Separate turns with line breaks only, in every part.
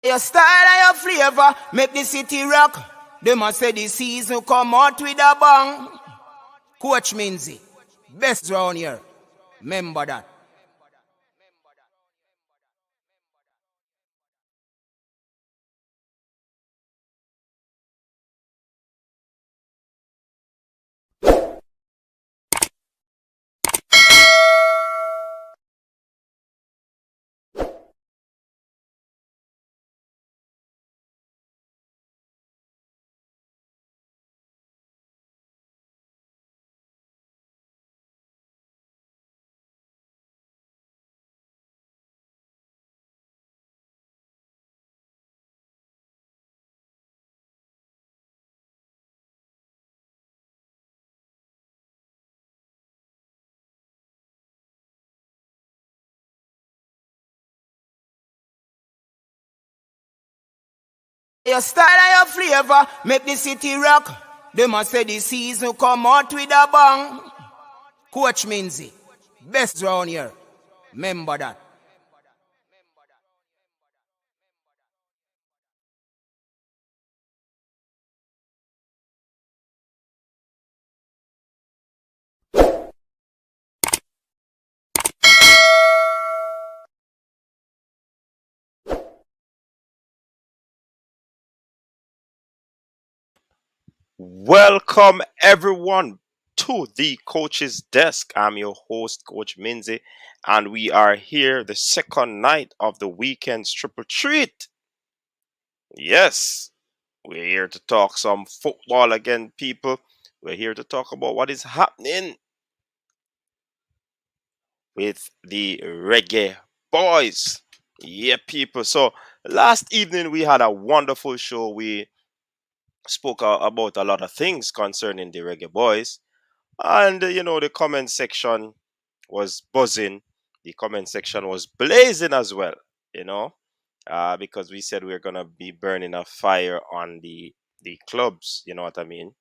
Your style and your flavor make the city rock. They must say the season come out with a bang. Coach Minzy, best round here. Remember that. Your style and your flavor make the city rock. They must say the season come out with a bang. Coach Minzy, best round here. Remember that.
Welcome everyone to the coach's desk. I'm your host, Coach Minzy, and we are here the second night of the weekend's triple treat. Yes, we're here to talk some football again, people. We're here to talk about what is happening with the Reggae Boys. Yeah, people. So last evening we had a wonderful show. We spoke about a lot of things concerning the Reggae Boys. And the comment section was buzzing. The comment section was blazing as well, because we said we are gonna be burning a fire on the clubs. You know what I mean?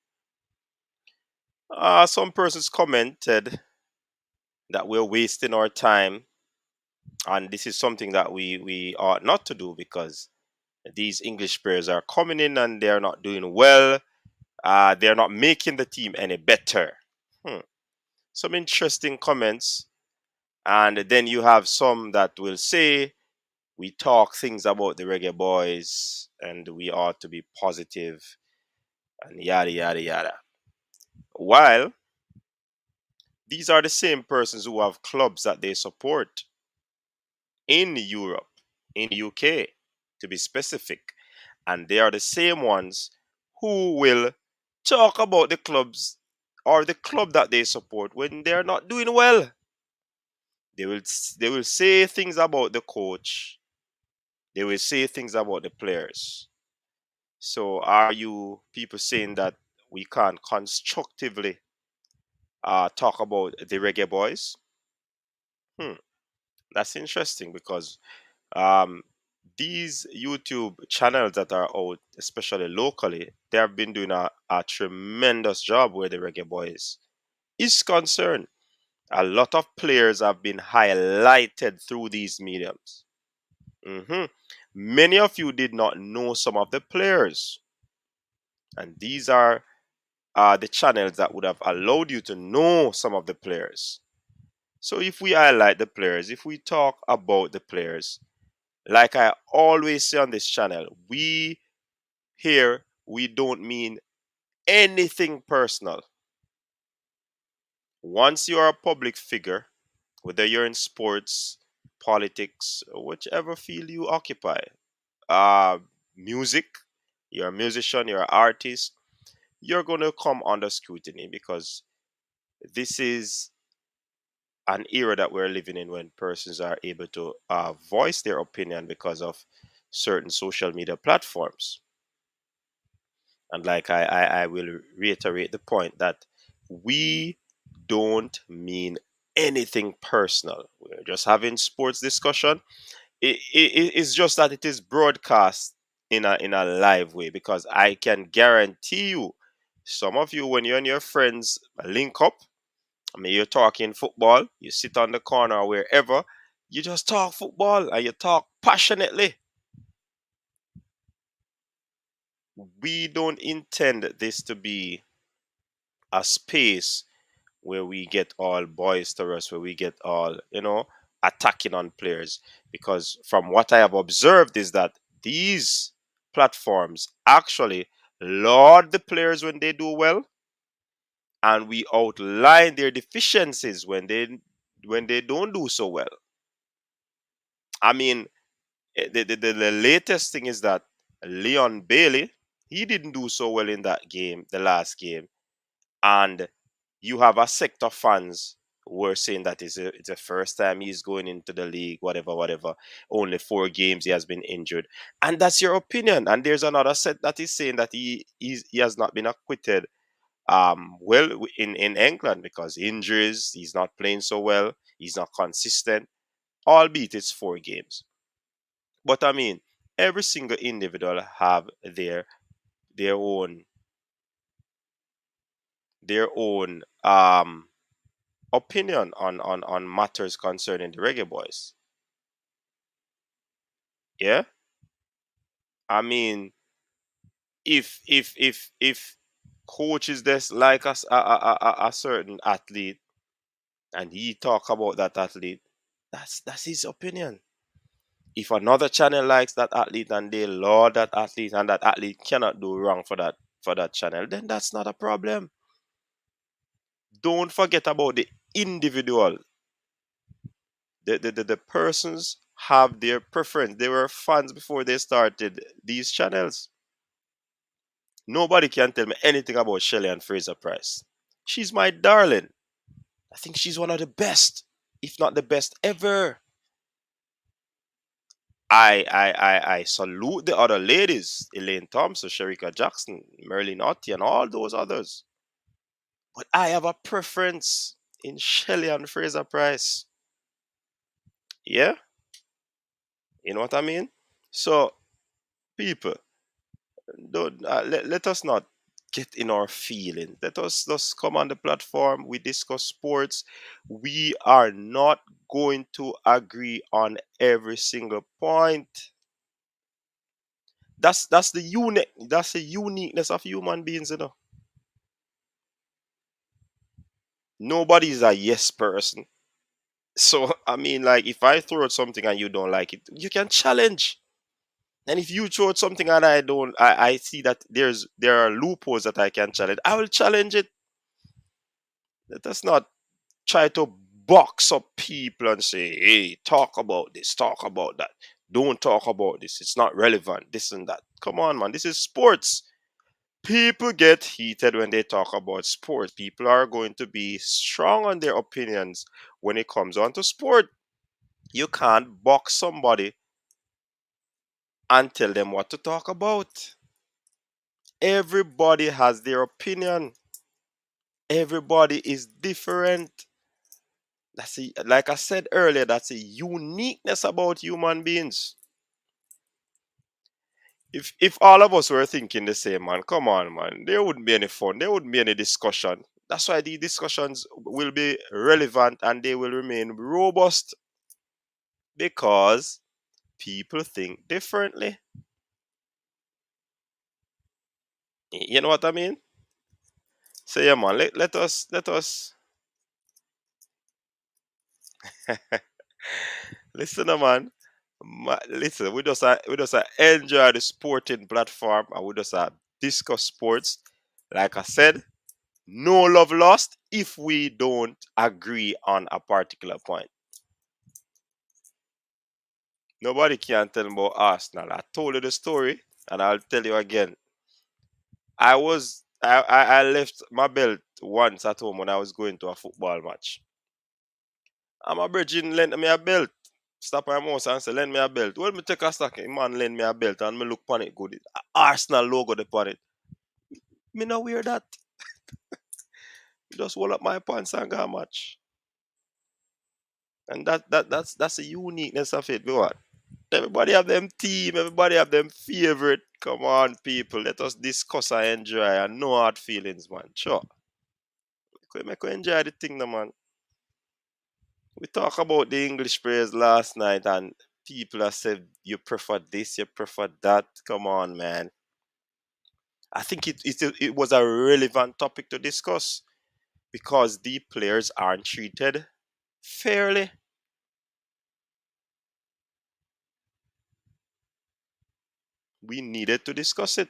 Some persons commented that we're wasting our time, and this is something that we ought not to do because these English players are coming in and they're not doing well. They're not making the team any better. Some interesting comments. And then you have some that will say we talk things about the Reggae Boys and we ought to be positive and yada yada yada. While these are the same persons who have clubs that they support in Europe, in UK, to be specific. And they are the same ones who will talk about the clubs or the club that they support when they're not doing well. They will say things about the coach. They will say things about the players. So are you people saying that we can't constructively talk about the Reggae Boys? Hmm, that's interesting because um, these YouTube channels that are out, especially locally, they have been doing a tremendous job where the Reggae Boys is concerned. A lot of players have been highlighted through these mediums. Mhm. Many of you did not know some of the players, and these are the channels that would have allowed you to know some of the players. So if we highlight the players, if we talk about the players, like I always say on this channel, we don't mean anything personal. Once you are a public figure, whether you're in sports, politics, whichever field you occupy, uh, music, you're a musician, you're an artist, you're going to come under scrutiny because this is an era that we're living in when persons are able to voice their opinion because of certain social media platforms. And like I will reiterate the point that we don't mean anything personal. We're just having sports discussion. It's just that it is broadcast in a live way because I can guarantee you, some of you when you and your friends link up, I mean, you're talking football, you sit on the corner or wherever, you just talk football and you talk passionately. we don't intend this to be a space where we get all boisterous, where we get all, attacking on players. Because from what I have observed is that these platforms actually laud the players when they do well, and we outline their deficiencies when they don't do so well. I mean, the latest thing is that Leon Bailey, he didn't do so well in that game, the last game, and you have a sect of fans who are saying that it's the first time he's going into the league, whatever, whatever. Only 4 games he has been injured, and that's your opinion. And there's another set that is saying that he has not been acquitted well in England because injuries. He's not playing so well. He's not consistent, albeit it's 4 games. But I mean, every single individual have their own opinion on matters concerning the Reggae Boyz. Yeah, I mean, if coach is this like a certain athlete and he talk about that athlete, that's his opinion. If another channel likes that athlete and they laud that athlete and that athlete cannot do wrong for that channel, then that's not a problem. Don't forget about the individual. The persons have their preference. They were fans before they started these channels. Nobody can tell me anything about Shelly and Fraser Price. She's my darling. I think she's one of the best, if not the best ever. I salute the other ladies, Elaine Thompson, Sherika Jackson, Merlin Otti, and all those others. But I have a preference in Shelly and Fraser Price. Yeah? You know what I mean? So, people, don't let us not get in our feelings. Let us just come on the platform. We discuss sports. We are not going to agree on every single point. That's the uniqueness of human beings, Nobody's a yes person. So I mean, like, if I throw out something and you don't like it, you can challenge. And if you throw out something and I see that there are loopholes that I can challenge, I will challenge it. Let us not try to box up people and say, hey, talk about this, talk about that. Don't talk about this. It's not relevant, this and that. Come on, man. This is sports. People get heated when they talk about sports. People are going to be strong on their opinions when it comes on to sport. You can't box somebody and tell them what to talk about. Everybody has their opinion. Everybody is different. Like I said earlier, that's a uniqueness about human beings. If all of us were thinking the same, man, come on, man, there wouldn't be any fun. There wouldn't be any discussion. That's why the discussions will be relevant and they will remain robust because people think differently. You know what I mean? So yeah, man, let us listen, man. Listen, we just enjoy the sporting platform and we just discuss sports. Like I said, no love lost if we don't agree on a particular point. Nobody can tell me about Arsenal. I told you the story, and I'll tell you again. I left my belt once at home when I was going to a football match. And my brethren lent me a belt. Stop my mouse and say, lend me a belt. Well, me take a stock, man lend me a belt and me look on it good. Arsenal logo upon it. Me not wear that. Just roll up my pants and go match. And that's the uniqueness of it. What? Everybody have them team, everybody have them favorite. Come on, people. Let us discuss and enjoy and no hard feelings, man. Sure. Make we enjoy the thing, no, man. We talk about the English players last night and people have said you prefer this, you prefer that. Come on, man. I think it was a relevant topic to discuss because the players aren't treated fairly. We needed to discuss it.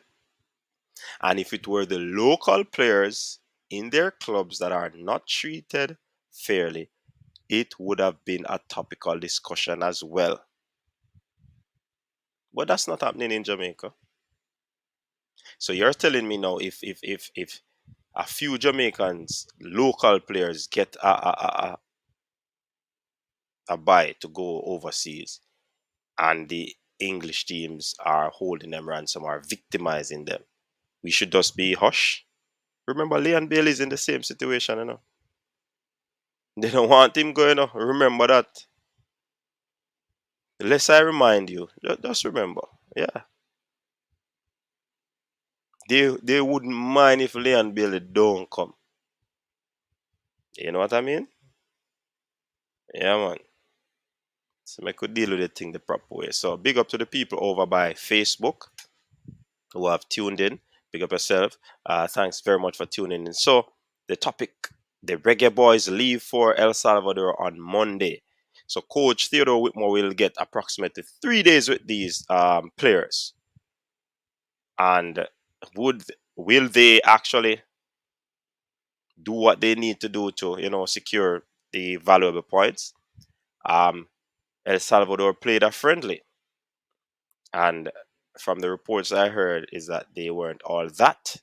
And if it were the local players in their clubs that are not treated fairly, it would have been a topical discussion as well. But that's not happening in Jamaica. So you're telling me now if a few Jamaicans, local players, get a buy to go overseas and the English teams are holding them ransom, are victimizing them, we should just be hush. Remember, Leon Bailey's in the same situation, you know. They don't want him going, you know. Remember that. The less I remind you, just remember. Yeah. They wouldn't mind if Leon Bailey don't come. You know what I mean? Yeah, man. So I could deal with the thing the proper way. So big up to the people over by Facebook who have tuned in. Big up yourself. Thanks very much for tuning in. So the topic, the Reggae Boyz leave for El Salvador on Monday. So Coach Theodore Whitmore will get approximately 3 days with these players. And will they actually do what they need to do to, you know, secure the valuable points? El Salvador played a friendly, and from the reports I heard is that they weren't all that.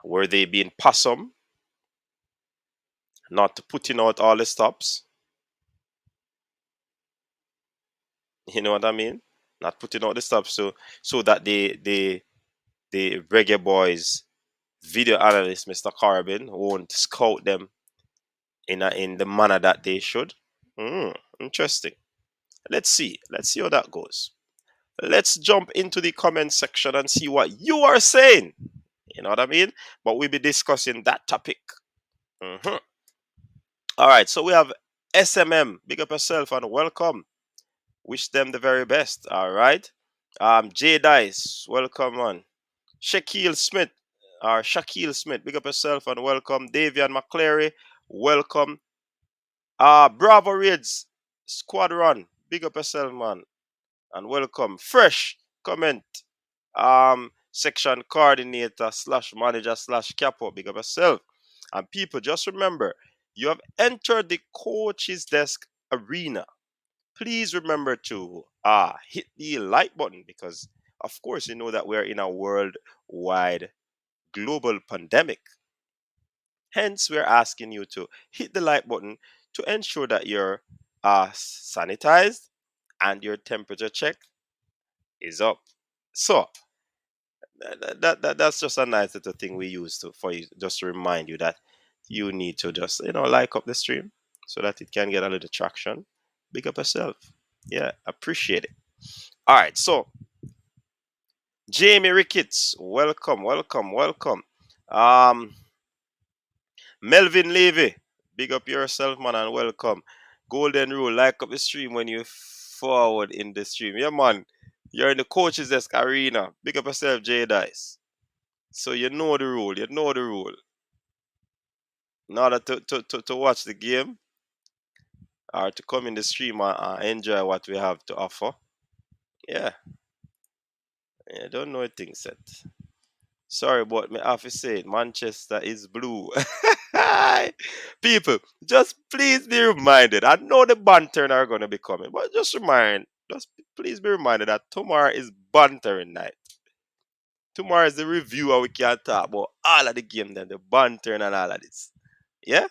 Were they being possum, not putting out all the stops? You know what I mean? Not putting out the stops so that the Reggae Boyz video analyst Mr. Corbin won't scout them in the manner that they should. Interesting. Let's see how that goes. Let's jump into the comment section and see what you are saying. You know what I mean? But we'll be discussing that topic. All right, so we have SMM. Big up yourself and welcome. Wish them the very best. All right. J Dice, welcome on. Shaquille Smith, Shaquille Smith, big up yourself and welcome. Davian McClary, welcome. Bravo Raids Squadron, big up yourself, man, and welcome. Fresh comment. Section coordinator slash manager slash capo, big up yourself. And people, just remember, you have entered the coach's desk arena. Please remember to hit the like button because, of course, you know that we're in a worldwide global pandemic. Hence, we're asking you to hit the like button to ensure that you're sanitized and your temperature check is up. So, that's just a nice little thing we use for you, just to remind you that you need to just like up the stream so that it can get a little traction. Big up yourself. Yeah, appreciate it. All right, so Jamie Ricketts, welcome, welcome, welcome. Melvin Levy, big up yourself, man, and welcome. Golden rule, like up the stream when you forward in the stream. Yeah, man, you're in the coach's desk arena. Big up yourself, J Dice. So you know the rule. You know the rule. In order to watch the game or to come in the stream and enjoy what we have to offer. Yeah. I don't know a thing set. Sorry, but me have to say it. Manchester is blue. People, just please be reminded. I know the banter are going to be coming, but just please be reminded that tomorrow is bantering night. Tomorrow is the review and we can talk about all of the game, then the bantering and all of this. Yeah?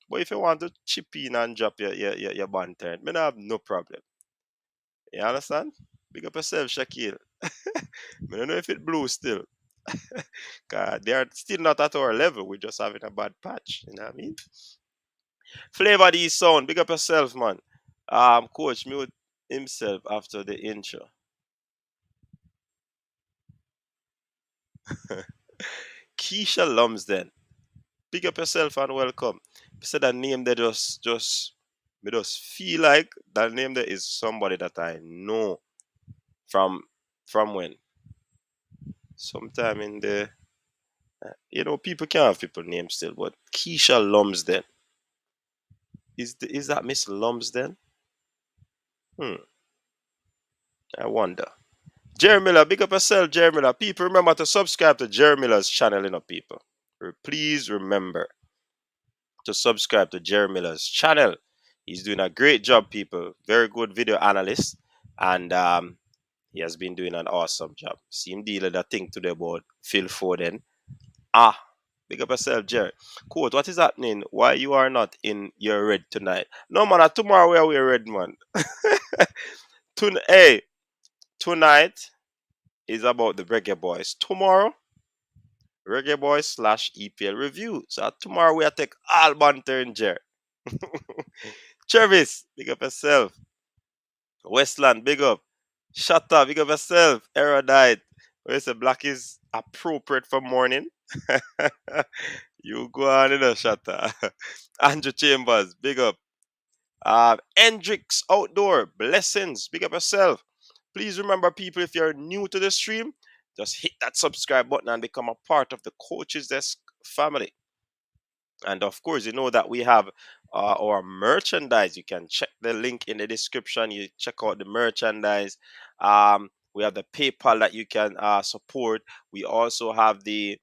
But if you want to chip in and drop your banter, me not have no problem. You understand? Big up yourself, Shaquille. I don't know if it blue still. Cause they are still not at our level. We're just having a bad patch. You know what I mean? Flavor these sound. Big up yourself, man. Coach mute himself after the intro. Keisha Lumsden. Big up yourself and welcome. I said that name there me just feel like that name there is somebody that I know from when. sometime in the, people can have people names still, but Keisha Lumsden. Is that Miss Lumsden? I wonder. Jerry Miller, big up yourself, Jerry Miller. People, remember to subscribe to Jerry Miller's channel, people. Please remember to subscribe to Jerry Miller's channel. He's doing a great job, people. Very good video analyst. And he has been doing an awesome job. See him dealing that thing today about Phil Foden. Big up yourself, Jerry. Quote, what is happening? Why you are not in your red tonight? No, man, tomorrow we are wear red, man. Hey, tonight is about the Reggae Boyz. Tomorrow, Reggae Boyz / EPL review. So tomorrow we are take all banter in Jerry. Travis, big up yourself. Westland, big up. Shut up, big up yourself. Erudite. Where say black is appropriate for morning? You go on in a shutter. Andrew Chambers, big up. Hendrix Outdoor, blessings, big up yourself. Please remember, people, if you're new to the stream, just hit that subscribe button and become a part of the Coaches Desk family. And of course, you know that we have our merchandise. You can check the link in the description. You check out the merchandise. We have the PayPal that you can support. We also have the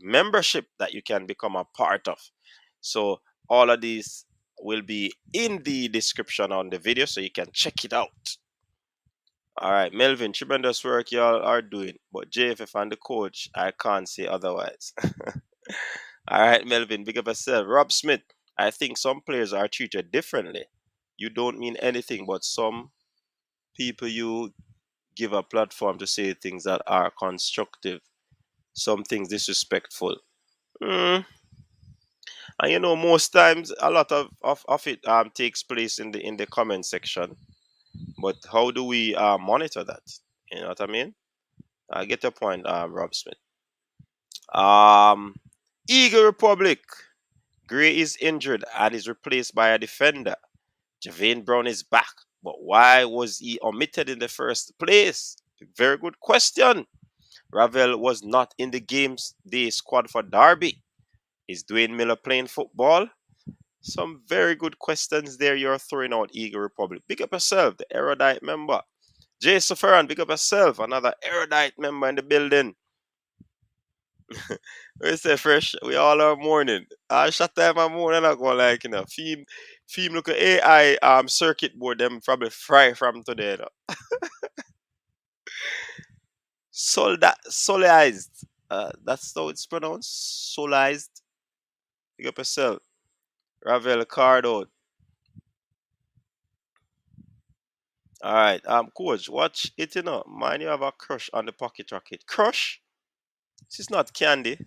membership that you can become a part of. So all of these will be in the description on the video, so you can check it out. All right, Melvin, tremendous work y'all are doing, but JFF and the coach, I can't say otherwise. All right, Melvin, big up yourself. Rob Smith, I think some players are treated differently. You don't mean anything, but some people you give a platform to say things that are constructive, some things disrespectful. And most times a lot of it takes place in the comment section. But how do we monitor that? You know what I mean? I get your point, Rob Smith. Eagle Republic. Gray is injured and is replaced by a defender. Javane Brown is back, but why was he omitted in the first place? Very good question. Ravel was not in the game's day squad for Derby. Is Dwayne Miller playing football? Some very good questions there you're throwing out, Eagle Republic. Big up yourself, the erudite member. Jay Soferan, big up yourself, another erudite member in the building. We say fresh, we all are morning. I shut time my morning, I go like, theme look at AI circuit board, them probably fry from today. Solized. That's how it's pronounced. Solized. Big up yourself. Ravel card out. Alright, coach, watch it, Mind you have a crush on the pocket rocket. Crush? This is not candy.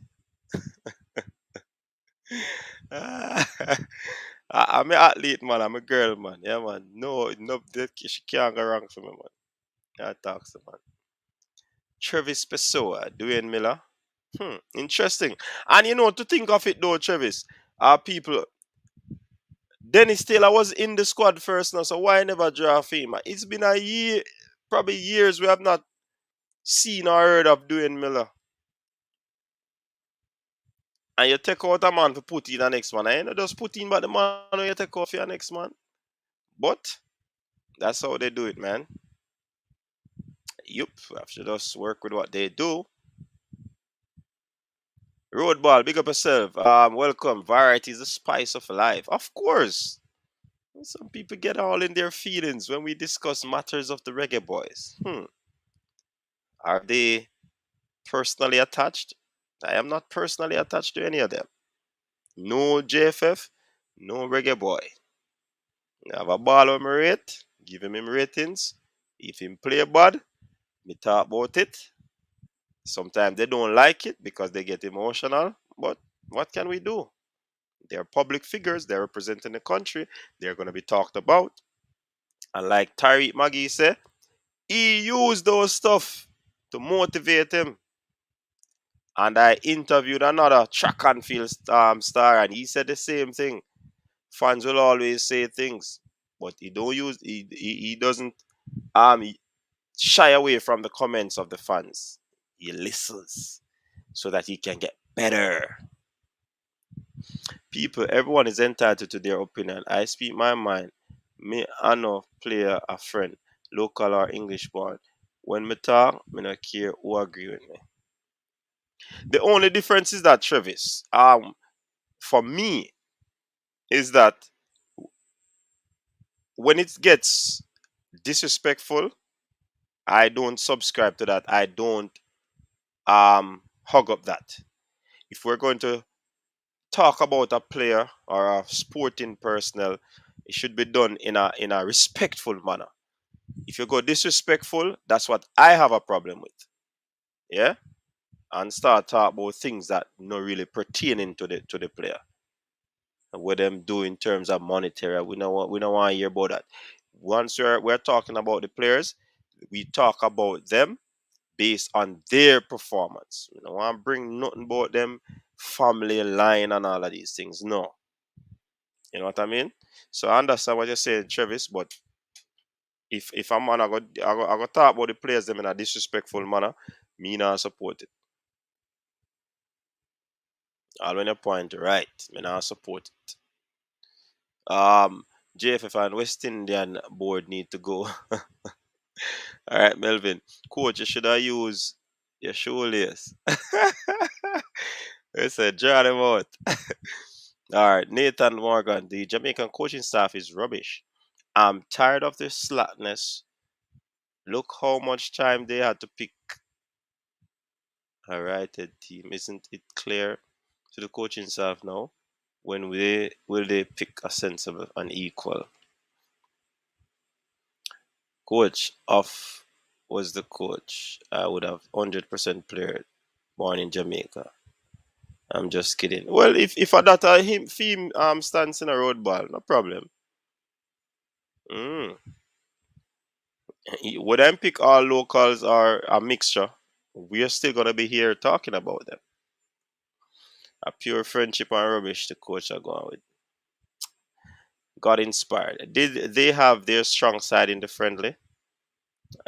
I'm an athlete, man. I'm a girl, man. Yeah, man. No, she can't go wrong for me, man. Yeah, talks, man. Travis Pessoa, Dwayne Miller. Interesting. And to think of it though, Travis, people, Dennis Taylor was in the squad first now, so why never draft him? It's been a year, probably years we have not seen or heard of Dwayne Miller. And you take out a man to put in the next man. I just put in but the man when you take off your next man. But that's how they do it, man. Yup, we have to just work with what they do. Roadball, big up yourself. Welcome. Variety is the spice of life. Of course. Some people get all in their feelings when we discuss matters of the Reggae Boyz. Are they personally attached? I am not personally attached to any of them. No JFF, no Reggae Boy. I have a ball on my rate, give him ratings. If him play bad, me talk about it. Sometimes they don't like it because they get emotional, but what can we do? They're public figures, they're representing the country, they're going to be talked about. And like Tariq Maggie said, he used those stuff to motivate him. And I interviewed another track and field star, and he said the same thing. Fans will always say things, but he doesn't shy away from the comments of the fans. He listens so that he can get better. People, everyone is entitled to their opinion. I speak my mind. Me, I know player, a friend, local or English born. When me talk, me not care who agree with me. The only difference is that Travis, for me, is that when it gets disrespectful, I don't subscribe to that. I don't hug up that. If we're going to talk about a player or a sporting personnel, it should be done in a respectful manner. If you go disrespectful, that's what I have a problem with. Yeah? And start talk about things that not really pertaining to the player. What them do in terms of monetary. We don't want to hear about that. Once we're talking about the players, we talk about them based on their performance. We don't want to bring nothing about them family line and all of these things. No. You know what I mean? So I understand what you're saying, Travis, but if I'm man, I go talk about the players them in a disrespectful manner, me not support it. All when you point right, me not support it. JFF and West Indian board need to go. All right, Melvin. Coach, you should have used your shoelace. They said, draw them out. All right, Nathan Morgan. The Jamaican coaching staff is rubbish. I'm tired of this slackness. Look how much time they had to pick a righted team. Isn't it clear to the coaching staff now? When will they pick a sensible and equal? Coach off was the coach. I would have 100% player born in Jamaica. I'm just kidding. Well, if a that him theme stands in a road ball, no problem. Mm. Would I pick all locals or a mixture? We are still gonna be here talking about them. A pure friendship and rubbish the coach are going with. Got inspired. Did they have their strong side in the friendly?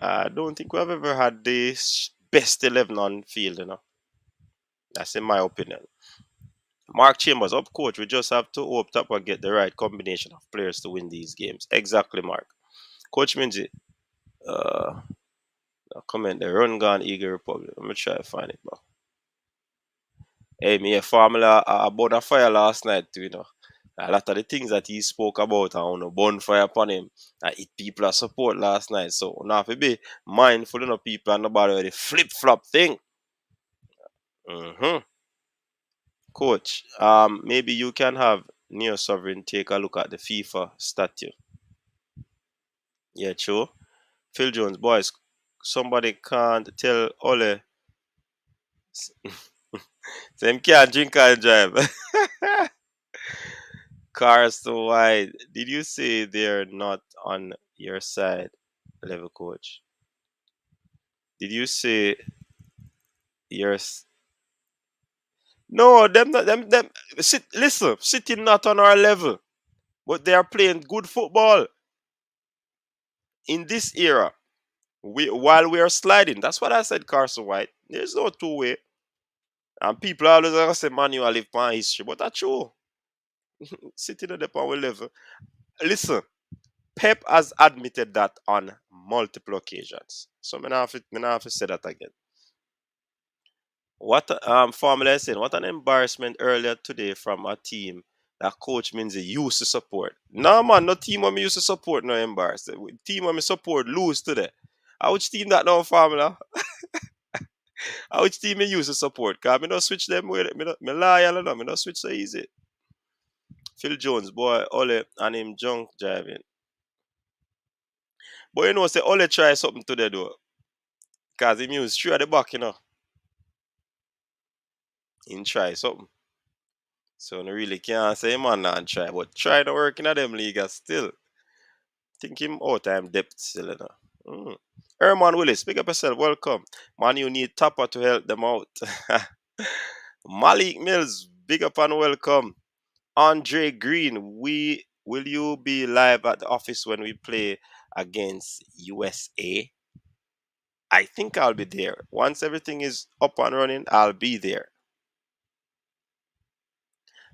I don't think we've ever had the best 11 on field, That's in my opinion. Mark Chambers, up coach, we just have to hope top and get the right combination of players to win these games. Exactly, Mark. Coach Minzy, uh, comment the run gun Eagle Republic. Let me try to find it, bro. Hey, me a formula about a fire last night, too. A lot of the things that he spoke about on a bonfire upon him, it people are support last night. So now if you be mindful of people and nobody with the flip flop thing. Coach, maybe you can have Neo Sovereign take a look at the FIFA statue. Yeah, true. Phil Jones, boys, somebody can't tell Ole. Them can't drink and drive. Cars so wide. Did you say they're not on your side, level coach? Did you say yours? No, them not them. Listen, City not on our level, but they are playing good football in this era. While we are sliding, that's what I said, Carson White. There's no two way, and people always gonna say Manuel live my history, but that's true. City not on our level. Listen, Pep has admitted that on multiple occasions. So me not have to say that again. What Formula saying, what an embarrassment earlier today from a team that Coach Minzy used to support. No man, no team when me used to support no embarrassed. Team when me support lose today. Which team that now Formula? Which team me used to support? Cause me not switch them with me loyal no, me not switch so easy. Phil Jones, boy, Ole and him junk driving. But say Ole try something today though. Cause him use three at the back. He try something. So no really can't say man not try, but try to work in a them league still. Think him out time depth still. Herman Willis, pick up yourself, welcome. Man, you need Tapper to help them out. Malik Mills, big up and welcome. Andre Green, will you be live at the office when we play against USA? I think I'll be there. Once everything is up and running, I'll be there.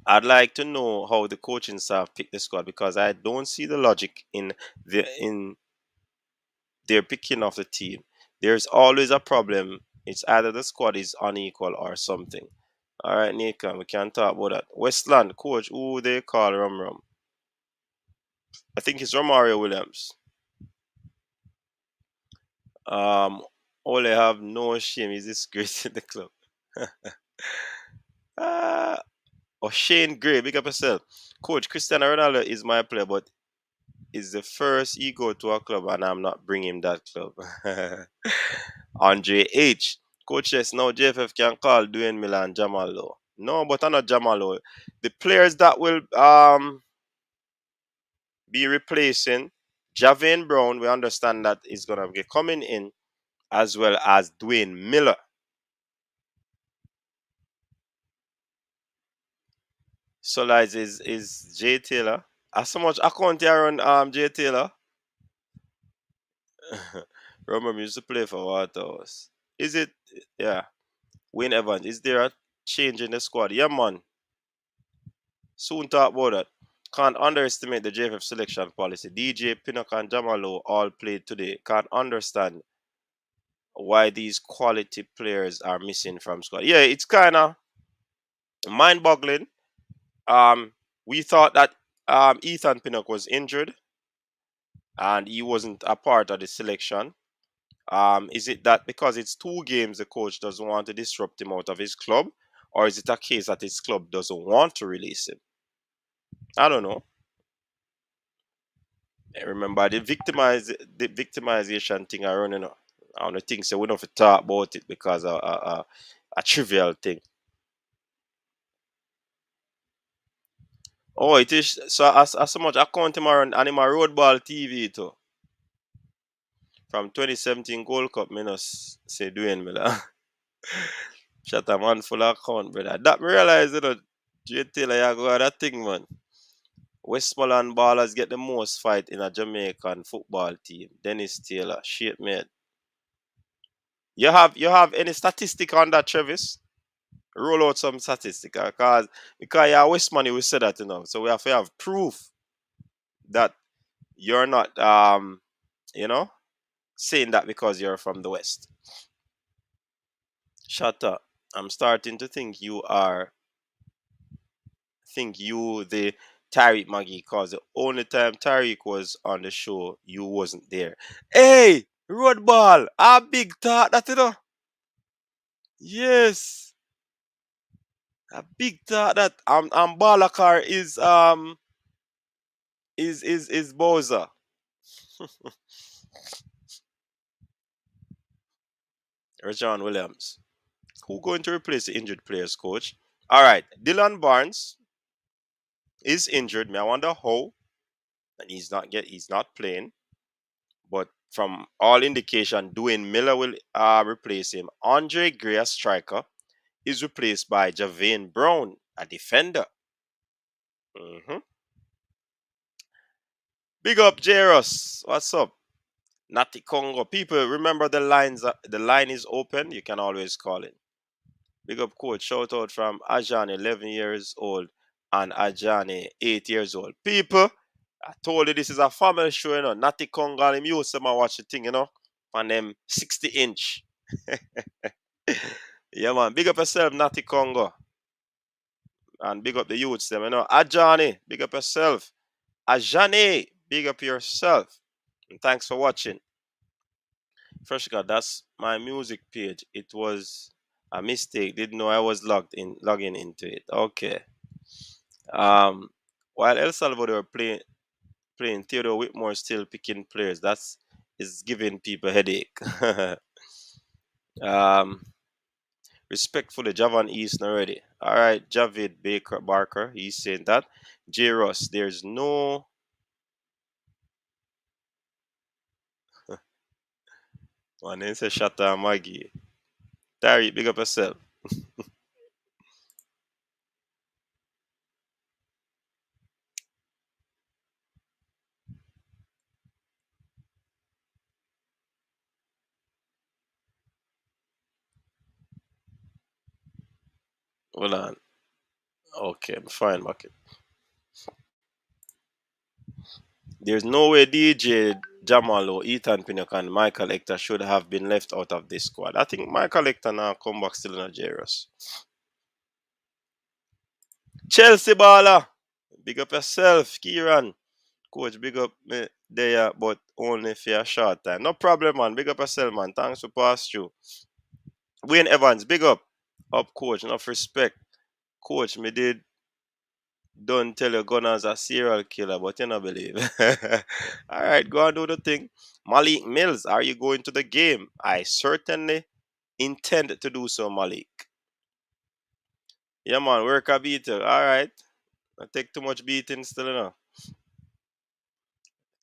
I'd like to know how the coaching staff pick the squad because I don't see the logic in their picking of the team. There's always a problem. It's either the squad is unequal or something. All right, Nika, we can talk about that. Westland coach, who they call Rum Rum. I think it's Romario Williams. Um, Ole have no shame. He's disgracing the club. Ah, oh, Shane Gray, big up yourself. Coach, Cristiano Ronaldo is my player, but is the first he go to a club and I'm not bringing him that club. Andre H. Coach, yes, now JFF can call Dwayne Miller and Jamal Lowe. No, but I'm not Jamal Lowe. The players that will be replacing Javane Brown, we understand that is going to be coming in, as well as Dwayne Miller. So like is Jay Taylor. As so much account here on Jay Taylor. Remember used to play for Waterhouse. Is it yeah. Wayne Evans, is there a change in the squad? Yeah man. Soon talk about that. Can't underestimate the JFF selection policy. DJ, Pinnock, and Jamalo all played today. Can't understand why these quality players are missing from squad. Yeah, it's kind of mind-boggling. We thought that Ethan Pinnock was injured and he wasn't a part of the selection. Is it that because it's 2 games the coach doesn't want to disrupt him out of his club, or is it a case that his club doesn't want to release him? I don't know. Remember the victimization thing I run, you know. I don't think so. We don't have to talk about it because a trivial thing. Oh, it is so as so much account him around and him a roadball TV too. From 2017 Gold Cup, me no say Dwayne Miller. Shut a man full of account, brother. That me realize, you know, Jay Taylor, you go that thing, man. Westmoreland ballers get the most fight in a Jamaican football team. Dennis Taylor, shit, man. You have any statistic on that, Travis? Roll out some statistic, because you're West money. We said that, you know. So we have to have proof that you're not you know saying that because you're from the West. Shut up. I'm starting to think you the Tariq Maggie, cause the only time Tariq was on the show, you wasn't there. Hey, road ball, a big thought that, you know. Yes, a big thought that Balakar is Bowser. Rajon Williams. Who going to replace the injured players, coach? All right, Dylan Barnes is injured. Me, I wonder how, and he's not playing. But from all indication, Dwayne Miller will replace him. Andre Gray, a striker, is replaced by Javane Brown, a defender. hmm Big up, Jairus. What's up? Natty Congo. People, remember the lines. The line is open. You can always call it. Big up, coach. Shout out from Ajani, 11 years old, and Ajani, 8 years old. People, I told you this is a family show, you know. Natty Congo and him used to watch the thing, you know, on them 60-inch. Yeah, man. Big up yourself, Natty Congo. And big up the youths, them, you know. Ajani, big up yourself. Ajani, big up yourself. And thanks for watching. First God, that's my music page. It was a mistake. Didn't know I was logging into it. Okay. Um, while El Salvador playing Theodore Whitmore still picking players. That's is giving people headache. um, respectfully, Javan East already. All right, Javid Baker Barker. He's saying that. J. Ross, there's no. One name says Shatta Maggie. Tariq, big up yourself. Hold on. Okay, I'm fine, Bucket. There's no way DJ Jamalo, Ethan Pinnock, and Michael Hector should have been left out of this squad. I think Michael Hector now come back still in Nigeria. Chelsea baller. Big up yourself, Kieran. Coach, big up me there, but only for a short time. No problem, man. Big up yourself, man. Thanks for pass through. Wayne Evans, big up. Up, coach. Enough respect. Coach, me did don't tell your Gunners a serial killer, but you don't believe. All right, go and do the thing. Malik Mills, are you going to the game? I certainly intend to do so, Malik. Yeah, man, work a beater. All right. I take too much beating still, enough.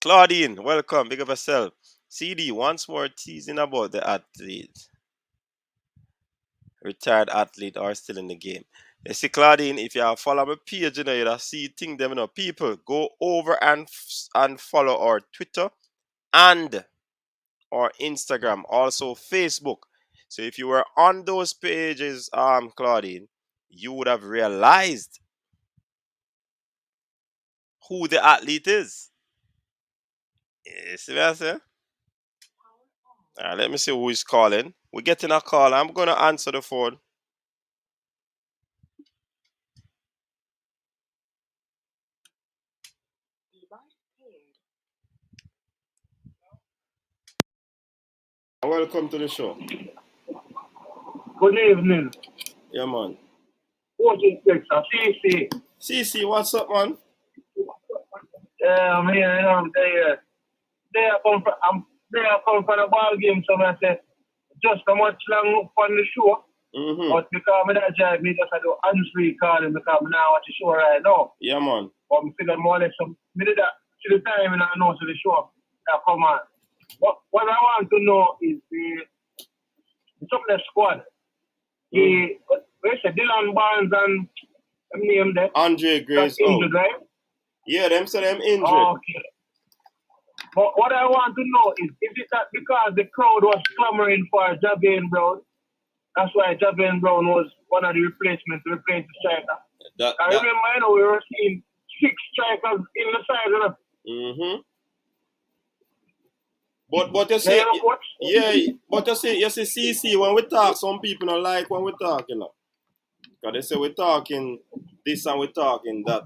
Claudine, welcome. Big up yourself. CD, once more teasing about the athlete. Retired athlete are still in the game. You see, Claudine, if you follow my page, you see things them, people go over and follow our Twitter and our Instagram, also Facebook. So if you were on those pages, Claudine, you would have realized who the athlete is. You see what I say? Let me see who is calling. We're getting a call. I'm gonna answer the phone. Welcome to the show.
Good evening.
Yeah, man.
What is Texas? CC.
CC, what's up, man?
I'm here, they come from, the ball game, so I said, just how much long on the show.
Mm-hmm.
But because I that job, me just do hands-free calling because I now watch the show right now.
Yeah, man.
But I figure more or less, me did that to the time and I know to the show that come on. What I want to know is some of the squad. We say Dylan Barnes and name them.
Andre Grace.
Injured, right?
Yeah, them say them injured.
Okay. But what I want to know is it that because the crowd was clamoring for Javain Brown, that's why Javain Brown was one of the replacements to replace the striker. I remember, we were seeing 6 strikers in the side.
Mm-hmm. But you see, but you see, CC, when we talk, some people don't like when we talk, Because they say we're talking this and we're talking that.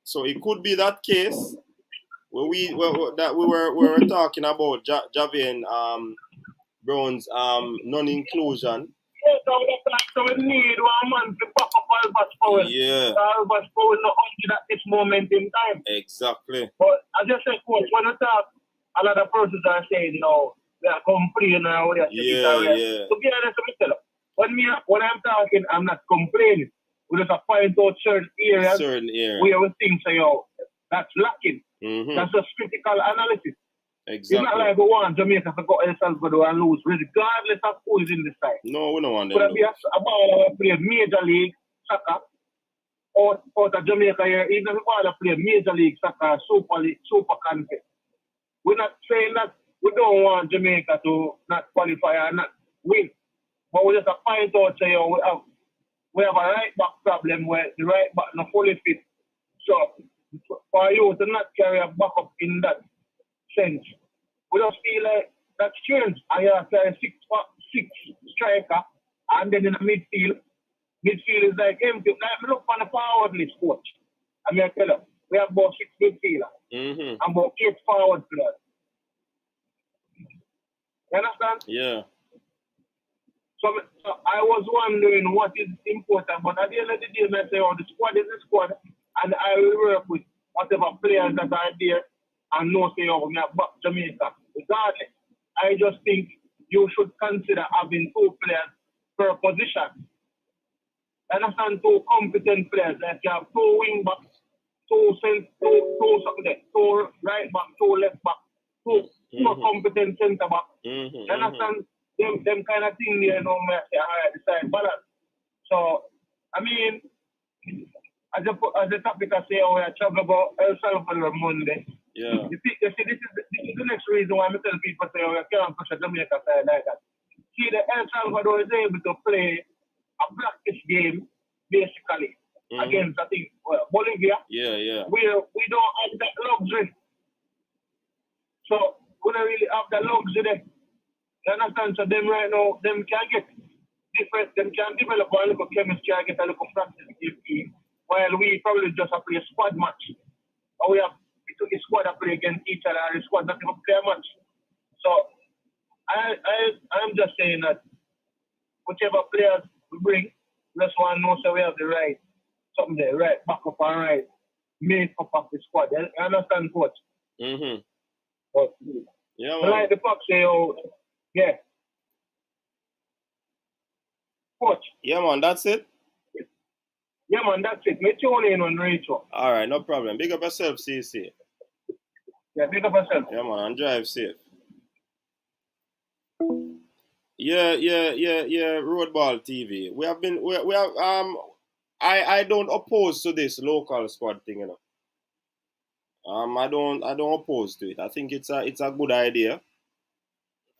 So it could be that case where we were talking about Javain Brown's non-inclusion.
So we need one man to back up Albert Powell.
Yeah.
Albert Powell not only at this moment in time.
Exactly.
But I just say, coach, when we talk, a lot of persons are saying, they are complaining or they are
yeah.
To be honest with you, when I'm talking, I'm not complaining. We just point out certain areas where we think, that's lacking.
Mm-hmm.
That's just critical analysis.
Exactly.
It's not like we want Jamaica to go El Salvador and lose, regardless of who is in the side.
No, we don't want that.
Could be a baller who play Major League Soccer out of Jamaica here, even if a baller play Major League Soccer, Super League, Super Country. We're not saying that we don't want Jamaica to not qualify or not win. But we just find out, we have a right back problem where the right back not fully fit. So, for you to not carry a backup in that sense, we just feel like that's strange. I have a 6 striker, and then in the midfield is like empty. Like, look on the forward list, coach. I tell you, we have about 6 midfielders and about 8 forward players. You understand?
Yeah.
So I was wondering what is important, but at the end of the day, I say, the squad is the squad, and I will work with whatever players that are there and know, we have back Jamaica. Regardless, I just think you should consider having 2 players per position. Understand, 2 competent players, like you have 2 wing backs, 2 right back, 2 left back, 2 competent centre back. Understand? Them kind of thing there, decide balance. So, as a topic I say, we are traveling about El Salvador Monday.
Yeah.
You see, this is the next reason why I tell people say, we can't push a Jamaica side like that. See, the El Salvador is able to play a practice game basically, against, I think, Bolivia.
Yeah.
We don't have that luxury. So we don't really have that luxury there. You understand? So them right now, them can get different, them can develop a little chemistry and get a little practice team, while we probably just play a squad match. Or we have between the squad that play against each other and the squad not even play a match. So I'm just saying that whichever players we bring, let's want to know so we have the right, something there, right backup and right make up of the squad. You understand, coach? But,
Yeah,
man. Like the Fox say, oh, yeah. Coach.
Yeah, man, that's it?
Yeah, man, that's it. Me tune in on Rachel.
All right, no problem. Big up yourself, CC.
Yeah, big up yourself.
Yeah, man, and drive safe. Yeah, Roadball TV. I don't oppose to this local squad thing, you know. I don't oppose to it. I think it's a good idea,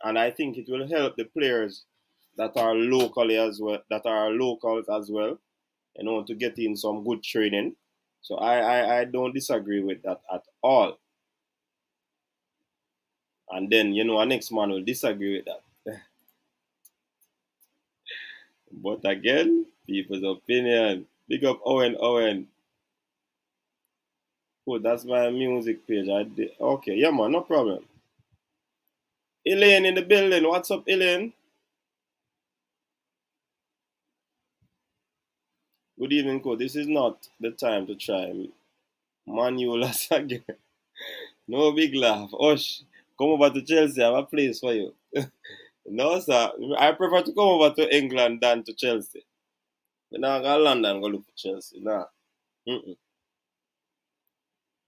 and I think it will help the players that are locals as well, you know, to get in some good training. So I don't disagree with that at all. And then, you know, our next man will disagree with that. But again, people's opinion. Big up Owen. Oh, that's my music page. Okay, yeah, man, no problem. Elaine in the building. What's up, Elaine? Good evening, coach. This is not the time to try Manulas again. No big laugh. Osh, come over to Chelsea. I have a place for you. No, sir. I prefer to come over to England than to Chelsea. I'm not going to London go look for Chelsea. Nah.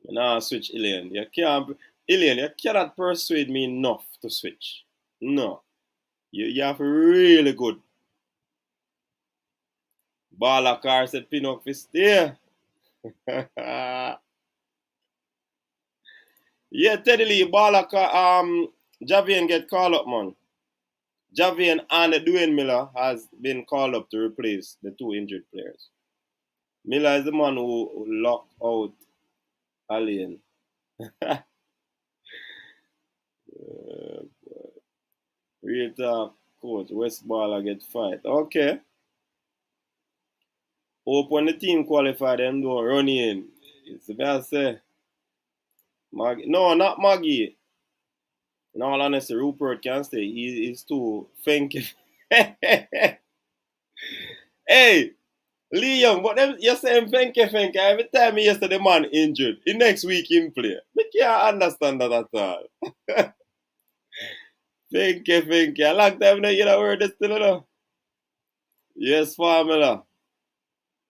Nah, switch Elaine. Elaine, you cannot persuade me enough to switch. No. You have really good. Balakar said Pinnock is there. Yeah, Teddy Lee, Balakar, Javian get called up, man. Javian and Dwayne Miller has been called up to replace the two injured players. Miller is the man who locked out Alien. Real talk, coach. West Baller get fight. Okay. Hope when the team qualify, them don't run in. It's the best say. Maggie. No, not Maggie. In all honesty, Rupert can stay. He's too funky. Hey, Lee Young, but them, you say him funky. Every time he yesterday man injured, the next week him play. I can't understand that at all. Funky. I like them to hear that word still, you know. Yes, formula.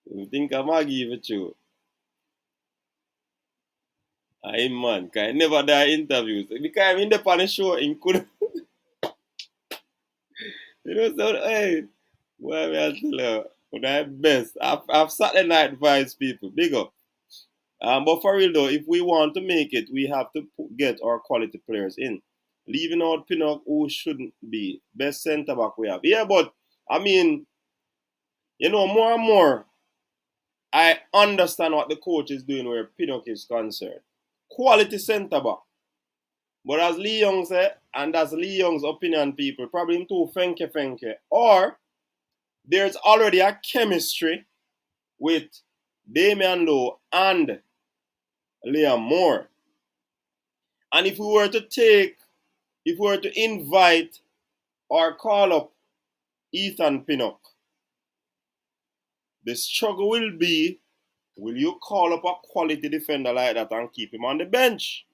You think I might give it you. I man, cause I never die interviews. Because I'm in the pan show, he could you know, so hey, well, I tell you, when I best. I've Saturday night advise people, big up. But for real though, if we want to make it, we have to get our quality players in. Leaving out Pinnock, who shouldn't be. Best centre back we have. Yeah, but I mean, you know, more and more, I understand what the coach is doing where Pinnock is concerned. Quality centre back. But as Lee Young said, and that's Lee Young's opinion, people, probably him too fenke. Or there's already a chemistry with Damian Lowe and Liam Moore. And if we were to invite or call up Ethan Pinnock, the struggle will be, will you call up a quality defender like that and keep him on the bench?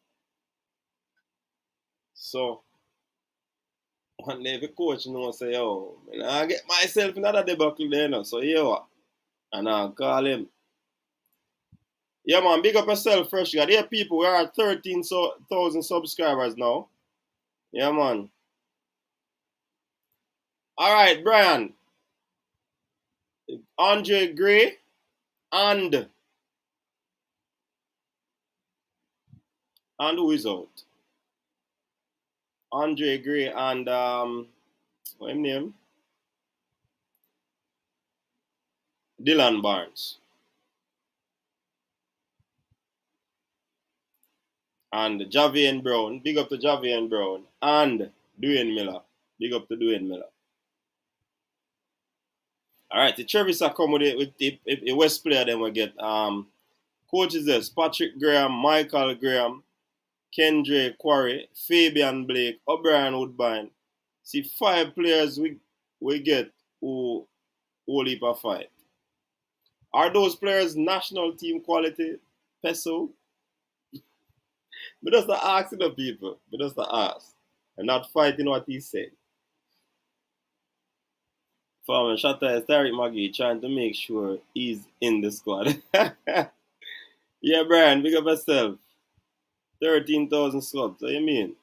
So, one day the coach knows, say, yo, I get myself in another debacle there, no? So, yeah, and I'll call him. Yeah, man, big up yourself, Fresh God. Yeah, people, we are at 13,000 subscribers now. Yeah, man. All right, Brian. Andre Gray and who is out? Andre Gray and what's his name? Dylan Barnes. And Javian Brown, big up to Javian Brown. And Dwayne Miller, big up to Dwayne Miller. Alright, the Travis are come with it with the West player then we get coaches this Patrick Graham, Michael Graham, Kendra Quarry, Fabian Blake, O'Brien Woodbine. See 5 players we get who leap a fight. Are those players national team quality? Peso? But just to ask the people. But just to ask. And not fighting what he said. Farmer Shatta is Tariq Maggie trying to make sure he's in the squad. Yeah, Brian, big up yourself. 13,000 subs. What you mean?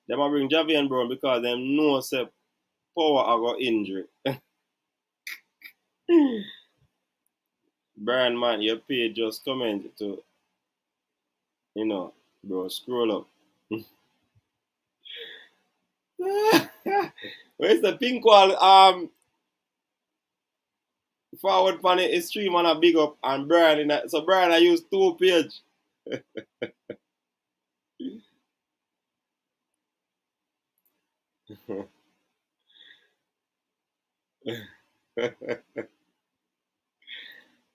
They might bring Javian Brown because them know say power I got injury. Brian, man, your page just comment to, bro, scroll up. Where's the pink wall? Forward pan it stream and a big up and Brian in that. So Brian I use 2 page.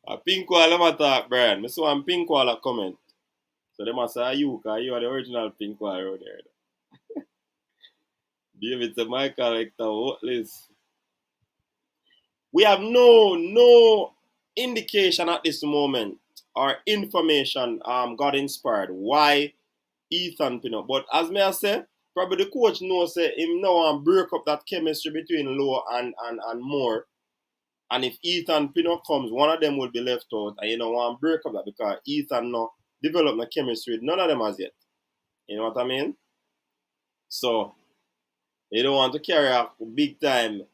A pink wall them attack Brian. Me saw one pink wall a comment. So they must say you because you are the original pink wall around there. David to Michael Hector what list? We have no indication at this moment or information got inspired why Ethan Pinnock. But as me I say, probably the coach knows say him now and break up that chemistry between Lowe and Moore. And if Ethan Pinnock comes, one of them will be left out. And want to break up that because Ethan no develop the chemistry with none of them as yet. You know what I mean? So they don't want to carry a big time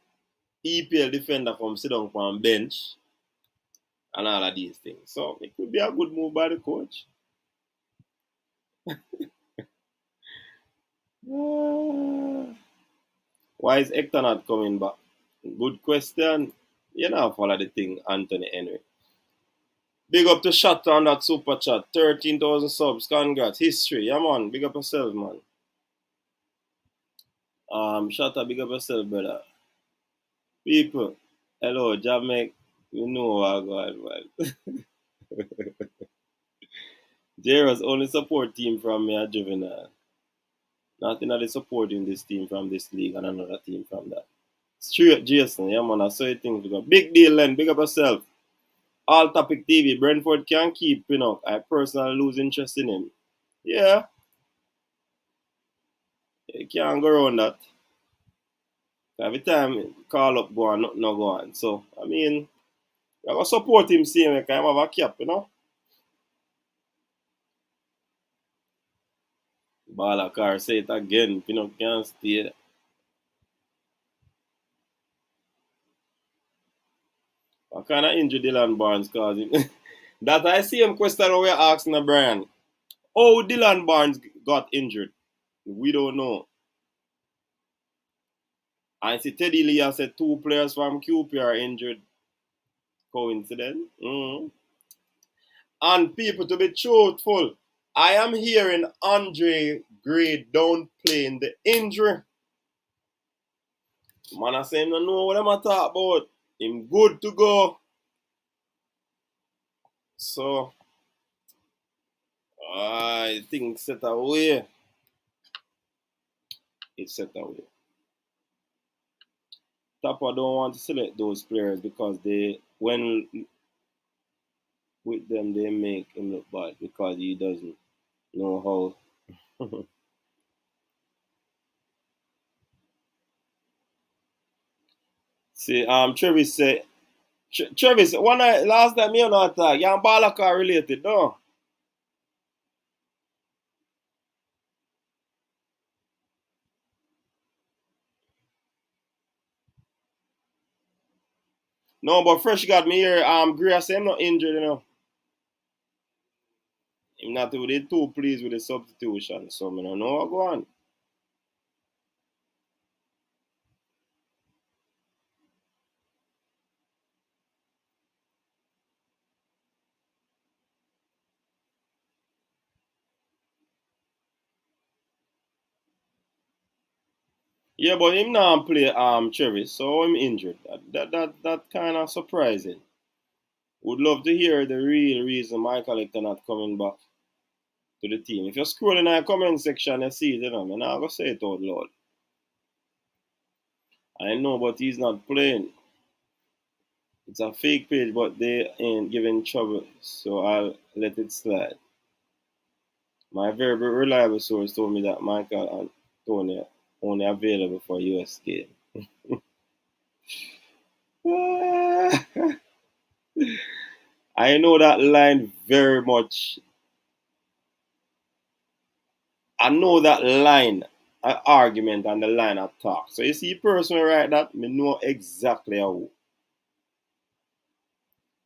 EPL defender from sit down on bench and all of these things. So it could be a good move by the coach. Why is Hector not coming back? Good question. Follow the thing, Anthony Henry. Big up to Shatta on that super chat. 13,000 subs. Congrats. History. Yeah, man. Big up yourself, man. Shatta, big up yourself, brother. People. Hello, Jamaica. You know what I got, man. Jero's only support team from me at Juvenile. Nothing that is supporting this team from this league and another team from that. Straight Jason, yeah man, I saw things we got. Big deal, Len, big up yourself. All Topic TV, Brentford can keep Pinnock. I personally lose interest in him. Yeah. You can't go around that. Every time call up go on, nothing no go on. So, I mean, I gotta support him same way, because I have a cap, Bala car, say it again, Pinnock can't stay. What kind of injury Dylan Barnes causing? That I see him question we're asking Brian. Oh, Dylan Barnes got injured. We don't know. I see Teddy Lee has said 2 players from QP are injured. Coincidence? And people, to be truthful, I am hearing Andre Gray downplaying the injury. Man, I say him don't know what I'm talking about. Him good to go. So, I think set away. It's set away. Tapper don't want to select those players because when with them they make him look bad because he doesn't know how. See, Travis said, Travis, last time you not attack, you and Balaka related, no? No, but Fresh got me here. Gray say him not injured, Him not too pleased with the substitution, so I don't know what go on.
Yeah, but him now play Travis, so I'm injured. That kind of surprising. Would love to hear the real reason Michael Lecter not coming back to the team. If you scroll in the comment section, you see it, you know, I'm not gonna say it out loud. I know, but he's not playing. It's a fake page, but they ain't giving trouble, so I'll let it slide. My very reliable source told me that Michael Antonio only available for US game. I know that line very much. I know that line argument and the line of talk. So you see, personally, right, that me know exactly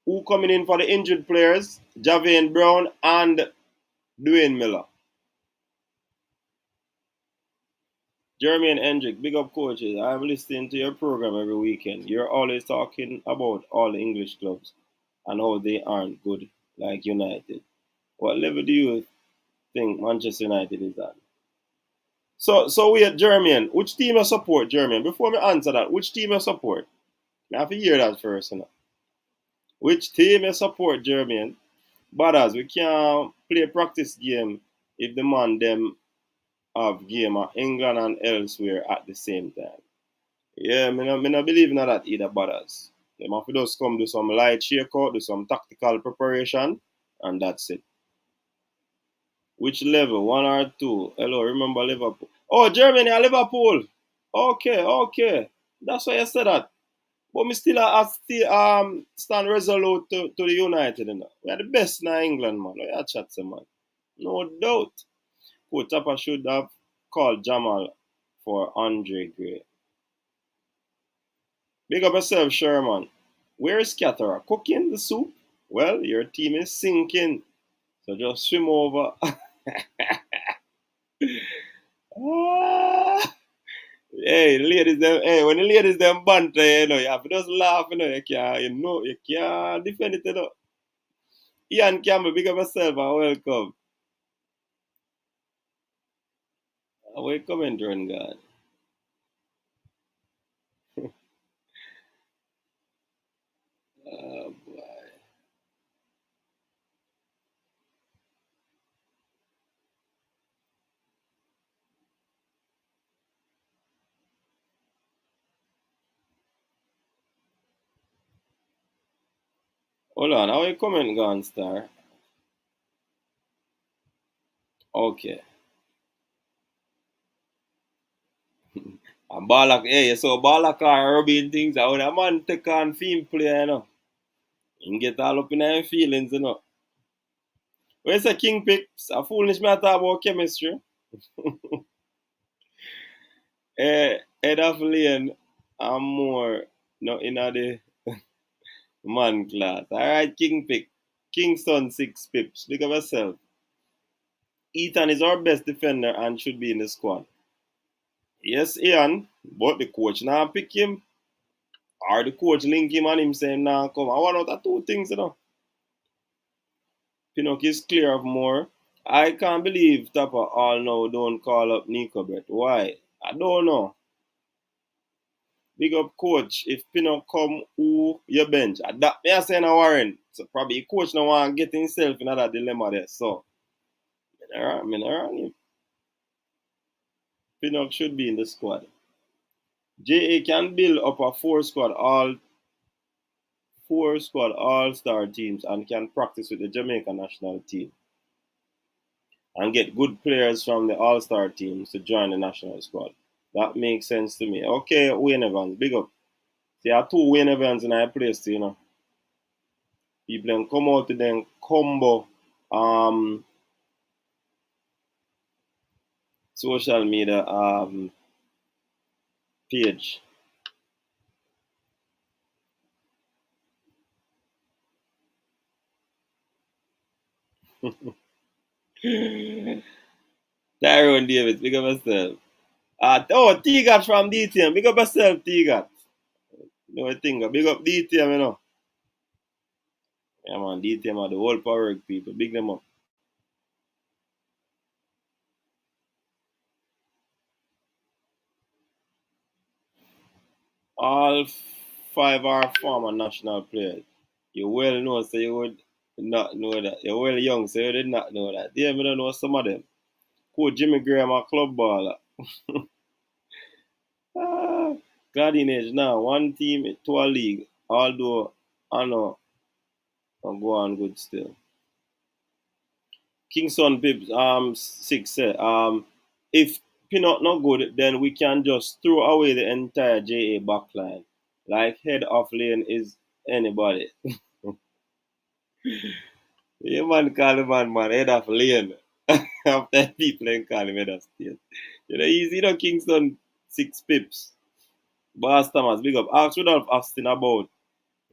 who coming in for the injured players, Javian Brown and Dwayne Miller. Jeremy and Hendrick, big up coaches. I'm listening to your program every weekend. You're always talking about all the English clubs and how they aren't good, like United. What level do you think Manchester United is at? So wait, Jeremy, which team you support, Jeremy? Before me answer that, which team you support? I have to hear that first, you know. Which team you support, Jeremy? Brothers, we can't play practice game if the man them have game at England and elsewhere at the same time. Yeah, me not believe in that either, brothers. Them have to just come do some light shakeout, do some tactical preparation, and that's it. Which level? One or two? Hello, remember Liverpool? Oh, Germany and Liverpool. Okay. That's why I said that. But me still stand resolute to the United. You know? We are the best in England, man. We are chat, man. No doubt. Coach Tapper should have called Jamal for Andre Gray. Big up yourself, Sherman. Where is Scatterer? Cooking the soup? Well, your team is sinking. So just swim over. Hey, ladies, them, hey, when the ladies them banter, you know, you have to just laugh, you can't defend it, you know. Ian Campbell, big up yourself and welcome. Welcome, Drone God. Boy. Hold on, how you coming, Gone Star? Okay. And Balak, hey, so Balak are rubbing things out. A man take on theme player, you know. You get all up in their feelings, you know. Where's the king picks? A foolish matter about chemistry. Head of lane, I'm more not in the man class. Alright, king pick. Kingston 6 pips. Look at yourself. Ethan is our best defender and should be in the squad. Yes, Ian, but the coach now pick him. Or the coach link him and him saying, nah, come. I want out of two things, you know. Pinnock is clear of more. I can't believe Tapper all now don't call up Nico Brett. Why? I don't know. Big up coach. If Pinnock come, who you bench? That me I saying a Warren. So probably coach now want to get himself in that dilemma there. So me not wrong. Pinnock should be in the squad. JA can build up a four squad all-star teams and can practice with the Jamaica national team and get good players from the all-star teams to join the national squad. That makes sense to me. Okay, Wayne Evans, big up. There are two Wayne Evans in our place, you know. People can come out to them combo social media page. Tyrone Davis, big up yourself. T-Gat from DTM, big up yourself, T-Gat. No thing, big up DTM, you know. Yeah, man, DTM are the whole power work people. Big them up. All 5 are former national players. You well know, so you would not know that. You're well young, so you did not know that. Yeah, I don't know some of them. Coach Jimmy Graham, a club baller. Ah, Gardenage now, one team to a league. Although I know I'm going good still. Kingston Pips 6 said, if Pinnock not good, then we can just throw away the entire JA backline. Like head of lane is anybody. Yeah, man, call him man, head of lane. After people then call him head of state. You know, he's Kingston 6 pips. Boss Thomas, big up. Ask Rudolph Austin about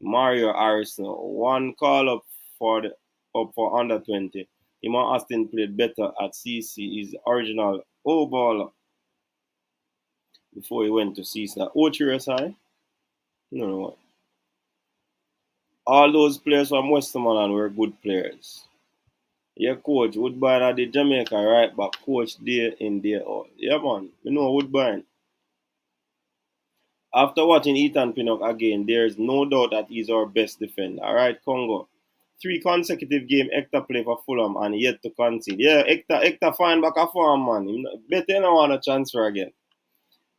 Mario Harrison. One call up for under 20. Him and Austin played better at CC. His original baller before he went to CC. Ochiri, no, what? All those players from Westmoreland were good players. Yeah, coach Woodbine at the Jamaica right back, coach day in day out. Yeah, man, you know Woodbine. After watching Ethan Pinnock again, there is no doubt that he's our best defender. All right, Congo. 3 consecutive game Hector play for Fulham and yet to concede. Yeah, Hector find back a form, man. Better you don't want to transfer again.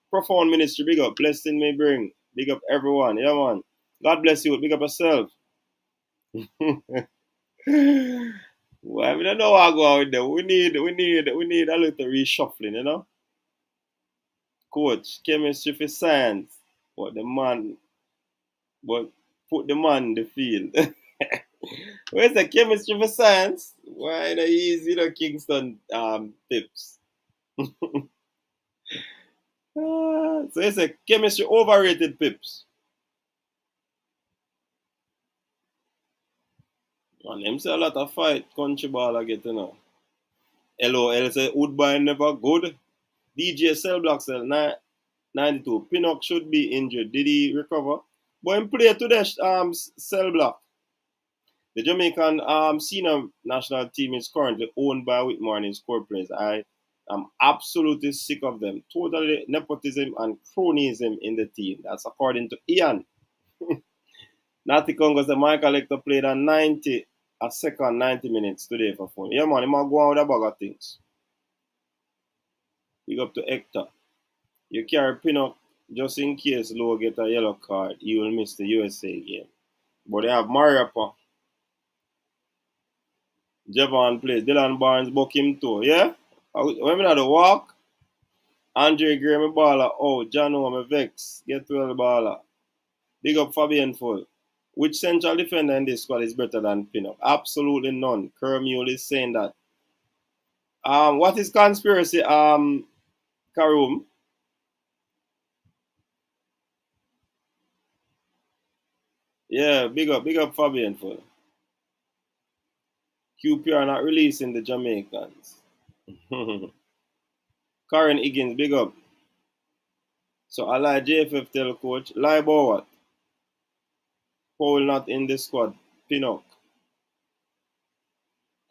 Profound ministry, big up. Blessing may bring. Big up everyone. Yeah, man. God bless you. Big up yourself. Well, we don't know what go on with them. We need a little reshuffling, you know. Coach, chemistry for science. But put the man in the field. Where's the chemistry for science? Why the easy Kingston tips? So it's a chemistry overrated pips. And them say a lot of fight country ball I get, you know. LOL say Woodbine never good. DJ Cell Block Cell 92. Pinnock should be injured. Did he recover? But him play today Cell Block. The Jamaican senior national team is currently owned by Whitmore and his core players. I am absolutely sick of them. Totally nepotism and cronyism in the team. That's according to Ian. Natty Congo said Michael Hector played a second 90 minutes today for fun. Yeah, man, he might go on with a bag of things. Big up to Hector. You carry Pinnock just in case Lowe get a yellow card. He will miss the USA game. But they have Mariapa. Javon plays. Dylan Barnes book him too. Yeah? When we not the walk, Andre Gray me baller. Oh, John me vex. Get well baller. Big up Fabian Full. Which central defender in this squad is better than Pinnock? Absolutely none. Kermule is saying that. What is conspiracy? Karoom. Yeah, big up Fabian Full. QPR not releasing the Jamaicans. Karen Higgins, big up. So I like JFF tell coach, lie about what? Paul not in the squad. Pinnock.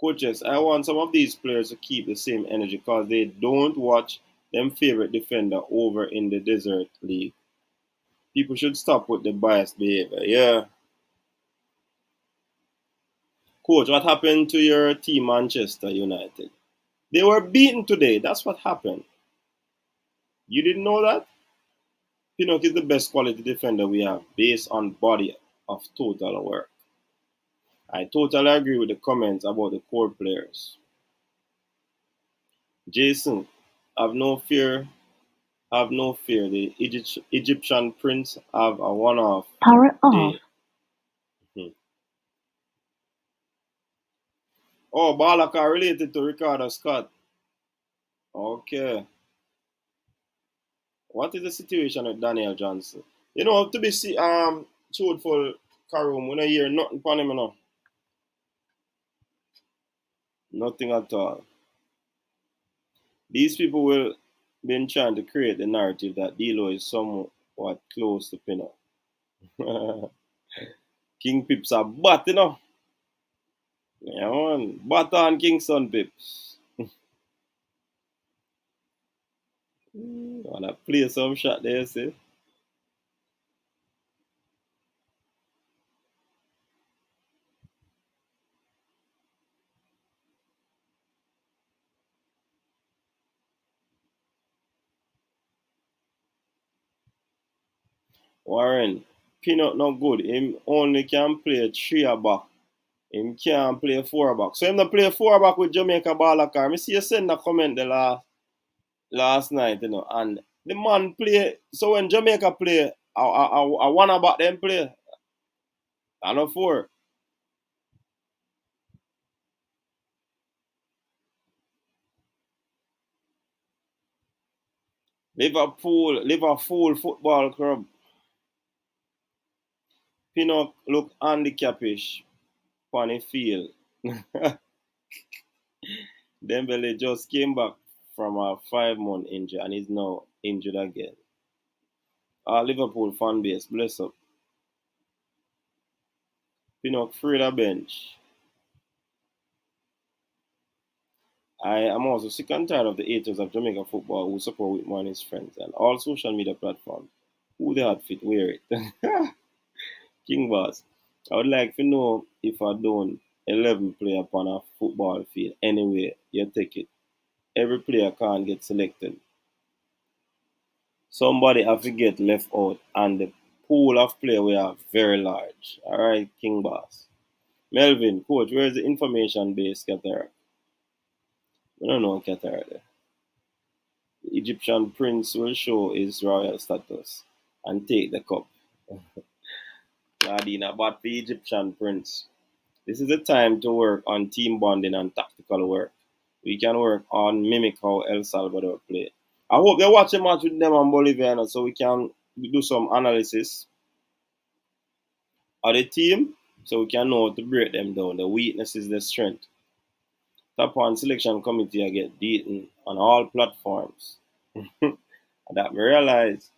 Coaches, I want some of these players to keep the same energy because they don't watch them favorite defender over in the Desert League. People should stop with the biased behavior. Yeah. Coach, what happened to your team, Manchester United? They were beaten today. That's what happened. You didn't know that? Pinnock is the best quality defender we have based on body of total work. I totally agree with the comments about the core players. Jason, have no fear. Have no fear. The Egyptian prince have a one-off
Power off.
day. Oh, Balaka related to Ricardo Scott. Okay. What is the situation with Daniel Johnson? You know, to be truthful, Karoom, when I hear nothing from him, you know. Nothing at all. These people will been trying to create the narrative that D'Lo is somewhat close to Pinnock. King Pips are bat, you know. Yeah, man. Bat on Kingston Pips. Wanna play some shot there, see? Warren, Pinnock not good. Him only can play 3 a back. Him can't play 4 a back. So him not play 4 a back with Jamaica Ballakar. Me see you send a comment the last night, and the man play. So when Jamaica play, I 1 a back them play. I know 4. Liverpool Football Club. Pinnock look handicappish on the field. Dembele just came back from a 5-month injury and is now injured again. Our Liverpool fan base, bless up. Pinnock free the bench. I am also sick and tired of the haters of Jamaica football who support Whitman and his friends and all social media platforms. Who they had fit wear it? King Boss, I would like to know if I don't 11 player upon a football field anyway, you take it. Every player can't get selected. Somebody have to get left out and the pool of players we are very large. Alright, King Boss. Melvin, coach, where is the information based cataract? We don't know cataract there. The Egyptian prince will show his royal status and take the cup. Nadina, but the Egyptian prince. This is the time to work on team bonding and tactical work. We can work on mimic how El Salvador play. I hope they watch a match with them and Bolivia so we can do some analysis of the team so we can know how to break them down. The weaknesses, the strength. Top one selection committee I get beaten on all platforms. That we realize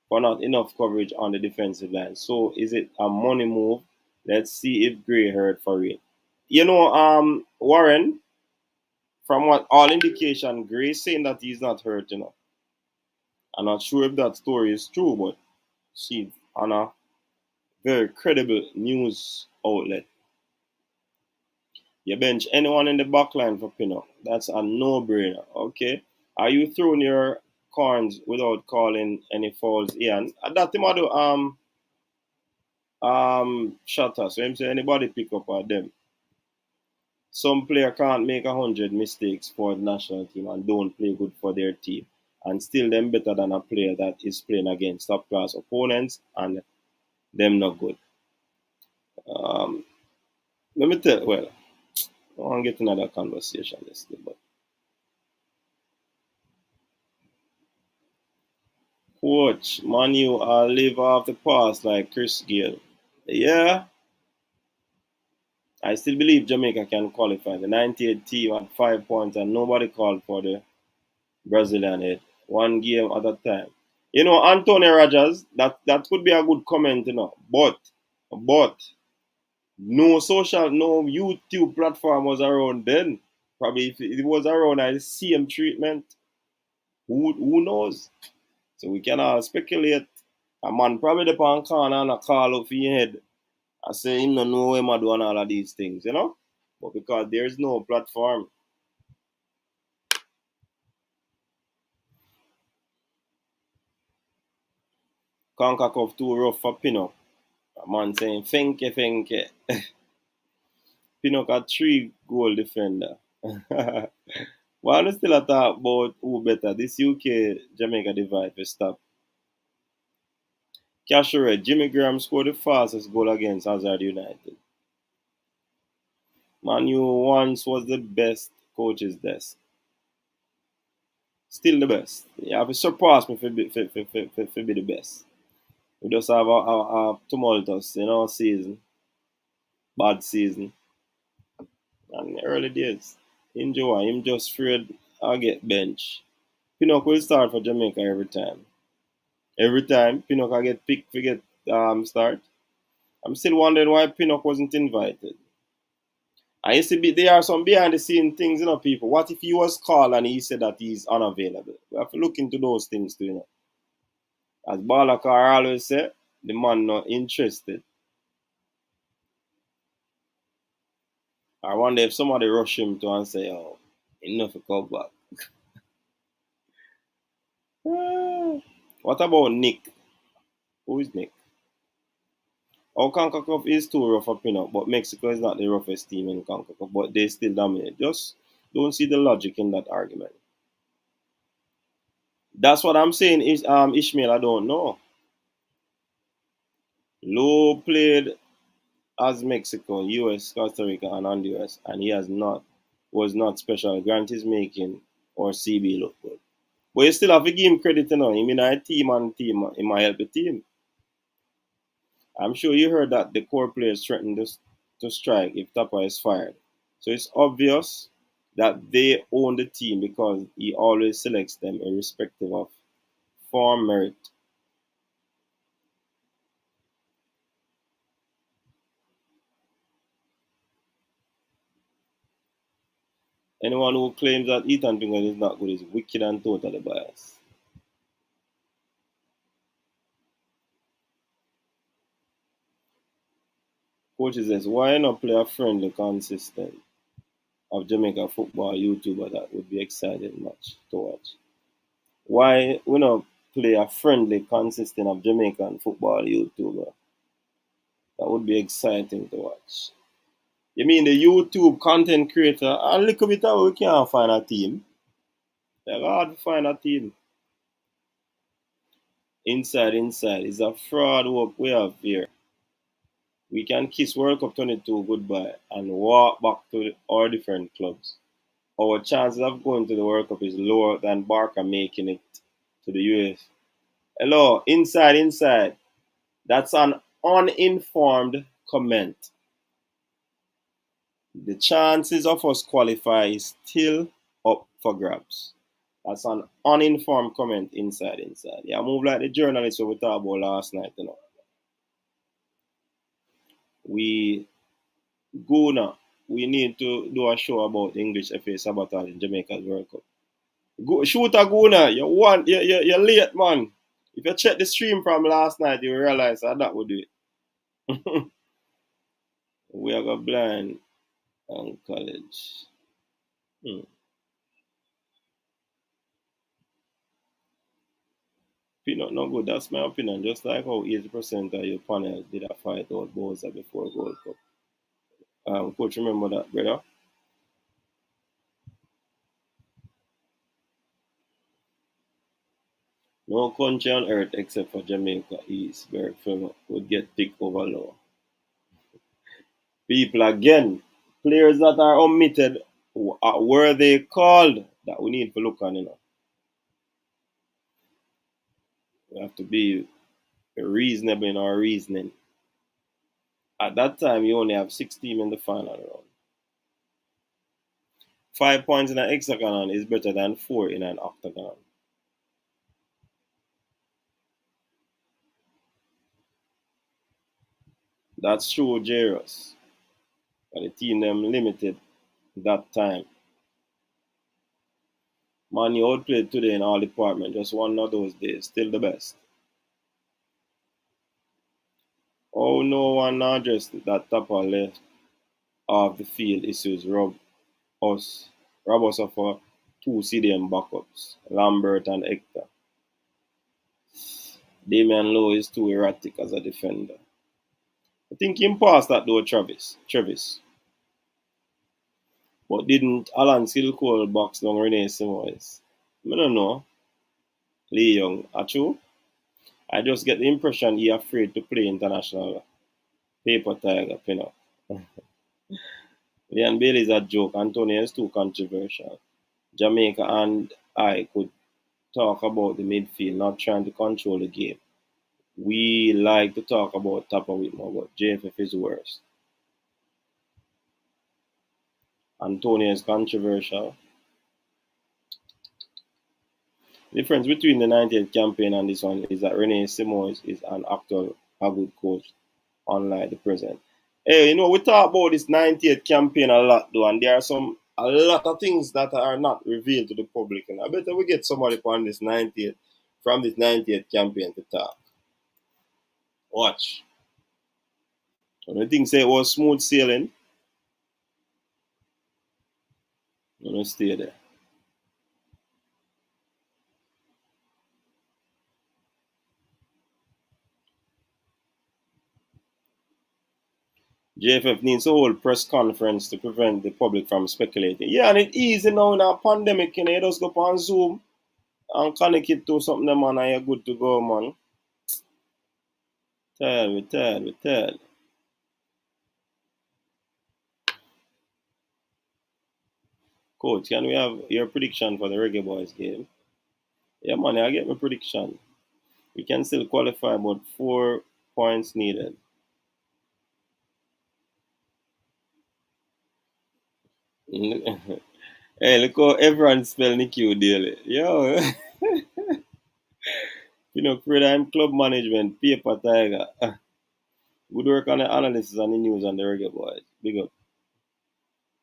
for not enough coverage on the defensive line. So is it a money move? Let's see if Gray hurt for real. Warren, from what all indication, Gray saying that he's not hurt, I'm not sure if that story is true, but she's on a very credible news outlet. You bench anyone in the back line for Pinnock. That's a no-brainer, okay? Are you throwing your corns without calling any fouls? Yeah, and that him do shutter. So him say anybody pick up at them. Some player can't make 100 mistakes for the national team and don't play good for their team. And still them better than a player that is playing against top class opponents and them not good. Let me tell well, I want to get another conversation this day, but coach, Manu, I'll live off the past like Chris Gale. Yeah, I still believe Jamaica can qualify. The 98 team had 5 points and nobody called for the Brazilian head. One game at a time. Antonio Rogers, that could be a good comment, But no YouTube platform was around then. Probably if it was around, I'd see him treatment. Who knows? So we can all speculate. A man probably the pan corner and a call up for your head. I say him no know him doing all of these things, But because there's no platform. Concacaf too rough for Pinnock. A man saying fenke. Pinnock a 3-goal defender. While we still talk about who better, this UK Jamaica divide will stop. Casheret, Jimmy Graham scored the fastest goal against Hazard United. Manu once was the best coach's desk. Still the best. You have to surpass me for be the best. We just have a tumultuous, season. Bad season. And early days. Enjoy. Him just afraid I get bench. Pinnock will start for Jamaica every time. Every time Pinnock I get picked to get start. I'm still wondering why Pinnock wasn't invited. I used to be there are some behind the scene things, people. What if he was called and he said that he's unavailable? We have to look into those things too, As Balakar always said, the man not interested. I wonder if somebody rush him to and say, oh, enough to come back. What about Nick? Who is Nick? Our CONCACAF is too rough for Pinnock, but Mexico is not the roughest team in CONCACAF, but they still dominate. Just don't see the logic in that argument. That's what I'm saying. Is Ishmael, I don't know. Low played as Mexico, US, Costa Rica, and Honduras, and he was not special. Grant is making or CB look good. But you still have to give him credit, you know. He mean a team and team, he might help the team. I'm sure you heard that the core players threatened to strike if Tapa is fired. So it's obvious that they own the team because he always selects them irrespective of form merit. Anyone who claims that Ethan Pinnock is not good is wicked and totally biased. Coach says, why not play a friendly, consistent of Jamaica football YouTuber that would be exciting much to watch? Why we not play a friendly, consistent of Jamaican football YouTuber that would be exciting to watch? You mean the YouTube content creator? A little bit of we can't find a team. It's hard to find a team. Inside is a fraud work we have here. We can kiss World Cup 22 goodbye and walk back to our different clubs. Our chances of going to the World Cup is lower than Barca making it to the US. Hello, inside. That's an uninformed comment. The chances of us qualify is still up for grabs. That's an uninformed comment inside. Yeah, move like the journalists we talked about last night, you know. We go now. We need to do a show about the English FA sabotage in Jamaica's World Cup. Go, shoot a Guna. You're late, man. If you check the stream from last night, you realize that would do it. We are got blind on college. Pinnock not good. That's my opinion. Just like how 80% of your panel did a fight out Bowser before Gold Cup. Coach, remember that, brother? No country on earth except for Jamaica East, where film would get thick over low. People again, players that are omitted, were they called? That we need to look on, you know. We have to be reasonable in our reasoning. At that time, you only have 6 teams in the final round. 5 points in an hexagon is better than 4 in an octagon. That's true, Jairus. But the team them limited that time. Man, you outplayed today in all departments. Just one of those days. Still the best. Oh, no one addressed that Tapa left off the field issues rob us of our 2 CDM backups, Lambert and Hector. Damian Lowe is too erratic as a defender. I think he passed that though, Travis. But didn't Alan Silcole box down Renee Simoes? I don't know. Lee Young, Achu? I just get the impression he afraid to play international paper tiger Pinnock. Leon Bailey is a joke. Antonio is too controversial. Jamaica and I could talk about the midfield, not trying to control the game. We like to talk about Tapa Whitmore, but JFF is worse. Antonio is controversial. The difference between the 98th campaign and this one is that Renee Simoes is an actual a good coach, unlike the present. Hey, you know, we talk about this 98th campaign a lot though, and there are a lot of things that are not revealed to the public. And I bet we get somebody from this 90th campaign to talk. Watch. When the thing say it was smooth sailing, I'm gonna stay there. JFF needs to hold press conference to prevent the public from speculating. Yeah, and it's easy now in a pandemic, you know, you just go on Zoom and connect it to something, man, and you're good to go, man. Tell. Coach, can we have your prediction for the Reggae Boyz game? Yeah, man, I get my prediction. We can still qualify, but 4 points needed. Hey, look how everyone spell Nicky daily. Yo, Pinnock, I'm club management, paper tiger. Good work on the analysis and the news on the Reggae Boyz. Big up.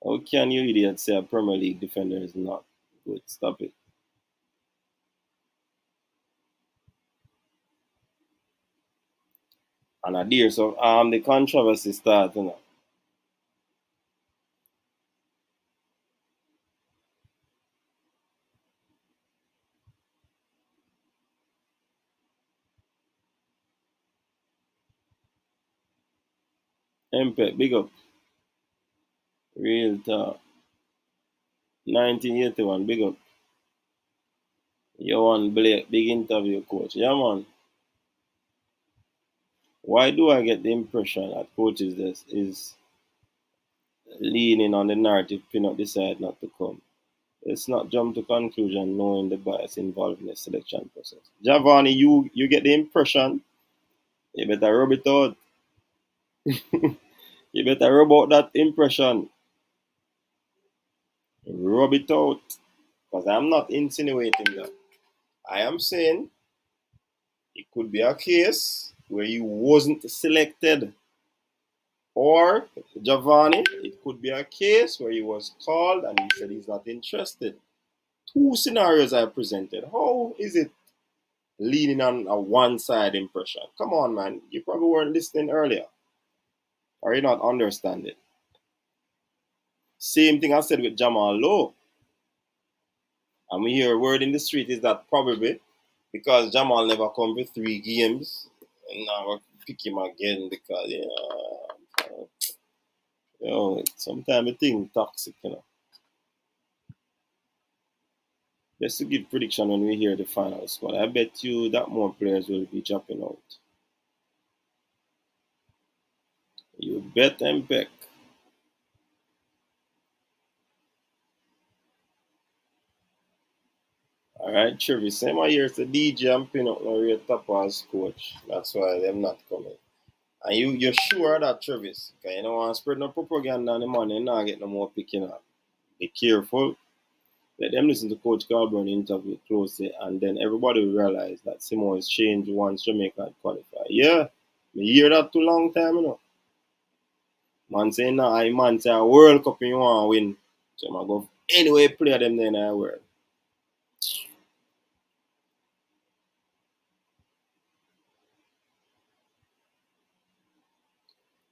How can you idiots say a Premier League defender is not good? Stop it. And I dare so the controversy start, you know. MP, big up. Real talk. 1981, big up. Johan Blake, big interview coach. Yeah, man. Why do I get the impression that coaches this is leaning on the narrative Pinnock decide not to come? Let's not jump to conclusion knowing the bias involved in the selection process. Giovanni, you get the impression. You better rub it out. You better rub out that impression. Rub it out. Because I'm not insinuating that. I am saying it could be a case where he wasn't selected. Or, Giovanni, it could be a case where he was called and he said he's not interested. Two scenarios I presented. How is it leaning on a one-side impression? Come on, man. You probably weren't listening earlier. Or you not understand it. Same thing I said with Jamal Lowe. And we hear a word in the street is that probably because Jamal never come for 3 games, and now we'll pick him again because, sometimes I think toxic, you know. Let's give prediction when we hear the final squad. I bet you that more players will be dropping out. You bet and bet. Alright, Trevor, same year to DJ and Pinnock now you're top as coach. That's why they're not coming. And you're sure that Travis, because you don't want to spread no propaganda on the money and not get no more picking up. Be careful. Let them listen to Coach Galburn interview closely, and then everybody will realize that Simon is changed once Jamaica had qualified. Yeah, me hear that too long time, you know. Man saying nah, I man say a World Cup you want to win. So I go anyway play them then I world.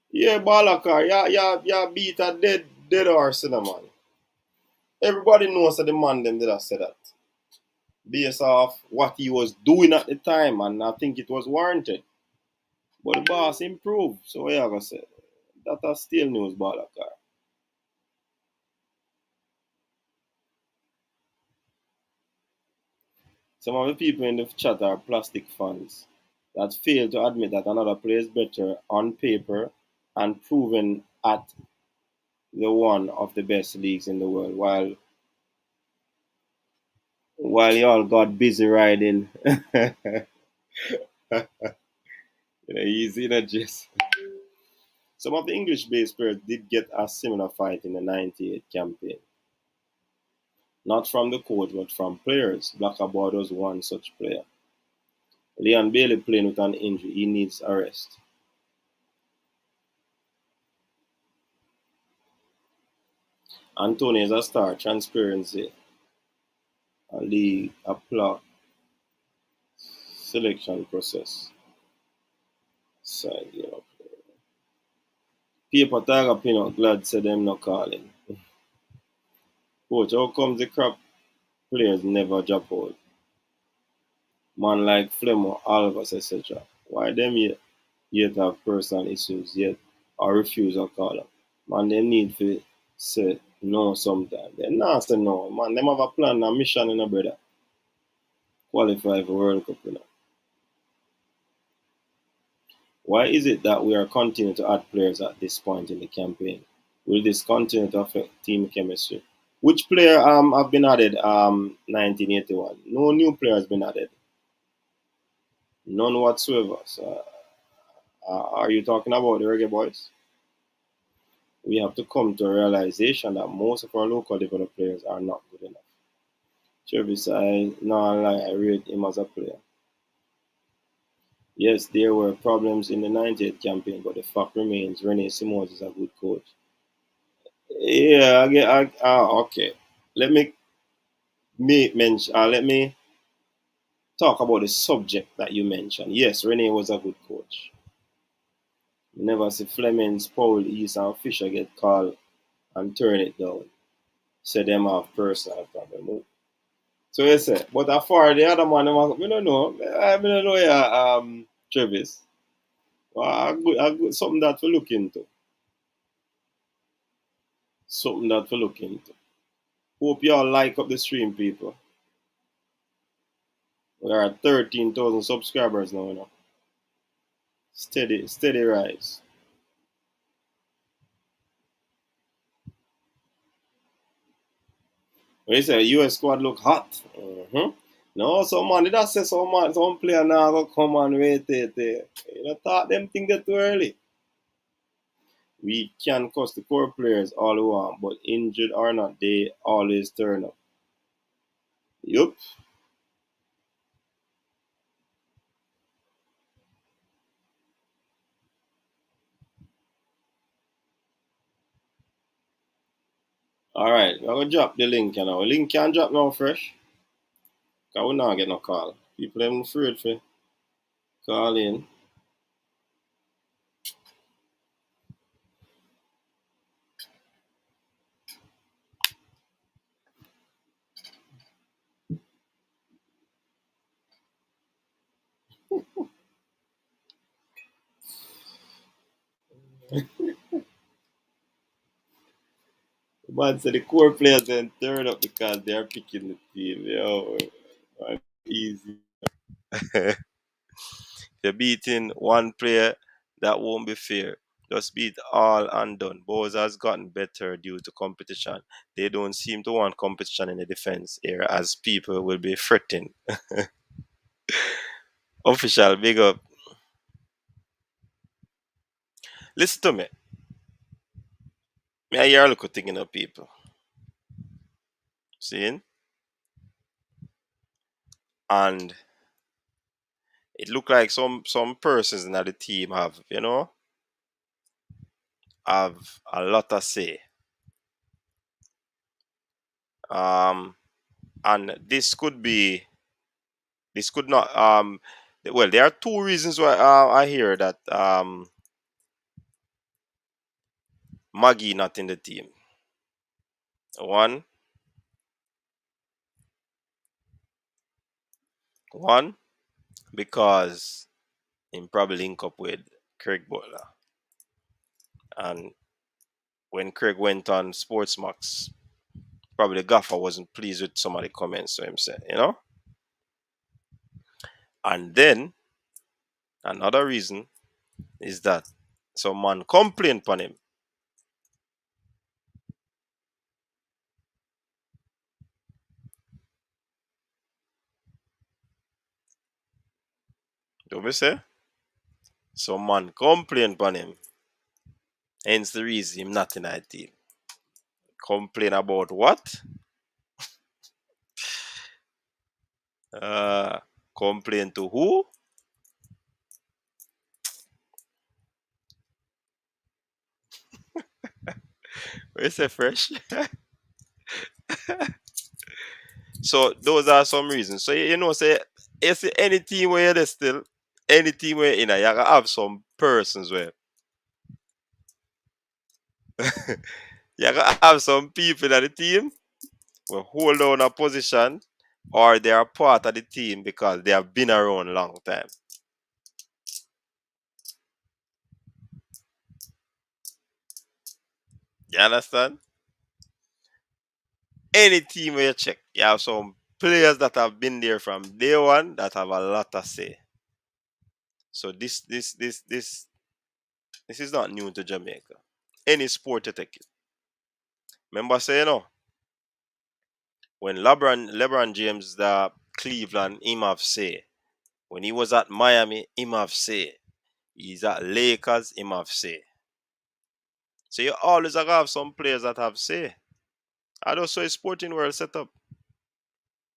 Yeah, Balakar, yeah, beat a dead horse, you know, man. Everybody knows that the man them did I say that. Based off what he was doing at the time, and I think it was warranted. But the boss improved, so what you gonna say? That's still news, Balakar. Some of the people in the chat are plastic fans that fail to admit that another plays better on paper and proven at the one of the best leagues in the world, while y'all got busy riding. Easy, not just. Some of the English-based players did get a similar fight in the '98 campaign. Not from the coach, but from players. Blackabord was one such player. Leon Bailey playing with an injury. He needs a rest. Antonio is a star. Transparency. A league. A plot. Selection process. Side, Paper Tiger Pinnock glad said them not calling. Coach, how comes the crap players never drop out? Man like Flemo, Alves, etc. Why them yet have personal issues yet or refuse a call up. Man, they need to say no sometimes. They not say no. Man, them have a plan, a mission in a brother. Qualify for World Cup, you know. Why is it that we are continuing to add players at this point in the campaign? Will this continue to affect team chemistry? Which player have been added 1981? No new player has been added. None whatsoever. So, are you talking about the Reggae Boyz? We have to come to a realization that most of our local developed players are not good enough. Travis, I rate him as a player. Yes, there were problems in the 98 campaign, but the fact remains Rene Simons is a good coach. Yeah, okay. Let me let me talk about the subject that you mentioned. Yes, Rene was a good coach. We never see Flemings, Paul, East, and Fisher get called and turn it down. Say them have personal problem. So you say, but as far the other man, we don't know. I don't know, yeah, Travis. Well, I good, something that we look into. Something that we look into. Hope y'all like up the stream, people. We are at 13,000 subscribers now, you know. Steady rise. When you say US squad look hot. No, some man, did I say some player now go come and wait it. You know, thought them things get too early. We can cost the core players all we want, but injured or not, they always turn up. Yup. Alright, I'm gonna drop the link now. Link can drop now fresh. Cause we not get no call. People them afraid for call in. Man said the core players then turn up because they are picking the team. Yo, man, easy. If you're beating one player, that won't be fair. Just beat all and done. Boys has gotten better due to competition. They don't seem to want competition in the defense area as people will be fretting. Official, big up. Listen to me. I hear a little thing in the people. Seeing? And it look like some persons in the team have, have a lot to say. And this could not well, there are two reasons why I hear that Maggie not in the team. One because he probably link up with Craig Butler, and when Craig went on Sportsmax, probably the gaffer wasn't pleased with some of the comments so him said, And then another reason is that some man complained upon him. Do we say? Some man complained upon him. Hence the reason him not in that team. Complain about what? Complain to who? We say fresh. So those are some reasons. So say if any team where there's still any team where you gotta have some persons where you gotta have some people in the team will hold on a position or they are part of the team because they have been around a long time.
You understand? Any team where you check, you have some players that have been there from day one that have a lot to say. So this is not new to Jamaica. Any sport you take it. Remember saying, when LeBron James the Cleveland, him have say. When he was at Miami, him have say. He's at Lakers, him have say. So you always have some players that have say. I don't say sporting world setup.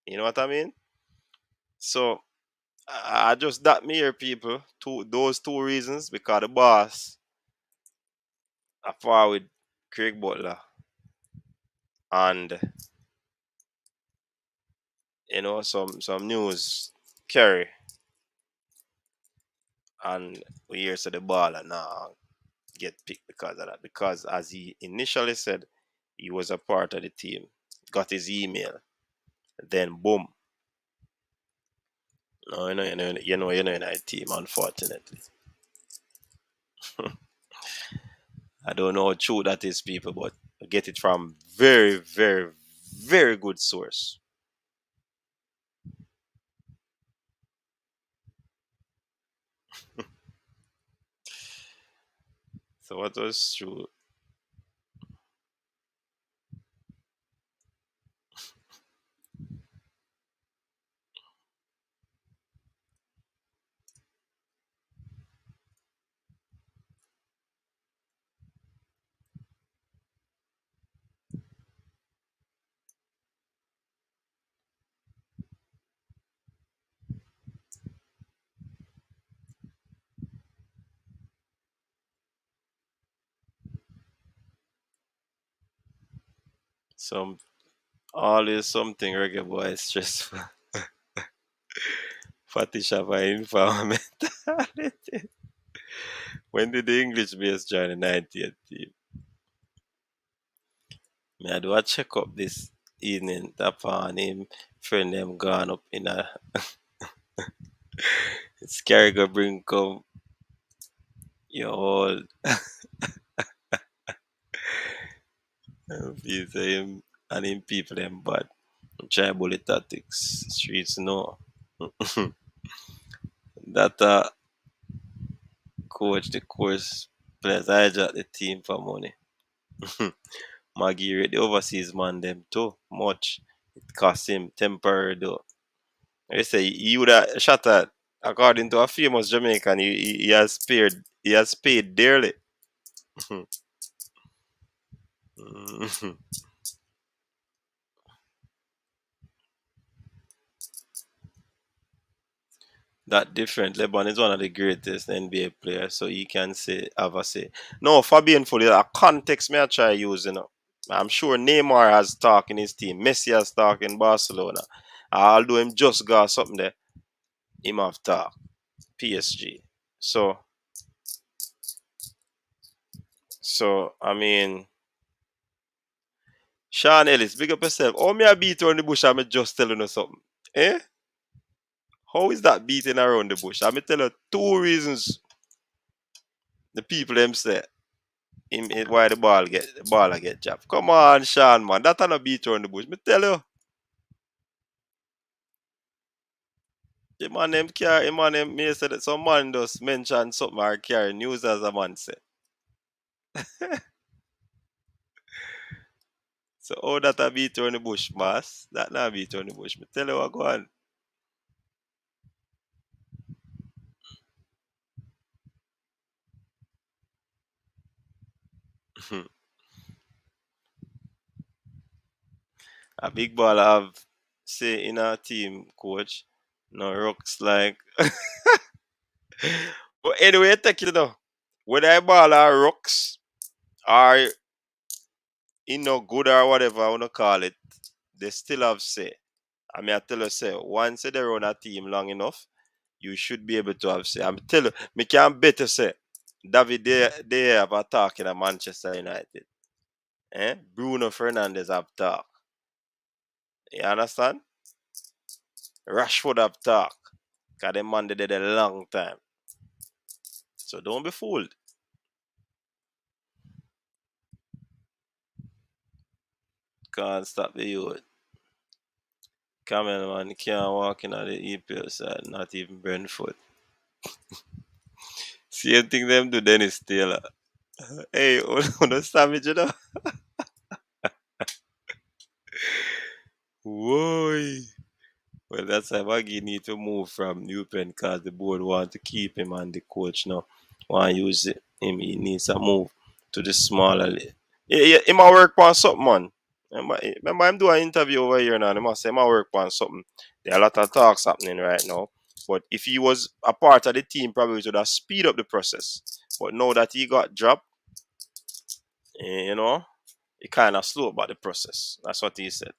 You know what I mean? So I just that me here, people. Those two reasons, because the boss are far with Craig Butler and some news Kerry, and we hear say the baller now get picked because of that. Because as he initially said, he was a part of the team, got his email, then boom. No, you're in a team, unfortunately. I don't know how true that is, people, but I get it from very, very, very good source. So what was true? Some always something Reggae Boyz stressful. Fatty Shava empowerment. When did the English base join the 90th team? Me I do a check up this evening. That on him friend them gone up in a scary go bring come your whole piece of him and him people them bad. Try bullet tactics. Streets no. That coach the course players hijack the team for money. Maggie rate the overseas man them too much. It cost him temporary though. They say he would have shot at, according to a famous Jamaican, he has paid dearly. That different. Lebanon is one of the greatest NBA players, so he can say have a say. No, for being fully a context may I try use. I'm sure Neymar has talk in his team, Messi has talk in Barcelona. Although him just got something there, him have talk. PSG. So I mean, Sean Ellis, big up yourself. Oh, me a beat around the bush, I'm just telling you something. Eh? How is that beating around the bush? I'm tell you two reasons the people them say why the ball get jabbed. Come on, Sean, man. That not beat around the bush. Me tell you. The man them carry, the man them may say that some man just mention something or carry news as a man say. So how that a beat around the bush, mass? That not beat around the bush. Me tell you what go on. A big ball have say in our team, coach. No rocks like. But anyway, take it now. Whether I ball or rocks or good or whatever I wanna call it, they still have say. I mean I tell you say once they run a team long enough, you should be able to have say. I'm tell you, me can better say David they have a talk in a Manchester United. Bruno Fernandes have talk. You understand? Rashford have talk. Cause them man they did a long time. So don't be fooled.
can't stop the youth. Camel man can't walk in on the EPL side, not even Brentford. Same thing them do Dennis Taylor. Hey, on savage, you know? Whoa. Well, that's why Maggie need to move from New Pen because the board want to keep him and the coach now want to use him. He needs to move to the smaller league. Yeah, he might work on something, man. Remember, I'm doing an interview over here now. He must say, he might work on something. There are a lot of talks happening right now. But if he was a part of the team, probably it would have speed up the process. But now that he got dropped, you know, it kind of slow about the process. That's what he said.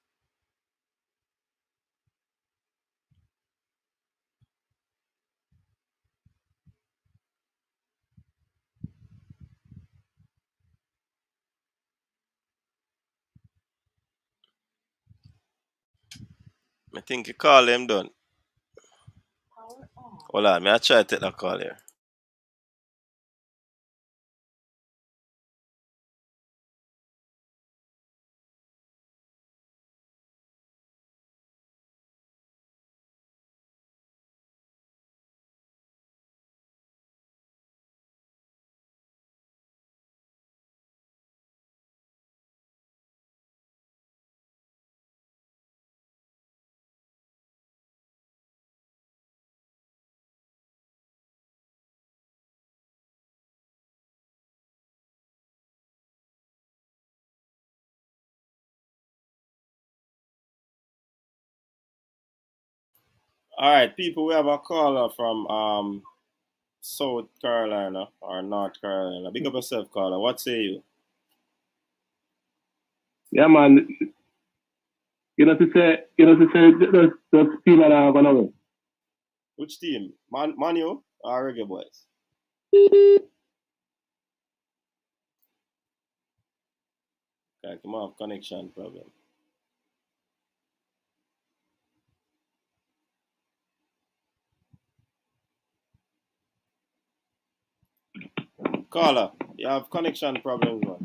I think you call him done. Hold on, I try to take that call here. All right, people, we have a caller from South Carolina or North Carolina. Big up yourself, caller. What say you?
Yeah, man. You know to say the team that are gonna win.
Which team? Manu or Reggae Boyz? Okay, come on, connection problem. Caller, you have connection problems, man.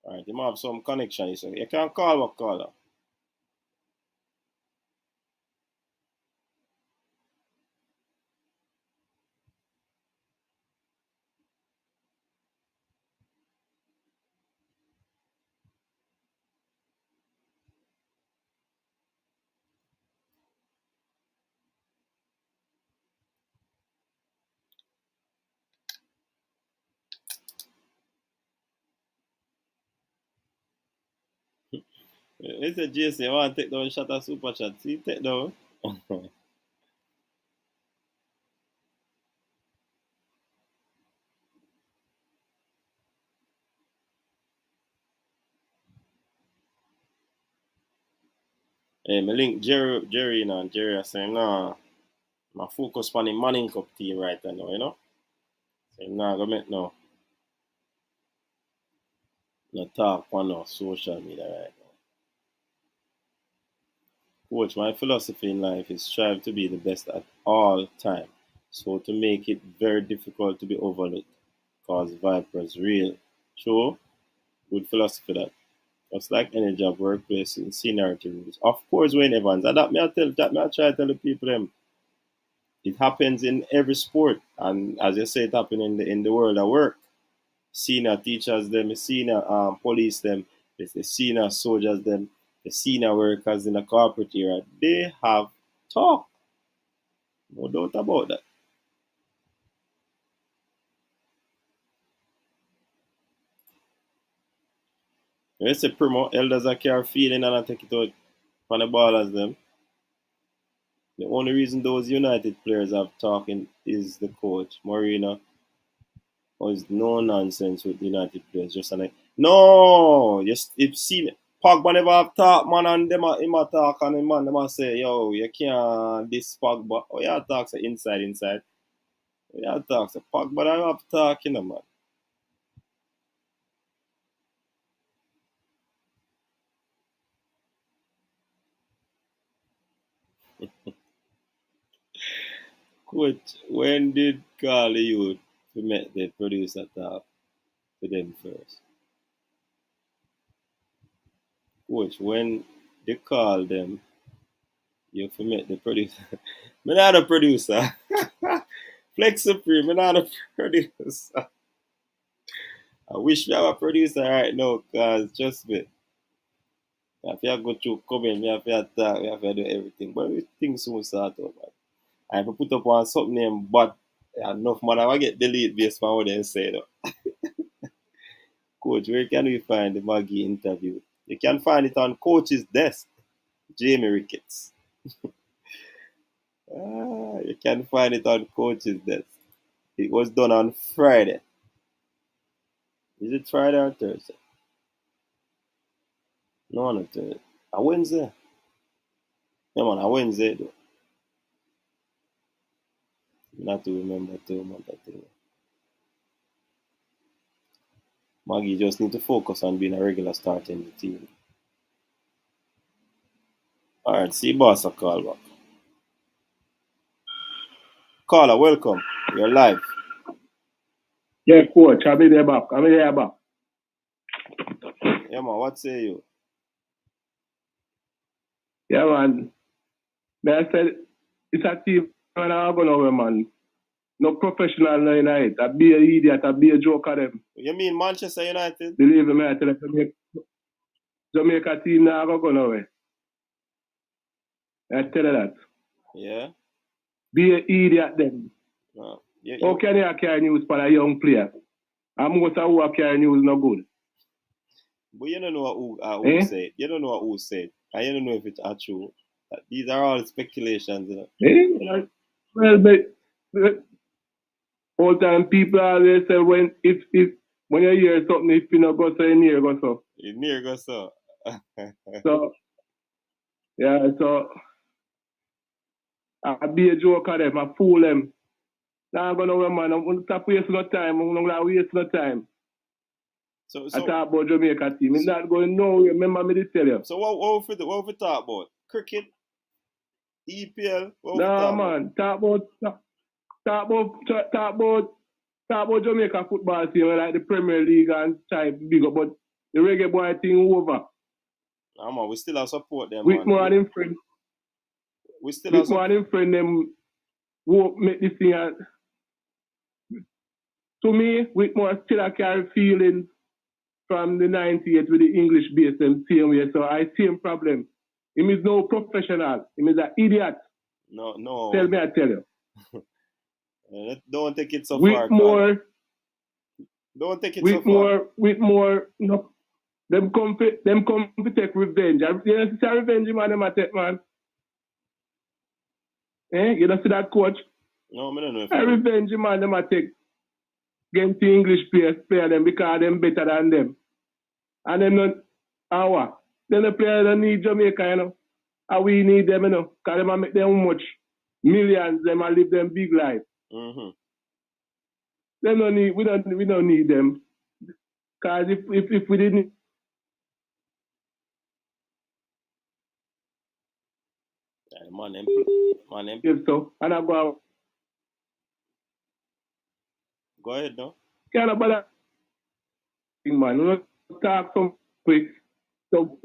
All right, you might have some connection. You can call what caller. It's a JC. I want to take down shot of super chat. See, take down. Hey, me link Jerry now. Jerry is saying, nah, my focus on the Manning Cup team right now, you know? So, nah, go make no talk on no social media right now. Coach, my philosophy in life is strive to be the best at all time. So to make it very difficult to be overlooked. Cause Viper's real. True? Good philosophy that. Just like any job, workplace, and seniority rules. Of course, Wayne Evans. And that me I try to tell the people them. It happens in every sport. And as you say, it happens in the world of work. Senior teachers them, senior police them, the senior soldiers them, the senior workers in the corporate area, they have talk. No doubt about that. When you say promote elders that carry feeling and I take it out from the ballers them. The only reason those United players have talking is the coach. Mourinho was no nonsense with United players. Just like no, just if see Pogba never have talk, man, and him a talk and him man them a say, yo, you can't this Pogba. Oh yeah, talk say inside. Oh yeah, talk say Pogba I have talk, you know, man. Coach, when did call you we met the producer talk to them first. Coach, when they call them, you have to meet the producer. I'm not a producer. Flex Supreme, I'm not a producer. I wish we have a producer right now, because trust me, I have to go through comment, I have to talk, I have to do everything. But things soon start out, man. I have to put up on something name, but enough man, I will get delete based on what they say though. Coach, where can we find the Maggie interview? You can find it on Coach's desk, Jamie Ricketts. You can find it on Coach's desk. It was done on Friday. Is it Friday or Thursday? No, not Thursday. A Wednesday. Yeah, man, a Wednesday though. Not to remember too much that thing. Maggie just need to focus on being a regular starter in the team. Alright, see boss a call back. Caller, welcome. You're live.
Yeah, coach, I'm here back.
Yeah, man, what say you?
Yeah, man. I said, it's a team when I'm going over, man. No professional no in it. I be an idiot, I be a joker them.
You mean Manchester United?
Believe me, I tell you, Jamaica team now go nowhere. I tell you that.
Yeah.
Be an idiot then.
No.
How can you carry news for a young player? I'm going to who carry news no good.
But you don't know who said. You don't know who said. And you don't know if it's true. These are all speculations, you know.
Well, all time people always say when you hear something, if you not go so, you near go so.
You near go so.
So yeah, so I be a joker them, I fool them. Now I'm gonna man, I'm gonna stop wasting no time, I'm gonna waste no time.
So
I talk about Jamaica team. It's not going nowhere. Remember me to tell you.
So what we talk about? Cricket? EPL?
Nah, man. Talk about Jamaica football team like the Premier League and type bigger, but the Reggae Boy thing over.
Nah, man, we still have support them,
with
man.
More than friend.
We still
with
have support.
More than friend them who make this thing. To me, Whitmore still I carry feelings from the 98 with the English base them same way. So I same problem. Him is no professional. Him is an idiot.
No.
Tell me, I tell you.
Don't take it so far, Carl. Don't take it so far.
Whitmore, no. Them come to take revenge. You don't see revenge, man, them a take, man. You don't see that, coach?
No, I don't know if
revenge, man, them a take against the English player them because them better than them. And them not our. Then the players don't need Jamaica, you know. And we need them, you know. Because them make them much millions, them and live them big life.
Mm-hmm.
Them don't need, we don't need them. Because if we didn't.
Man,
If so, and I go
ahead, no?
Can't bother, man. We talk some quick. So,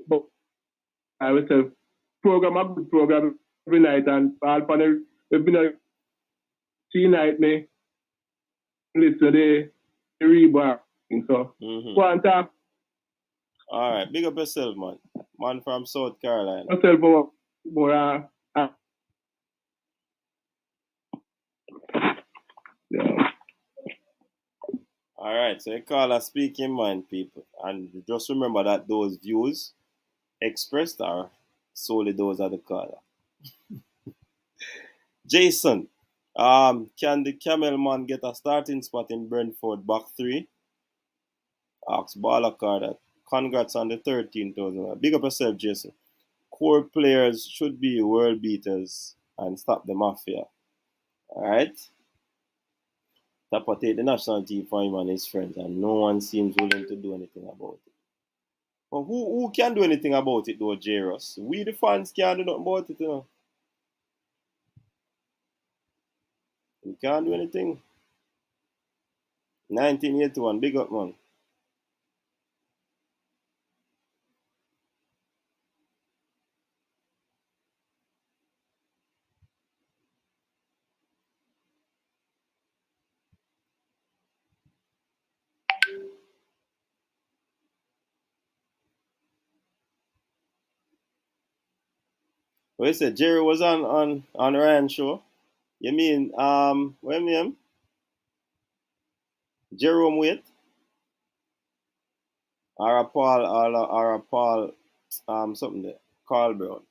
I will say, a good program every night, and all panel, we've been a 3 night, me listen to the rebar. So, go and talk.
All right, big up yourself, man. Man from South Carolina.
Yourself more. Yeah.
All right, so you call a speaking mind, people, and just remember that those views expressed are solely those of the caller. Jason, can the Camel Man get a starting spot in Brentford back 3? Asks Balakar. Congrats on the 13,000. Big up yourself, Jason. Core players should be world beaters and stop the mafia. Alright? Tapa take the national team for him and his friends, and no one seems willing to do anything about it. But who can do anything about it though, J-Ross? We the fans can't do nothing about it, you know. We can't do anything. 1981, big up, man. What you said? Jerry was on Ryan show. You mean what you mean? Jerome Waite or a Paul something there. Carl Brown.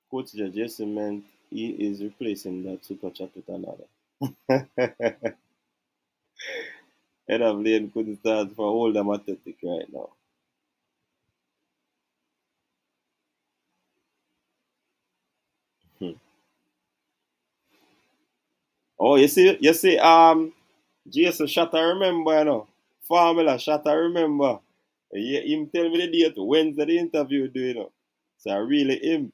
Coach Jason meant he is replacing that super chat with another. Head of lane couldn't start for older athletic right now. Oh, you see, Jason shot, I remember, you know. Formula shot, I remember. Him tell me the date, Wednesday the interview do, you know. So I really him.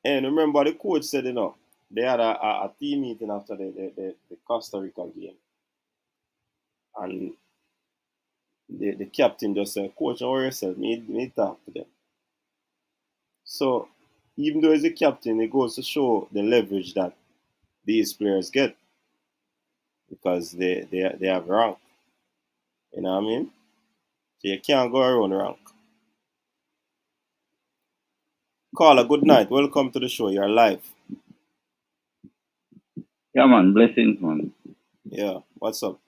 And remember the coach said, you know, they had a team meeting after the Costa Rica game. And the captain just said, Coach, don't worry yourself, me talk to them. So even though he's a captain, it goes to show the leverage that these players get because they have rank. You know what I mean? So you can't go around rank. Carla, good night. Welcome to the show. You're live.
Yeah, man. Blessings, man.
Yeah. What's up?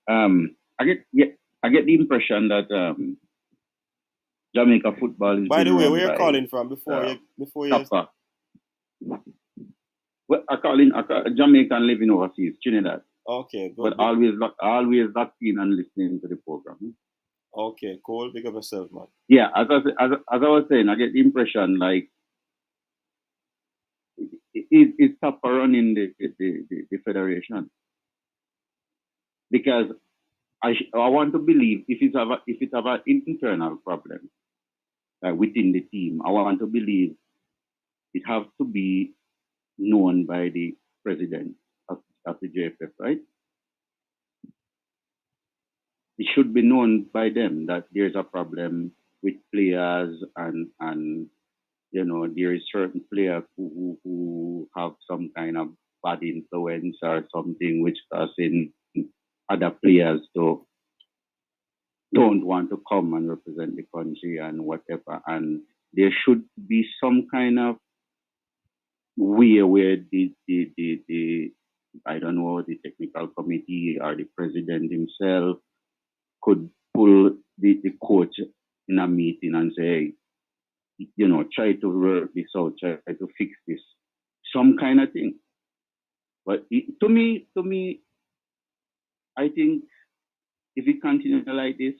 I get the impression that Jamaica football is.
By the way,
run
where you're
by,
calling from before you?
Kappa. Well, I call Jamaican living overseas, Trinidad.
Okay, good.
But always locked in and listening to the program.
Okay, cool. Big up yourself, man.
Yeah, as I was saying, I get the impression like it's tougher running the federation because I want to believe if it have an internal problem within the team, I want to believe it has to be known by the president of the JFF, right? It should be known by them that there's a problem with players and you know there is certain players who have some kind of bad influence or something which causing other players to don't want to come and represent the country and whatever. And there should be some kind of way where the I don't know, the technical committee or the president himself could pull the coach in a meeting and say, you know, try to work this out, try to fix this, some kind of thing. But to me, I think if we continue like this,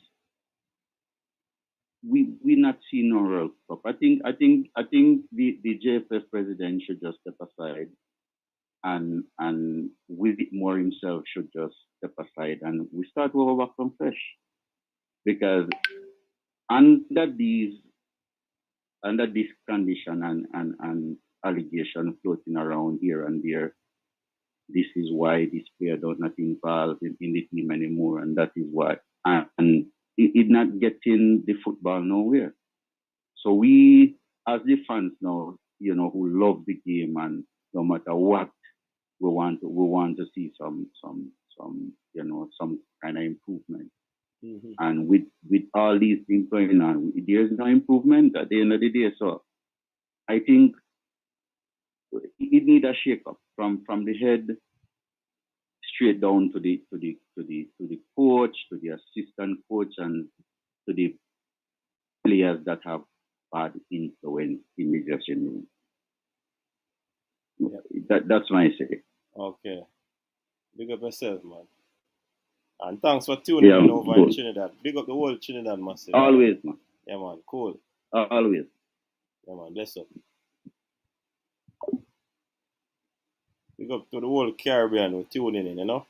we not see no World Cup. I think the JFF president should just step aside and with it more himself should just step aside and we start over back from fresh. Because under this condition and allegation floating around here and there, this is why this player does not involved in the team anymore, and that is why. And it not getting the football nowhere. So we, as the fans now, you know, who love the game and no matter what, we want to see some you know, some kind of improvement. Mm-hmm. And with all these things going on, there's no improvement at the end of the day. So I think it needs a shake up from the head straight down to the coach, to the assistant coach, and to the players that have bad influence in the dressing room. Yeah. That's my say.
Okay. Big up yourself, man. And thanks for tuning in over in Trinidad. Big up the whole Trinidad massive.
Always, man.
Yeah, man. Cool.
Always.
Yeah, man. Bless up. Big up to the whole Caribbean who tuning in, you know?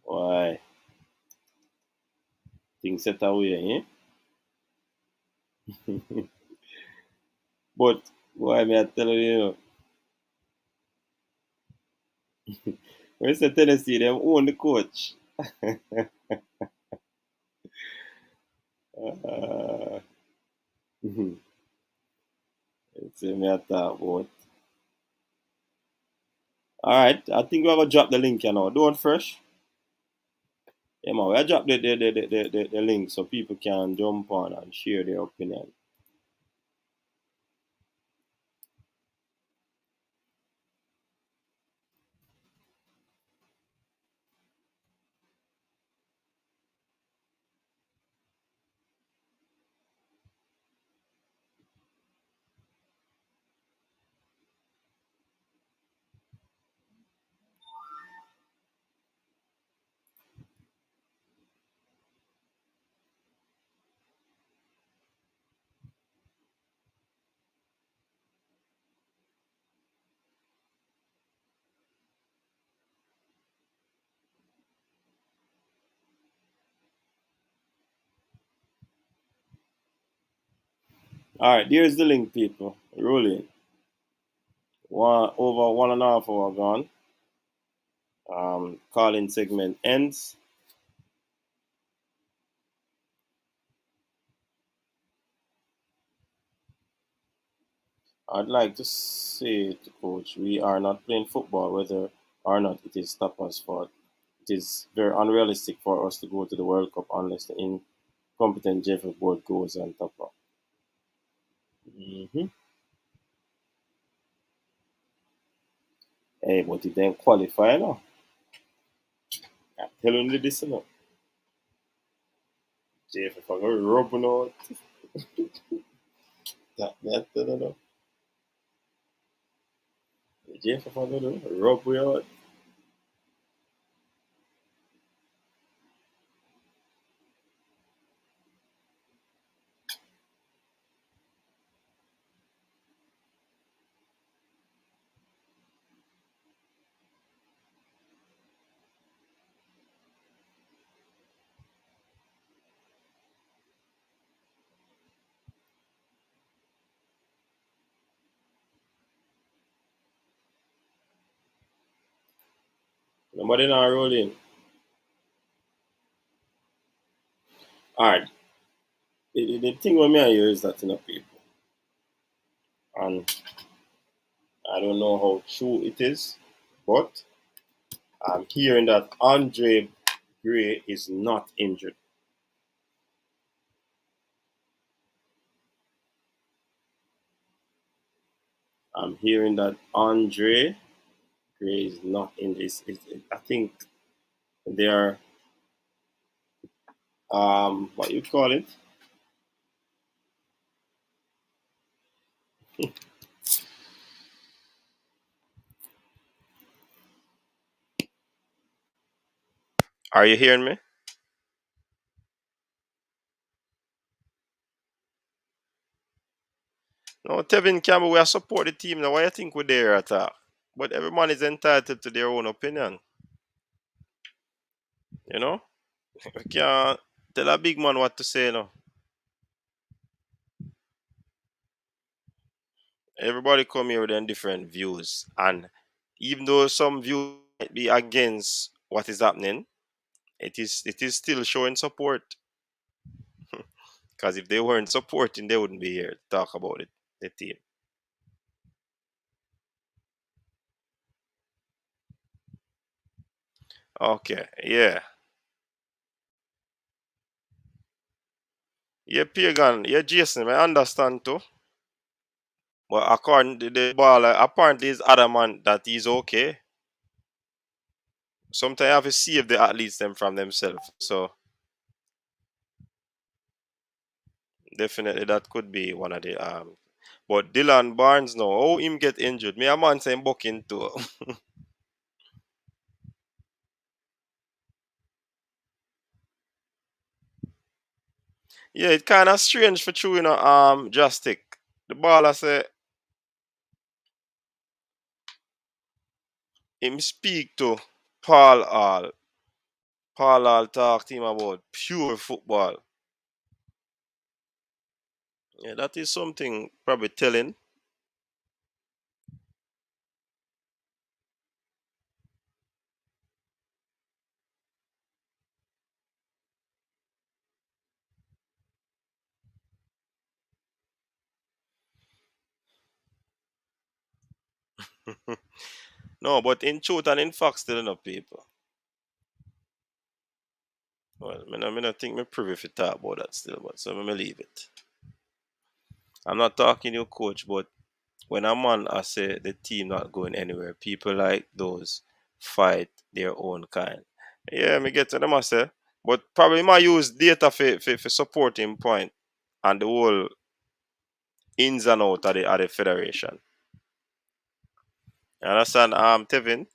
Why? Things set away, eh? But why me I tell you, when it's a Tennessee, them own the coach. uh, it's a me I talk about. Alright, I think we're gonna drop the link you know. Don't fresh. Yeah man, we'll drop the link so people can jump on and share their opinion. Alright, there's the link people. Rolling. Over 1.5 hour gone. Calling segment ends. I'd like to say to coach, we are not playing football whether or not it is Tapa's fault. It is very unrealistic for us to go to the World Cup unless the incompetent Jeffrey board goes on Tapa. Mm-hmm. Hey, but it didn't qualify now. I'm telling you this now. Jeffrey for rubbing out. That no. Jeffrey for rubbing out. Nobody not rolling. Alright. The thing with me here is that people. And I don't know how true it is, but I'm hearing that Andre Gray is not injured. I'm hearing that Andre Gray is not injured. I think they are what you call it? Are you hearing me? No, Tevin Campbell, we are support the team now. Why you think we're there at all? But everyone is entitled to their own opinion. You know? We can't tell a big man what to say now. Everybody come here with their different views. And even though some views might be against what is happening, it is still showing support. Because if they weren't supporting, they wouldn't be here to talk about it, the team. Okay, yeah. Yeah, Pagan, yeah, Jason, I understand too. But according to the baller, apparently he's adamant that he's okay. Sometimes you have to save the athletes them from themselves. So definitely that could be one of the but Dylan Barnes now, how him get injured? Me a man saying booking too. Yeah, it kinda strange for true, Drastic. The baller say him speak to Paul Hall.
Paul I'll talk to him about pure football. Yeah, that is something probably telling. No, but in truth and in fact, still enough people. Well, I don't think me privy to talk about that still, but so I'm gonna leave it. I'm not talking to you, coach, but when a man I say the team not going anywhere, people like those fight their own kind. Yeah, me get to them I say. But probably might use data for supporting point and the whole ins and out of the federation. You understand, Tevin?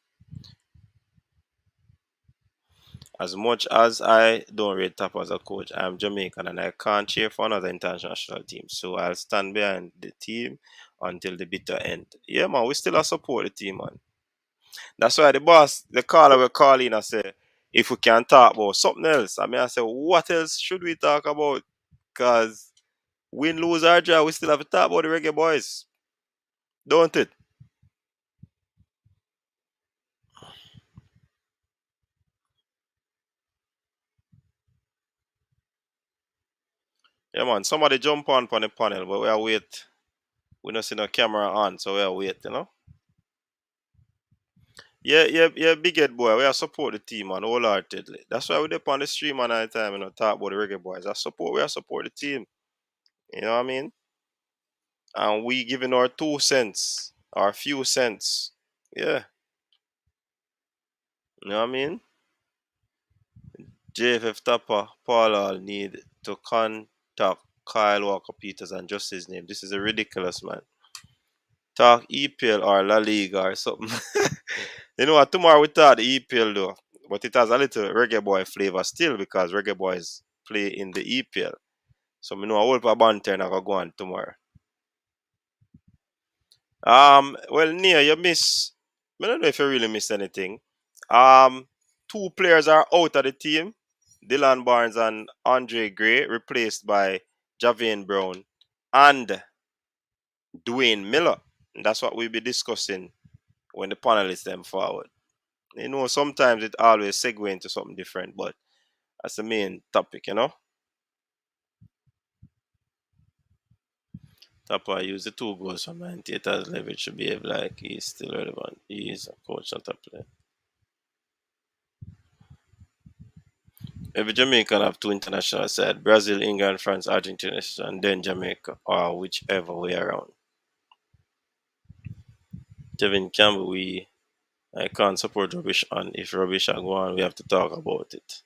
As much as I don't rate Tap as a coach, I'm Jamaican and I can't cheer for another international team. So I'll stand behind the team until the bitter end. Yeah, man, we still support the team, man. That's why the boss, the caller will call in and say, if we can talk about something else. I mean, I say, what else should we talk about? Because win, lose, or draw, we still have to talk about the Reggae Boyz. Don't it? Yeah, man. Somebody jump on the panel, but we are wait. We don't see no camera on, so we are wait, you know? Yeah, big head boy. We are support the team, man, wholeheartedly. That's why we dip on the stream all the time, talk about the Reggae Boyz. We are support the team. You know what I mean? And we giving our 2 cents, our few cents. Yeah. You know what I mean? JFF Tapper, Paul all need to contact Kyle Walker Peters and just his name. This is a ridiculous, man. Talk EPL or La Liga or something. You know what? Tomorrow we talk the EPL though, but it has a little Reggae Boy flavor still because Reggae Boys play in the EPL. So I know a whole lot of banter and I go on tomorrow. Well, Nia, you miss. I don't know if you really missed anything. Two players are out of the team. Dylan Barnes and Andre Gray replaced by Javane Brown and Dwayne Miller. And that's what we'll be discussing when the panelists them forward. You know, sometimes it always segue into something different, but that's the main topic, you know. Tapa used the 2 goals from 98 as leverage to behave like he's still relevant. He is a coach, not a player. Every Jamaican have 2 international sides: Brazil, England, France, Argentina, and then Jamaica, or whichever way around. Kevin Campbell, I can't support rubbish, and if rubbish are going, we have to talk about it.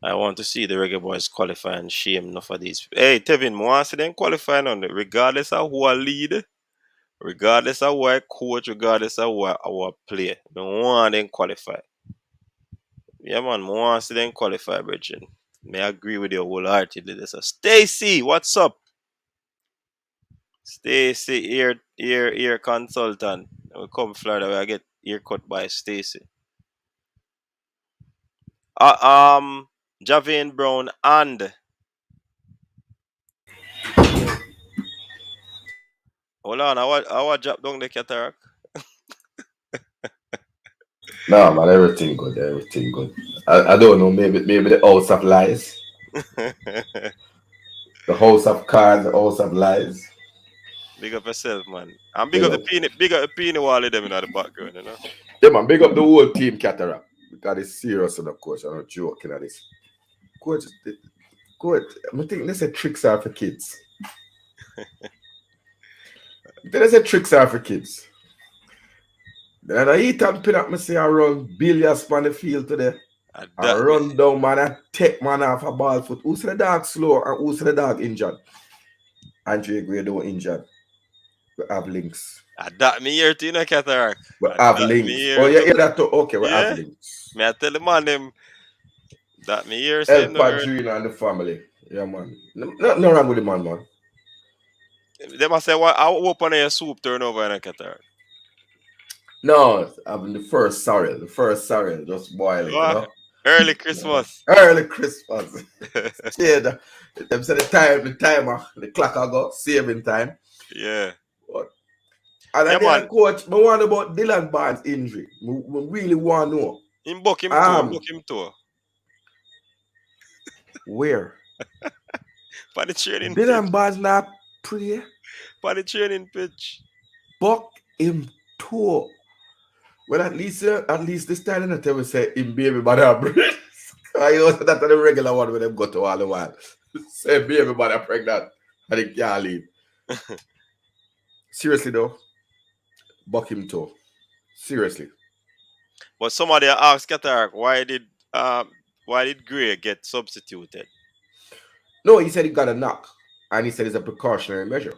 I want to see the Reggae Boys qualify and shame enough of these. Hey, Tevin, I want to see them qualify on it, regardless of who I lead, regardless of who I coach, regardless of who I play. I want them qualify. Yeah, man, I want to see them qualify, Bridget. May I agree with you wholeheartedly. So, Stacy, what's up? Stacy, ear consultant. We come Florida, we get ear cut by Stacy. Uh, um, Javane Brown and hold on, I want drop down the cataract.
No, man, everything good, everything good. I don't know, maybe the house of lies, the house of cards, the house of lies.
Big up yourself, man. And
Big up.
big up the peanut wall them in the background, you know.
Yeah, man, big up the whole team, Cataract. Because it's serious enough, coach. I'm not joking at this. Coach, I think they say tricks are for kids. They say tricks are for kids. And I eat and Pinnock, me say I run billiards on the field today. I run down, man, and take man off a ball foot. Who's the dog slow and who's the dog injured? Andre Gray don't injured. We have links.
That me here to, you know, cataract.
We have links. Oh, yeah, yeah, that too. Okay, we have links.
Me I tell the man them that me here
El
saying no.
Padrino and the family. Yeah, man. No wrong with the man.
They must say, what? I open your soup turnover in a cataract.
No, having the first sorrel, just boiling, you know.
Early Christmas.
Early Christmas. Yeah, them say the timer, the clock I go, saving time.
Yeah.
But, and
Yeah,
then
man.
coach, I want about Dylan Barnes' injury. We really want to know.
Him book him too.
Where?
For the training pitch.
Dylan Barnes not play.
For the training pitch.
Buck him too. Well, at least this time I tell me say him baby mother breast. I also that the regular one when them go to all the while. Say baby mother pregnant and he can't leave. Seriously though, buck him too. Seriously.
But somebody asked Cataract why did Gray get substituted?
No, he said he got a knock, and he said it's a precautionary measure.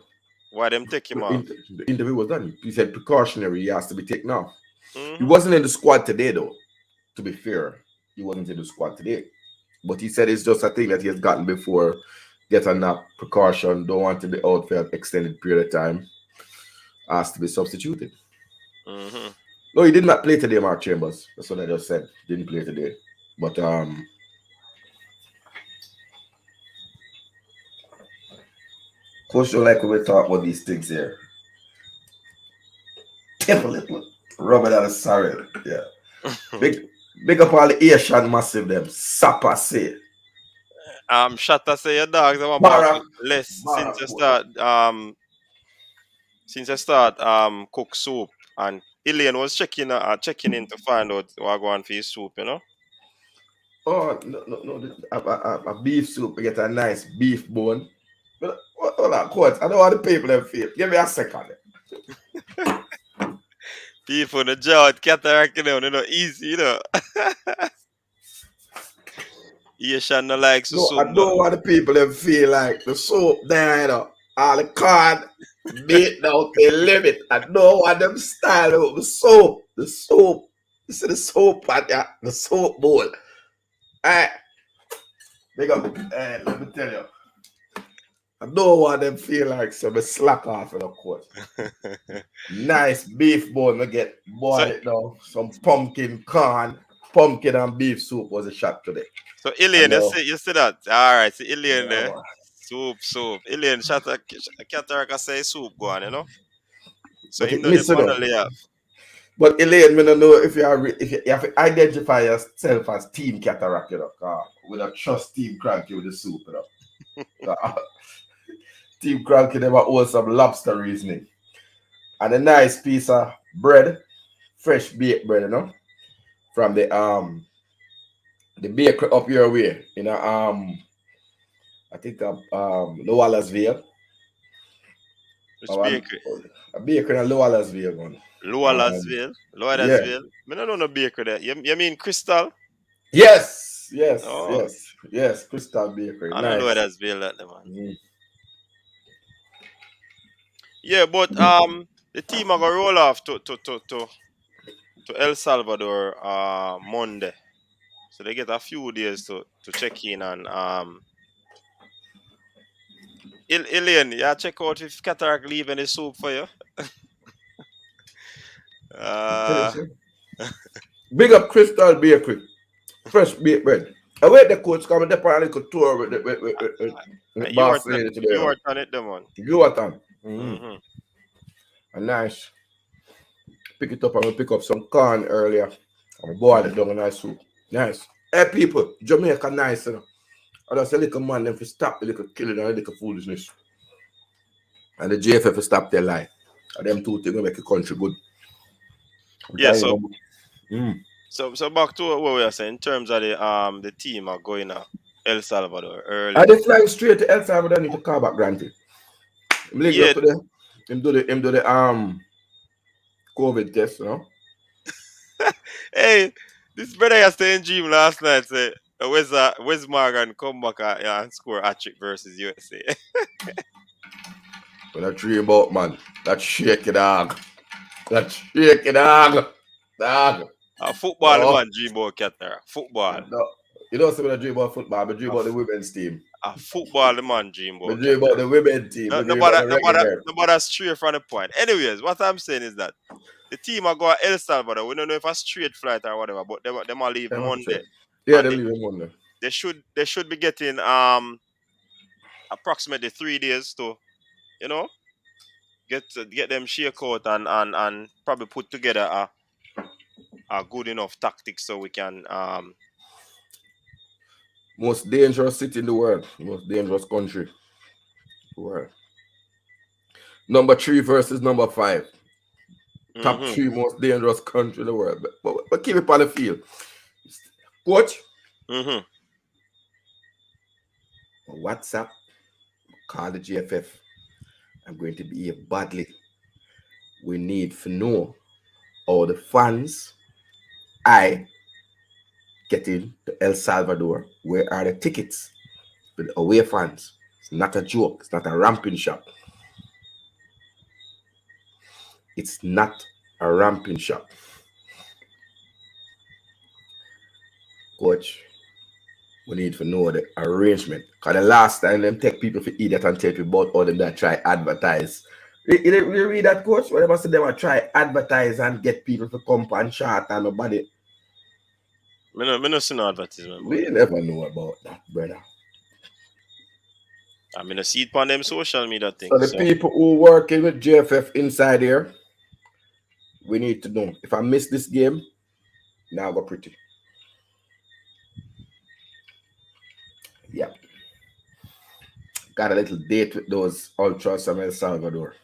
Why them take him off?
The interview was done. He said precautionary. He has to be taken off.
Mm-hmm.
He wasn't in the squad today, though. To be fair, he wasn't in the squad today. But he said it's just a thing that he has gotten before. Get a knock, precaution. Don't want to be out for an extended period of time. Has to be substituted.
Mm-hmm.
No, he did not play today, Mark Chambers. That's what I just said. Didn't play today. But coach don't like when we talk about these things here. Tip a little. Rub it out of sorry. Yeah. Big up all the Asian massive them. Sapa say.
Shatta say your dogs are about less since I start cook soup, and Elaine was checking in to find out what going for his soup, you know.
Oh no! A beef soup. We get a nice beef bone. But hold on, coach. I don't want the people them feel. Give me a second.
People in the jaw, Cataract, you know, easy, you know. Asian no like
No,
soup.
I don't want the people them feel like the soup there, you know. All the corn beat down to the limit. I don't want them style of the soup. The soup. You see the soup at the soup bowl. Alright. Big up. Let me tell you. I don't want them feel like some slack off in the court. Nice beef bone. I get boiled it now. Some pumpkin and beef soup was a shot today.
So Ilian, you see that? Alright, so Ilian there. Soup. Ilian shot a Cataract say soup go on, you know? So him don't finally have.
But Elaine, we don't know if you have to identify yourself as Team Cataract, you know, we don't trust Team Cranky with the soup, you know. Team Cranky never owe some lobster reasoning. And a nice piece of bread, fresh baked bread, you know, from the bakery up your way, you know, I think Lower Lasville.
Which bakery?
A bakery in Lower Lasville, man.
Lower Lasville?
Yeah.
I don't know no bakery there. You mean Crystal?
Yes, Crystal Bakery.
I
nice.
don't know where that's built at, man. Yeah, but the team are gonna roll off to El Salvador Monday, so they get a few days to check in and Ilian, yeah, check out if Cataract leave any soup for you.
Big up Crystal Bakery, fresh baked bread. I wait the coach come and they a little tour with boss lady today.
You worked on it, the man.
You worked on. And nice. Pick it up and we pick up some corn earlier. And boil it down in nice soup. Nice. Hey people, Jamaica nice, you know. I just a little man them for stop the little killing and the little foolishness. And the JFF for stop their lie. And them two things will make the country good.
Yeah, so back to what we were saying in terms of the team are going to El Salvador early.
Are they flying straight to El Salvador? Need to call back Granty. Him do the COVID test, you know.
Hey, this brother has to dream last night. Say, where's Morgan come back and score a trick versus USA?
But I dream about, man. That shaky dog. Dog.
A football man dream about Qatar. Football.
No. You don't say when I dream about football, but dream about the women's team.
A football man dream about.
Dream about the women's team.
Nobody stray from the point. Anyways, what I'm saying is that the team are going to El Salvador. We don't know if a straight flight or whatever, but they might leave Monday.
Yeah,
and
they leave him Monday.
they should be getting approximately 3 days to, you know, get them shake out and probably put together a good enough tactics so we can
Most dangerous city in the world. Most dangerous country in the world. Number 3 versus number 5. Top 3 most dangerous country in the world. But keep it on the field. Coach. WhatsApp. Call the GFF. I'm going to behave badly. We need to know all the fans I getting to El Salvador. Where are the tickets for the away fans? It's not a joke. It's not a ramping shop. It's not a ramping shop. Coach, we need to know the arrangement. Because the last time them take people for idiot and tell people about all them that try advertise. You read that, coach? Whatever say they will try advertise and get people to come and chat and nobody.
Me no see no advertisement.
We never know about that, brother.
I mean, I see it on them social media things.
So the people who working with JFF inside here, we need to know. If I miss this game, now I go pretty. Yeah. Got a little date with those ultras from El Salvador.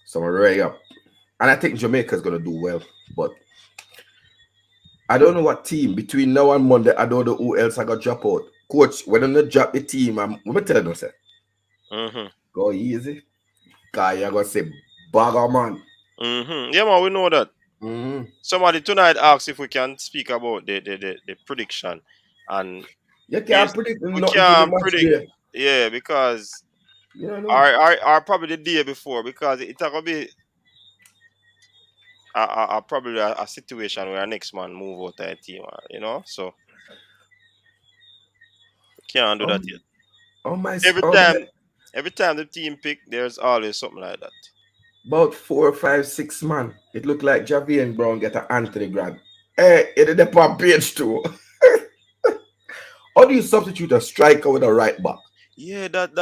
So we're ready up. And I think Jamaica's going to do well. But I don't know what team between now and Monday. I don't know who else I got drop out. Coach, when I drop the team, I'm going to tell you, sir. Go easy. Guy, you're going to say, bagger man.
Yeah, man, we know that. Somebody tonight asked if we can speak about the prediction. And
you can't predict
we can't predict. Yeah, because our probably the day before, because it's going to be probably a situation where our next man move out of the team, you know, so we can't do that yet. Every time the team pick, there's always something like that.
About 4, 5, 6 man. It looked like Javier Brown get an Anthony grab. Hey, it did on page 2. How do you substitute a striker with a right back?
Yeah, that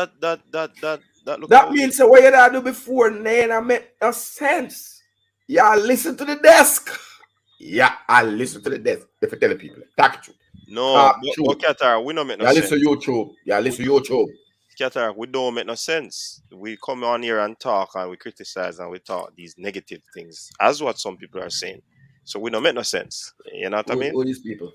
look.
That means what you did do before, I make no sense. Yeah, listen to the desk. Yeah, I listen to the desk. If I tell the people, talk truth.
No, but Qatar, we don't make no sense.
Listen to YouTube. Yeah, listen to YouTube.
Qatar, we don't make no sense. We come on here and talk and we criticize and we talk these negative things, as what some people are saying. So we don't make no sense. You know what I mean?
Who these people?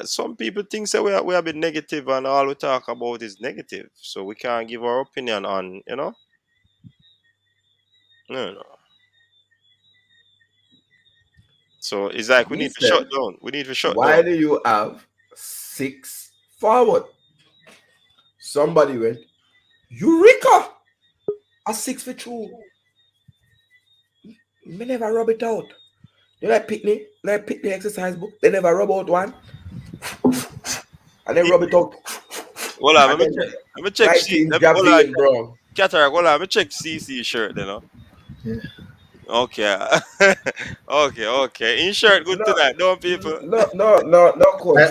Some people think that we are a bit negative and all we talk about is negative. So we can't give our opinion on, you know? No. So it's like we need to shut down. We need to shut down.
Why do you have 6 forward? Somebody went, Eureka! A 6 for 2. Me never rub it out. You like Pitney? Like Pitney exercise book? They never rub out one. And they rub it out.
Well, I'm going to check. Qatar, well, I'm going to check CC shirt, you know?
Yeah.
Okay. Okay. In shirt, good tonight, don't people?
No, coach.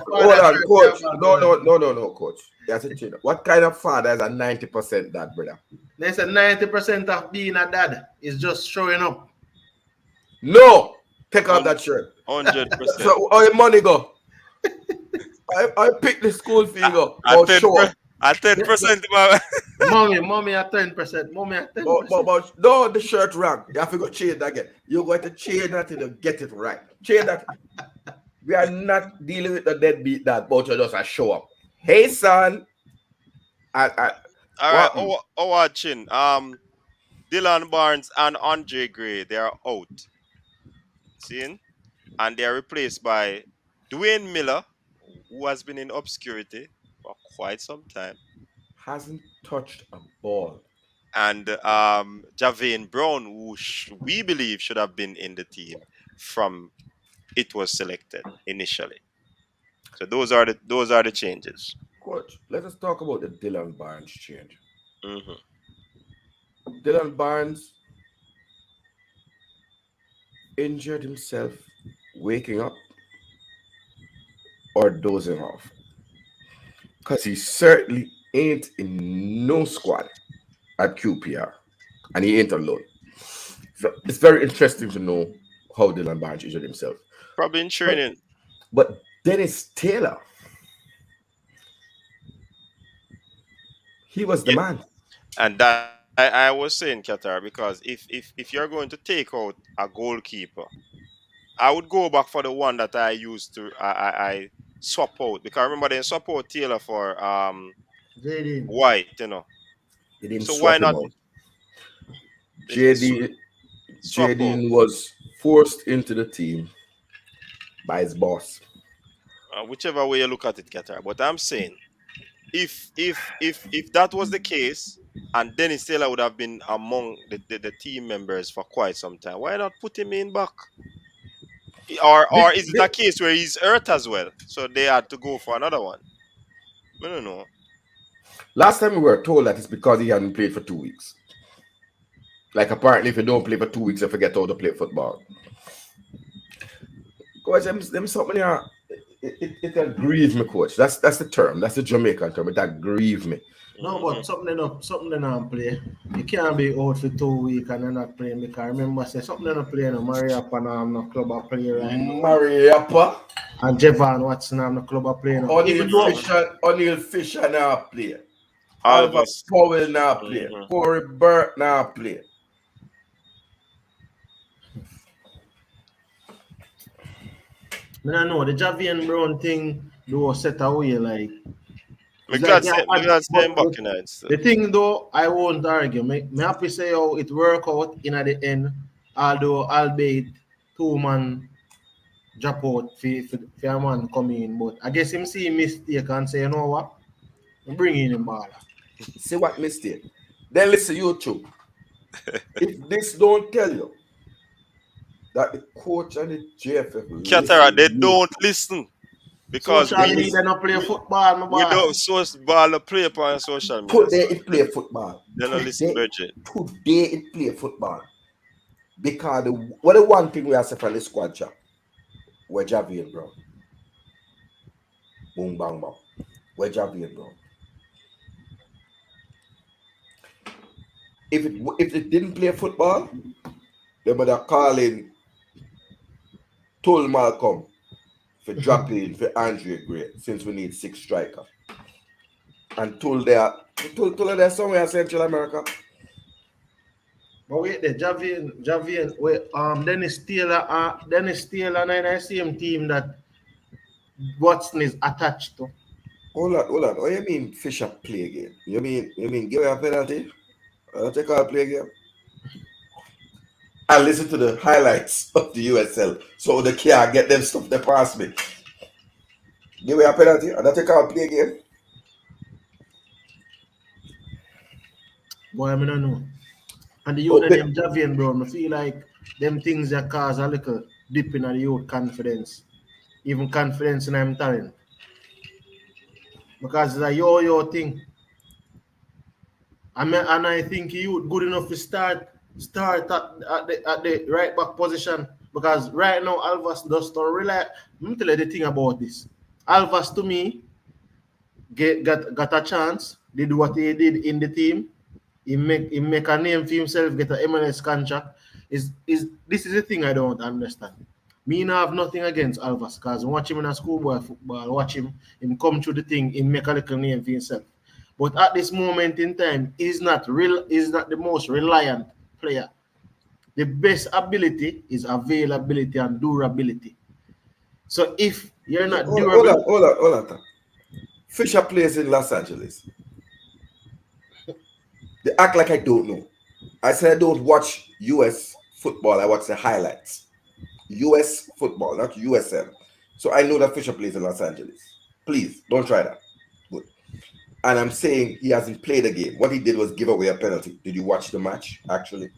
Hold on, coach. No, coach. That's a thing. What kind of father is a 90% dad, brother?
There's a 90% of being a dad is just showing up.
No, take off that shirt.
100%.
So, how your money go? I pick the school fee go.
At 10%,
mommy at 10%. Mommy at 10%.
But no, the shirt wrong. You have to go change that again. You're going to change that to get it right. Change that. We are not dealing with the deadbeat that, but you just show up. Hey, son.
All right. Watching. Dylan Barnes and Andre Gray, they are out. Seeing? And they are replaced by Dwayne Miller, who has been in obscurity for quite some time.
Hasn't touched a ball.
And Javier Brown, who we believe should have been in the team from it was selected initially. So those are the changes.
Coach, let us talk about the Dylan Barnes change. Dylan Barnes injured himself waking up. or dozing off. Because he certainly ain't in no squad at QPR. And he ain't alone. So it's very interesting to know how Dylan Barnes injured himself.
Probably in training.
But Dennis Taylor, he was the
Yeah.
man.
And that I was saying, Qatar, because if you're going to take out a goalkeeper, I would go back for the one that I used to I swap out, because I remember they swap out Taylor for
Jaden.
White, you know.
They didn't
So why
swap him
not
out.
sw-
JD
swap out?
Jaden was forced into the team by his boss.
Whichever way you look at it, Qatar. But I'm saying, if that was the case, and Dennis Taylor would have been among the team members for quite some time, why not put him in back? Or is it a case where he's hurt as well, so they had to go for another one? I don't know.
Last time we were told that it's because he hadn't played for 2 weeks. Like apparently, if you don't play for 2 weeks, you forget how to play football. Coach, them something here, it grieve me, coach. That's the term. That's the Jamaican term. It grieve me.
No, but something they not play. You can't be out for 2 weeks and you're not playing, because remember, say something they not playing. Maria Panam no club a play right now.
Mariapa.
And Jevan Watson am no club a play now.
O'Neal Fisher now play. Alva
Alvis.
Powell now play. Corey Burt now play.
I don't know, the Javian Brown thing do set away like.
I'm glad saying back in it.
The thing though, I won't argue. Me happy say how it work out in at the end, although albeit 2-man drop out for a man come in. But I guess him see mistake and say, you know what? I'm bringing him baller.
See what mistake? Then listen, you too. If this don't tell you that the coach and the JFF
Qatar, they don't listen. Because
social media don't play football, my
we
boy.
don't social ball play upon social media.
Today it play football.
They don't listen, Bridget.
Today it play football. Because the one thing we have said from the squad chat, where Javier Brown. Boom bang bang. Where Javier Brown. If it didn't play football, they would have called in, told Malcolm for dropping for Andre Gray, since we need 6 strikers. And told her somewhere in Central America.
But wait there, Javian, wait, Dennis Taylor and I same team that Watson is attached to.
Hold on. What you mean Fisher play again? You mean give a penalty? Take out play again? And listen to the highlights of the USL so they can't get them stuff they pass me. Give me a penalty and I take out play again.
Boy, I don't know. And the youth name Javian Brown, I feel like them things that cause a little dip in the youth confidence. Even confidence in them talent. Because it's a yo-yo thing. And I think you good enough to start at the right back position, because right now Alvas does not rely. Let me tell you the thing about this. Alvas to me got a chance. Did what he did in the team. He make a name for himself. Get an MLS contract. This is the thing I don't understand. Me not have nothing against Alvas, because watch him in a schoolboy football. Watch him come through the thing. He make a little name for himself. But at this moment in time, he's not the most reliant player. The best ability is availability and durability. So if you're not durable,
hold on. Fisher plays in Los Angeles. They act like I don't know. I said I don't watch US football. I watch the highlights. US football, not USL. So I know that Fisher plays in Los Angeles. Please don't try that. Good. And I'm saying he hasn't played a game. What he did was give away a penalty. Did you watch the match, actually?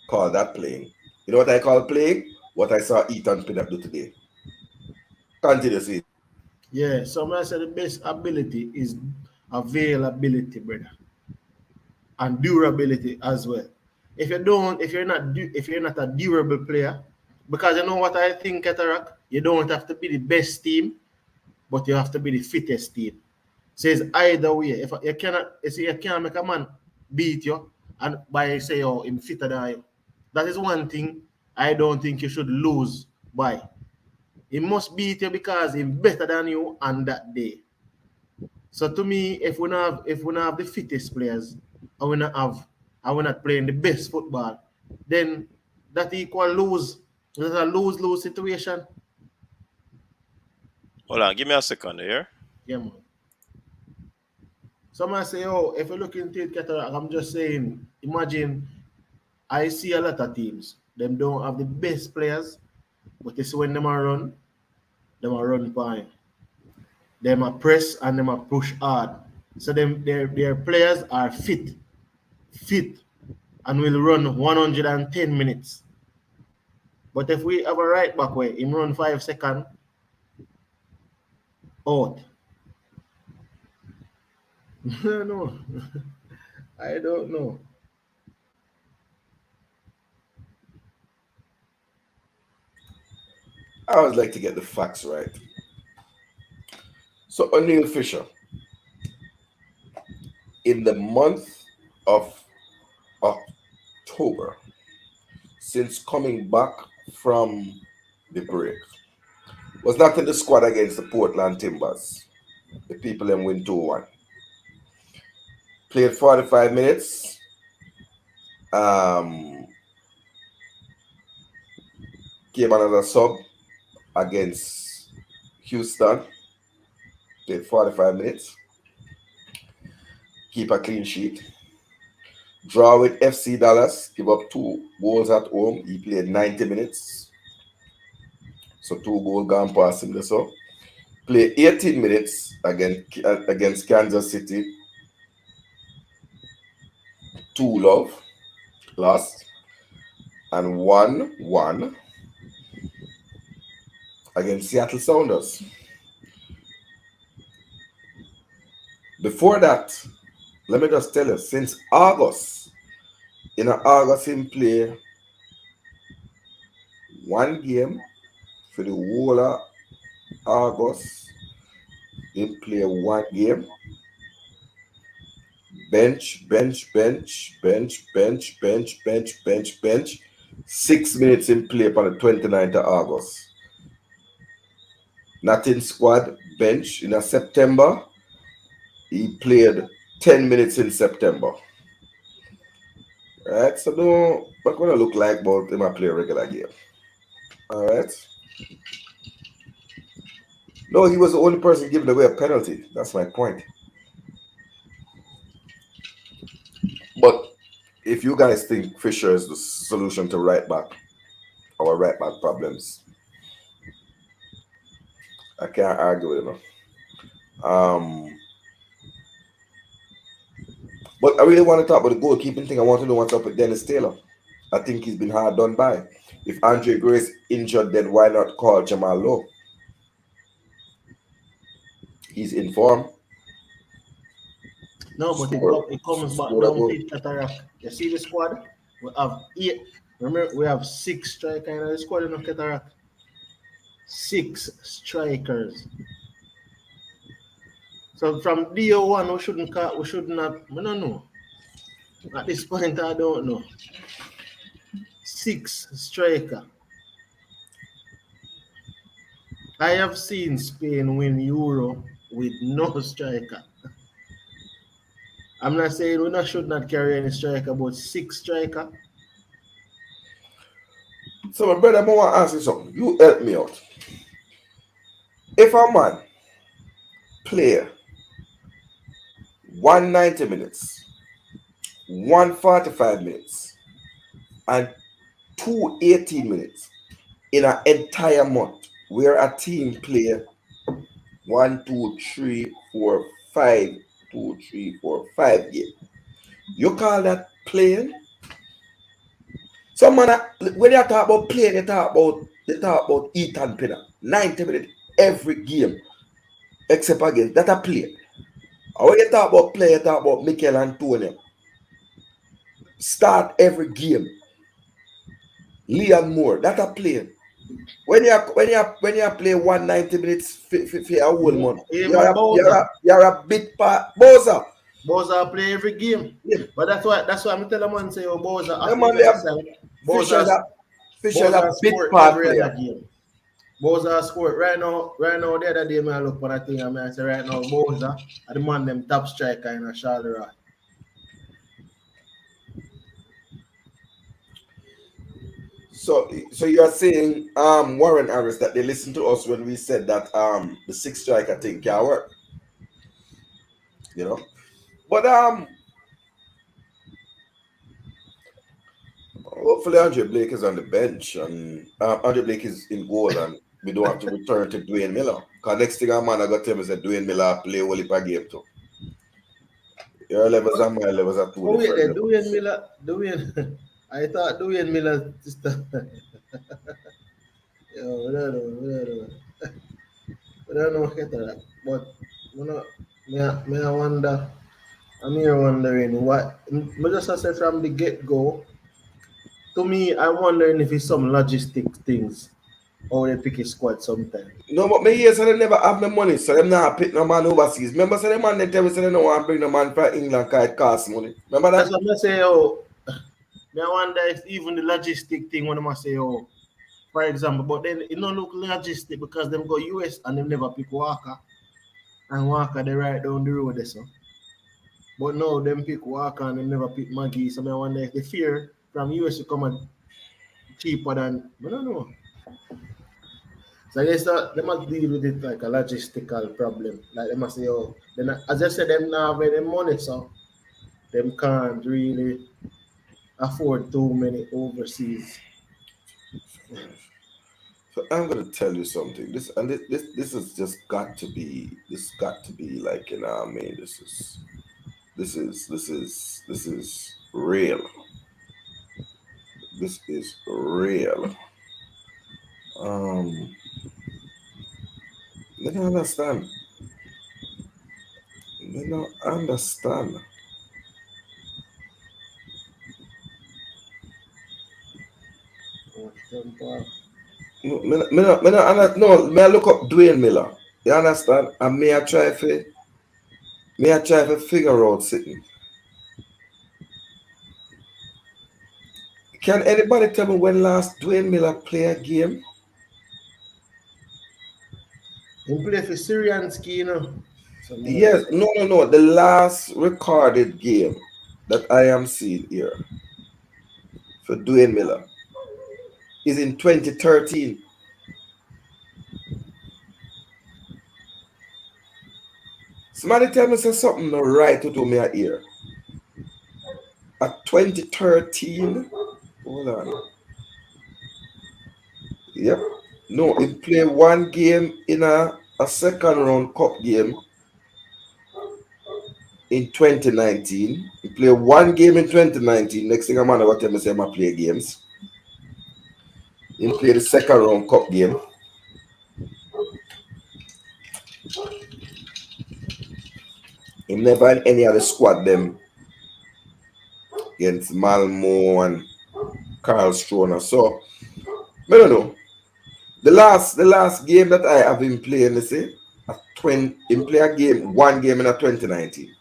Call that playing. You know what I call playing? What I saw Ethan Pinnock do today. Continue, see.
yeah, so I said the best ability is availability, brother. And durability as well. If you're not a durable player, because you know what I think, Cataract, You don't have to be the best team, but you have to be the fittest team. Says either way, if you cannot, you can't make a man beat you and by say oh him fitter than you. That is one thing I don't think you should lose by. He must beat you because he's better than you on that day. So to me, if we not have the fittest players, and we not playing the best football, then that equal lose. It's a lose-lose situation.
Hold on, give me a second here.
Yeah, man. Someone say, oh, if you look into it, Cataract, I'm just saying, imagine I see a lot of teams. Them don't have the best players, but it's when them are run fine. Them are press and them are push hard. So their players are fit, and will run 110 minutes. But if we have a right back way, him run 5 seconds out. No, I don't know.
I always like to get the facts right. So O'Neil Fisher, in the month of October, since coming back from the break, was not in the squad against the Portland Timbers. The people them win 2-1. Played 45 minutes. Came on as a sub against Houston. Played 45 minutes. Keep a clean sheet. Draw with FC Dallas. Give up 2 goals at home. He played 90 minutes. So 2 goals gone past him. So play 18 minutes against Kansas City. 2-0 lost. And 1-1 against Seattle Sounders. Before that, let me just tell you, since August, in August, he play 1 game for the whole of August. He play 1 game. Bench. 6 minutes in play on the 29th of August. Not in squad, bench. In September, he played 10 minutes in September. Alright, so no, not gonna look like but him play a regular game. Alright. No, he was the only person giving away a penalty. That's my point. But if you guys think Fisher is the solution to our right back problems, I can't argue with him. But I really want to talk about the goalkeeping thing. I want to know what's up with Dennis Taylor. I think he's been hard done by. If Andre Grace injured, then why not call Jamal Lowe? He's in form.
No, but it comes back down to Cataract. You see the squad? We have 8. Remember, we have 6 strikers in the squad in Cataract. 6 strikers. So from DO1, we shouldn't have, I don't know. At this point, I don't know. 6 striker. I have seen Spain win Euro with no striker. I'm not saying we should not carry any striker, but 6 striker.
So my brother, I want to ask you something. You help me out. If a man play 190 minutes, 145 minutes, and 218 minutes in an entire month, where a team play 1, 2, 3, 4, 5, 2, 3, 4, 5 games, you call that playing? Some man, when they talk about playing, they talk about Ethan Pinnock. 90 minutes every game, except again, that a play. And when you talk about play, you talk about Mikel Antonio. Start every game. Leon Moore, that a play. when you play 190 minutes for a whole month,
Even Bowser.
you're a bit part Bowser.
Bowser play every game.
Yeah.
But that's why I'm telling man say Bowser
Yeah,
after
man,
Bowser
Fisher's a bit
scored
part
every
player.
other game. Bowser scored right now the other day I look for that thing and I say right now Bowser are the man them top striker in a Charleroi.
So you're saying Warren Harris that they listened to us when we said that the 6 striker thing can work. You know? But hopefully Andre Blake is on the bench and Andre Blake is in goal and we don't have to return to Dwayne Miller. Because next thing I'm gonna tell me is that Dwayne Miller play a whole game too. Your levels and my levels are two different levels.
Dwayne I thought Dwayne Miller just yo, I don't know that. But you know, me I wonder I'm here wondering what me just I say from the get go. To me, I'm wondering if it's some logistic things or they pick a squad sometimes.
No, but me here, so they never have no money, so them not pick no man overseas. Remember, so the man they tell me, so they don't want to bring no man from England because it costs money. Remember that?
That's what I say, oh, me I wonder if even the logistic thing when I say, oh, for example, but then it don't look logistic because them go US and them never pick Walker. And Walker they right down the road there, so. But no, them pick Walker and them never pick Maggie. So I wonder if the fear from US to come and cheaper than I don't know. So I guess that they must deal with it like a logistical problem. Like they must say, oh, then as I said, them now have any money, so them can't really afford too many overseas.
So I'm gonna tell you something. This has just got to be. This got to be like you know. I mean, this is real. This is real. They don't understand. They don't understand. Me I look up Dwayne Miller. You understand? And me I try to figure out something. Can anybody tell me when last Dwayne Miller play a game?
He play for Syrian ski, you know.
Yes, no. The last recorded game that I am seeing here for Dwayne Miller is in 2013. Somebody tell me say something no right to do me a ear. At 2013, hold on. Yep. No, he played one game in a second round cup game in 2019. He played one game in 2019. Next thing I'm gonna tell me say I play games. He played the second round cup game. He never in any other squad them against Malmo and Carl Stroner. So I don't know. The last game that I have him playing, let's say, him play a game, one game in a 2019.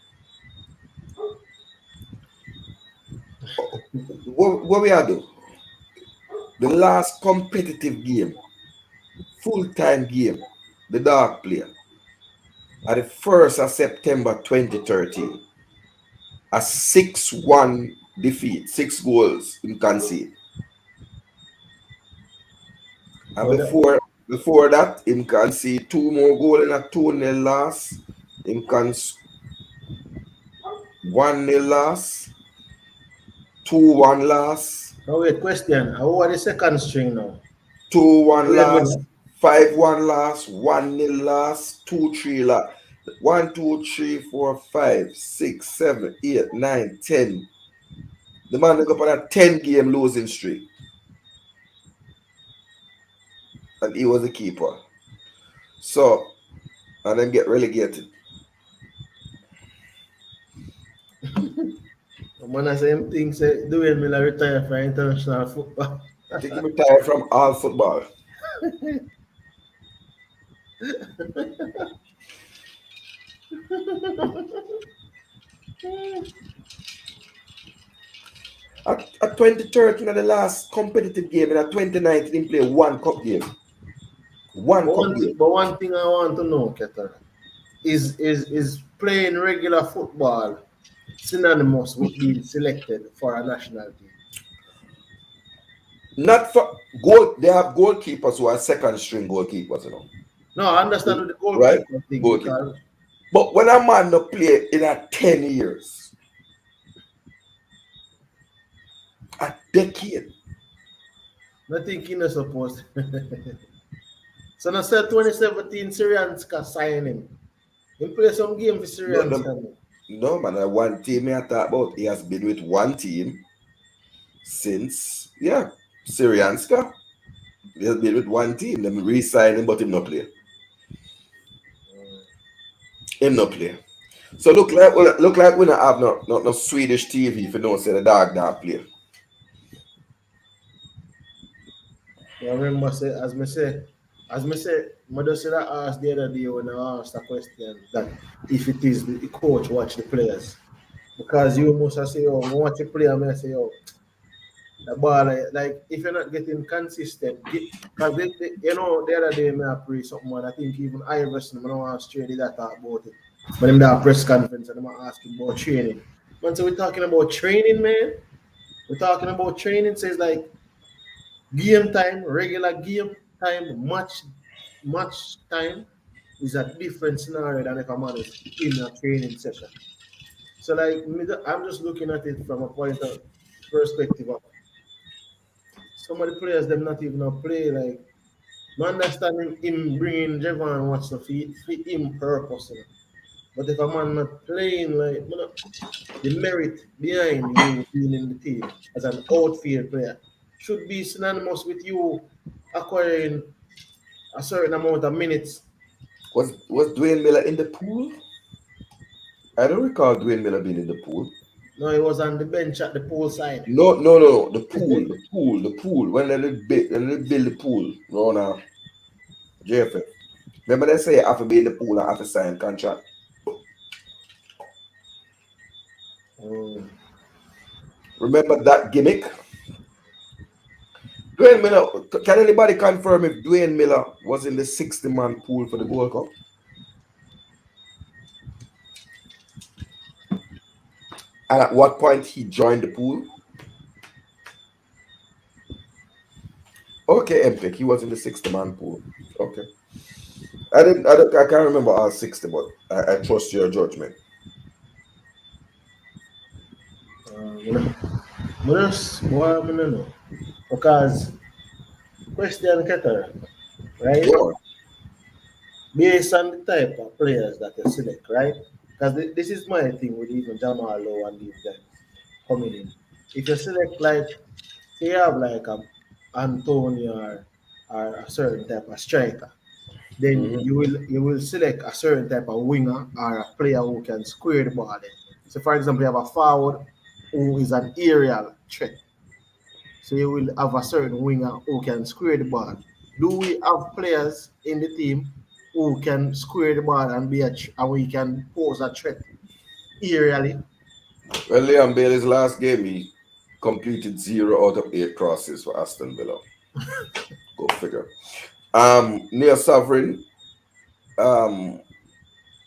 What we are do? The last competitive game, full-time game, the dark player, at the 1st of September 2013, a 6-1 defeat, 6 goals in concede. And before that, him concede 2 more goals in a 2-0 loss. Him can 1-0 loss, 2-1 loss.
Now wait, question. Who are the second string now?
2-1 loss, 5-1 loss, 1-0 loss, 2-3 loss. 1, 2, 3, 4, 5, 6, 7, 8, 9, 10. The man got on a 10-game losing streak. And he was the keeper. So, and then get relegated.
Man, I same thing say Dwayne Miller retire from international football.
I think he retired from all football. At 2013, at the last competitive game, and at 2019, he played one cup game. One cup game.
But one thing I want to know, Keter, is playing regular football synonymous with being selected for a national team?
Not for goal. They have goalkeepers who are second string goalkeepers, you know.
No, I understand with the
Right?
goalkeeper thing.
Goalkeeper.
Because
But when a man no play in a 10 years, a decade,
I think he's not supposed. So I said 2017 Syrianska sign him. He play some game for Syrianska.
no man, one team I talk about. He has been with one team since Syrianska. He has been with one team. Them re-sign him, but him not play. Him not play. So look like we don't have no Swedish TV if you don't say the dog don't play.
I remember as me say, I just said I asked the other day when I asked a question that if it is the coach watch the players. Because you must have say, oh, I watch the player, I say, oh, the ball, like if you're not getting consistent, because you know, the other day I pray something, and I think even Iverson, I don't want to straight that talk about it. But in that press conference, and I'm asking about training. Man, so we're talking about training, man. We're talking about training, so it's like game time, regular game time, match time is a different scenario than if a man is in a training session. So like I'm just looking at it from a point of perspective of some of the players them not even play like I understand him bringing Javon Watson for him purpose. You know. But if a man not playing like the merit behind you being in the team as an outfield player should be synonymous with you acquiring a certain amount of minutes.
Was Dwayne Miller in the pool? I don't recall Dwayne Miller being in the pool.
No, he was on the bench at the pool side.
No. The pool. When they build the pool around JFF. Remember they say you have to be in the pool and have to sign contract. Remember that gimmick? Dwayne Miller, can anybody confirm if Dwayne Miller was in the 60-man pool for the World Cup? And at what point he joined the pool? Okay, MPIC, he was in the 60-man pool. Okay. I can't remember all 60, but I trust your judgment.
No. Because question Keter, right?
Yeah.
Based on the type of players that you select, right? Because this is my thing with even Jamal Lowe and these guys coming in. If you select like, say you have like a Antonio or a certain type of striker, then you will select a certain type of winger or a player who can square the ball. So for example, you have a forward who is an aerial threat. So you will have a certain winger who can square the ball. Do we have players in the team who can square the ball and and we can pose a threat aerially?
Well, Liam Bailey's last game, he completed 0 out of 8 crosses for Aston Villa. Go figure. Near Sovereign,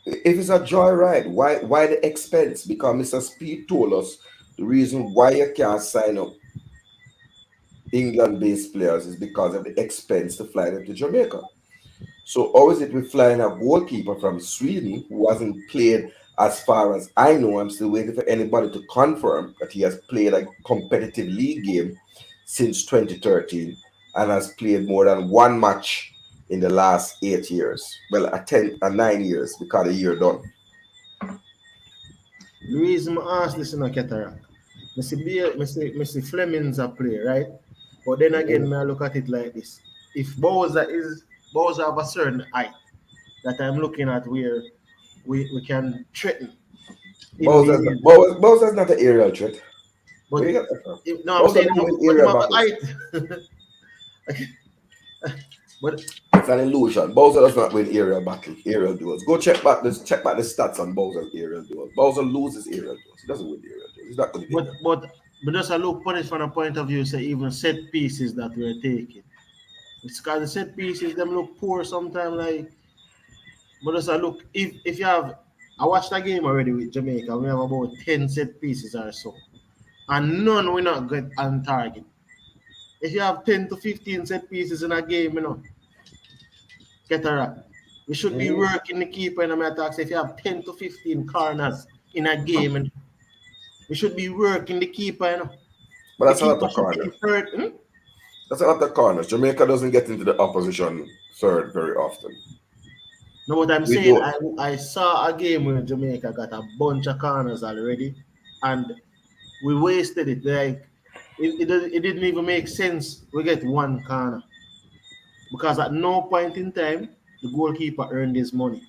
if it's a joyride, why the expense? Because Mr. Speed told us the reason why you can't sign up England-based players is because of the expense to fly them to Jamaica. So how is it we're flying a goalkeeper from Sweden who hasn't played, as far as I know, I'm still waiting for anybody to confirm that he has played a competitive league game since 2013 and has played more than one match in the last 8 years. Well, 9 years because the year done.
The reason I ask this in a cataract, I see Fleming's a player, right? But then again, I look at it like this. If Bowser have a certain height that I'm looking at where we can threaten.
Bowser's not an aerial threat.
But
I'm saying
but him have a height. But
it's an illusion. Bowser does not win aerial duels. Go check back the stats on Bowser's aerial duels. Bowser loses aerial duels. He doesn't win the aerial duels. He's not going to get
but but just a look punish from a point of view, say even set pieces that we're taking. It's because the set pieces them look poor sometimes. Like, but just a look if you have, I watched a game already with Jamaica. We have about 10 set pieces or so, and none we not get on target. If you have 10 to 15 set pieces in a game, get a rat. We should be working the keeper in a matter. If you have 10 to 15 corners in a game, and we should be working the keeper.
But
The
that's a lot
keeper
of
should be
corner.
in third.
That's a lot of corners. Jamaica doesn't get into the opposition third very often.
No, what I'm
We
saying,
don't.
I saw a game where Jamaica got a bunch of corners already, and we wasted it. Like it didn't even make sense. We get one corner because at no point in time the goalkeeper earned his money.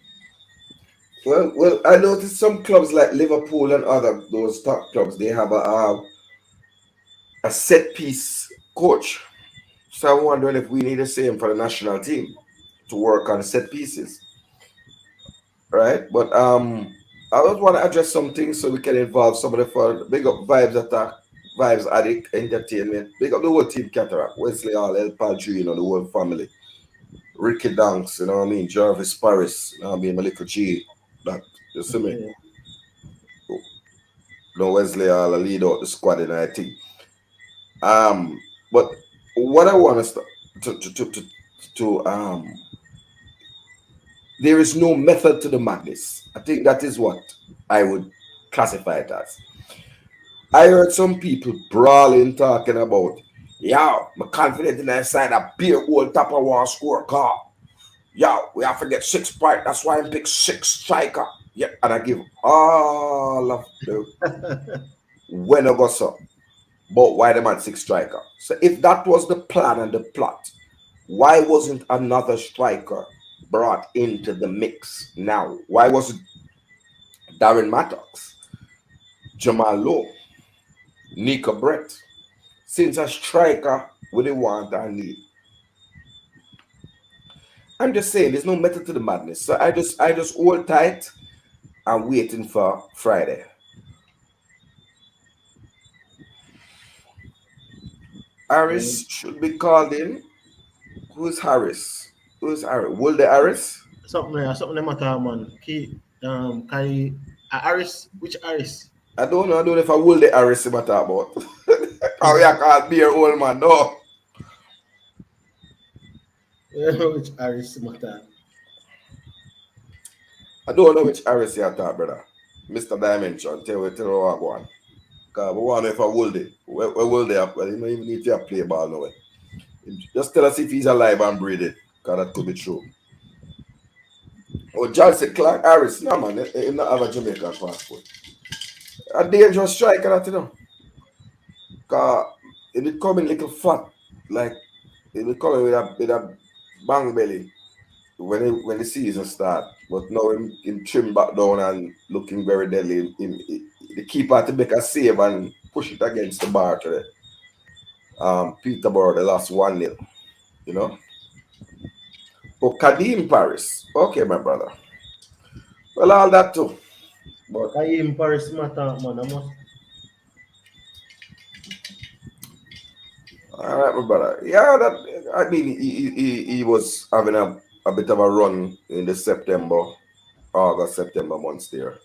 Well, I noticed some clubs like Liverpool and other those top clubs. They have a set piece coach. So I'm wondering if we need the same for the national team to work on set pieces, right? But I just want to address some things so we can involve some of the fun. Big up Vibes Attack, Vibes Addict Entertainment. Big up the whole team Cataract, Wesley Hall, El Padrino, the whole family. Ricky Danks, you know what I mean? Jarvis Paris, you know what I mean? Malika G. That, you see me?
Yeah.
No Wesley Hall, I lead out the squad and I think. But what I want us to there is no method to the madness. I think that is what I would classify it as. I heard some people brawling talking about, yeah, I'm confident in that side a beer old top of one score car. Yeah, we have to get 6 points. That's why I pick 6 striker. Yeah, and I give all of the when I go so. But why the man 6 striker? So if that was the plan and the plot, why wasn't another striker brought into the mix now? Why was it Darren Mattox, Jamal Lowe, Nika Brett? Since a striker we didn't want and need. I'm just saying there's no method to the madness. So I just hold tight and waiting for Friday.
Yeah.
Harris should be called in. Who's Harris? Who's Harris? Will the Harris?
Something matter, man. Kai Aris, which Aris?
I don't know. I don't know if I will the Harris him talk about. How you call beer old man? No.
Which Aris matter?
I don't know which Harris you talk, brother. Mr. Dimension, tell me what I go on. Because I want to know if I will the. Where will they up? Well, you don't even need to play ball now. Just tell us if he's alive and breathing. Because that could be true. Oh, Johnson Clark Harris. No, man. He not have a Jamaican passport. A dangerous striker, that, you know. Because he be coming little fat. Like, he be coming with a bang belly when the season start. But now him trim back down and looking very deadly. The keeper had to make a save and push it against the bar today. Peterborough, they lost 1-0, you know. But Kadim Paris. Okay, my brother. Well, all that too. But
Kai in Paris matter, man. I must.
all right, my brother. Yeah, that I mean, he was having a bit of a run in the September months there.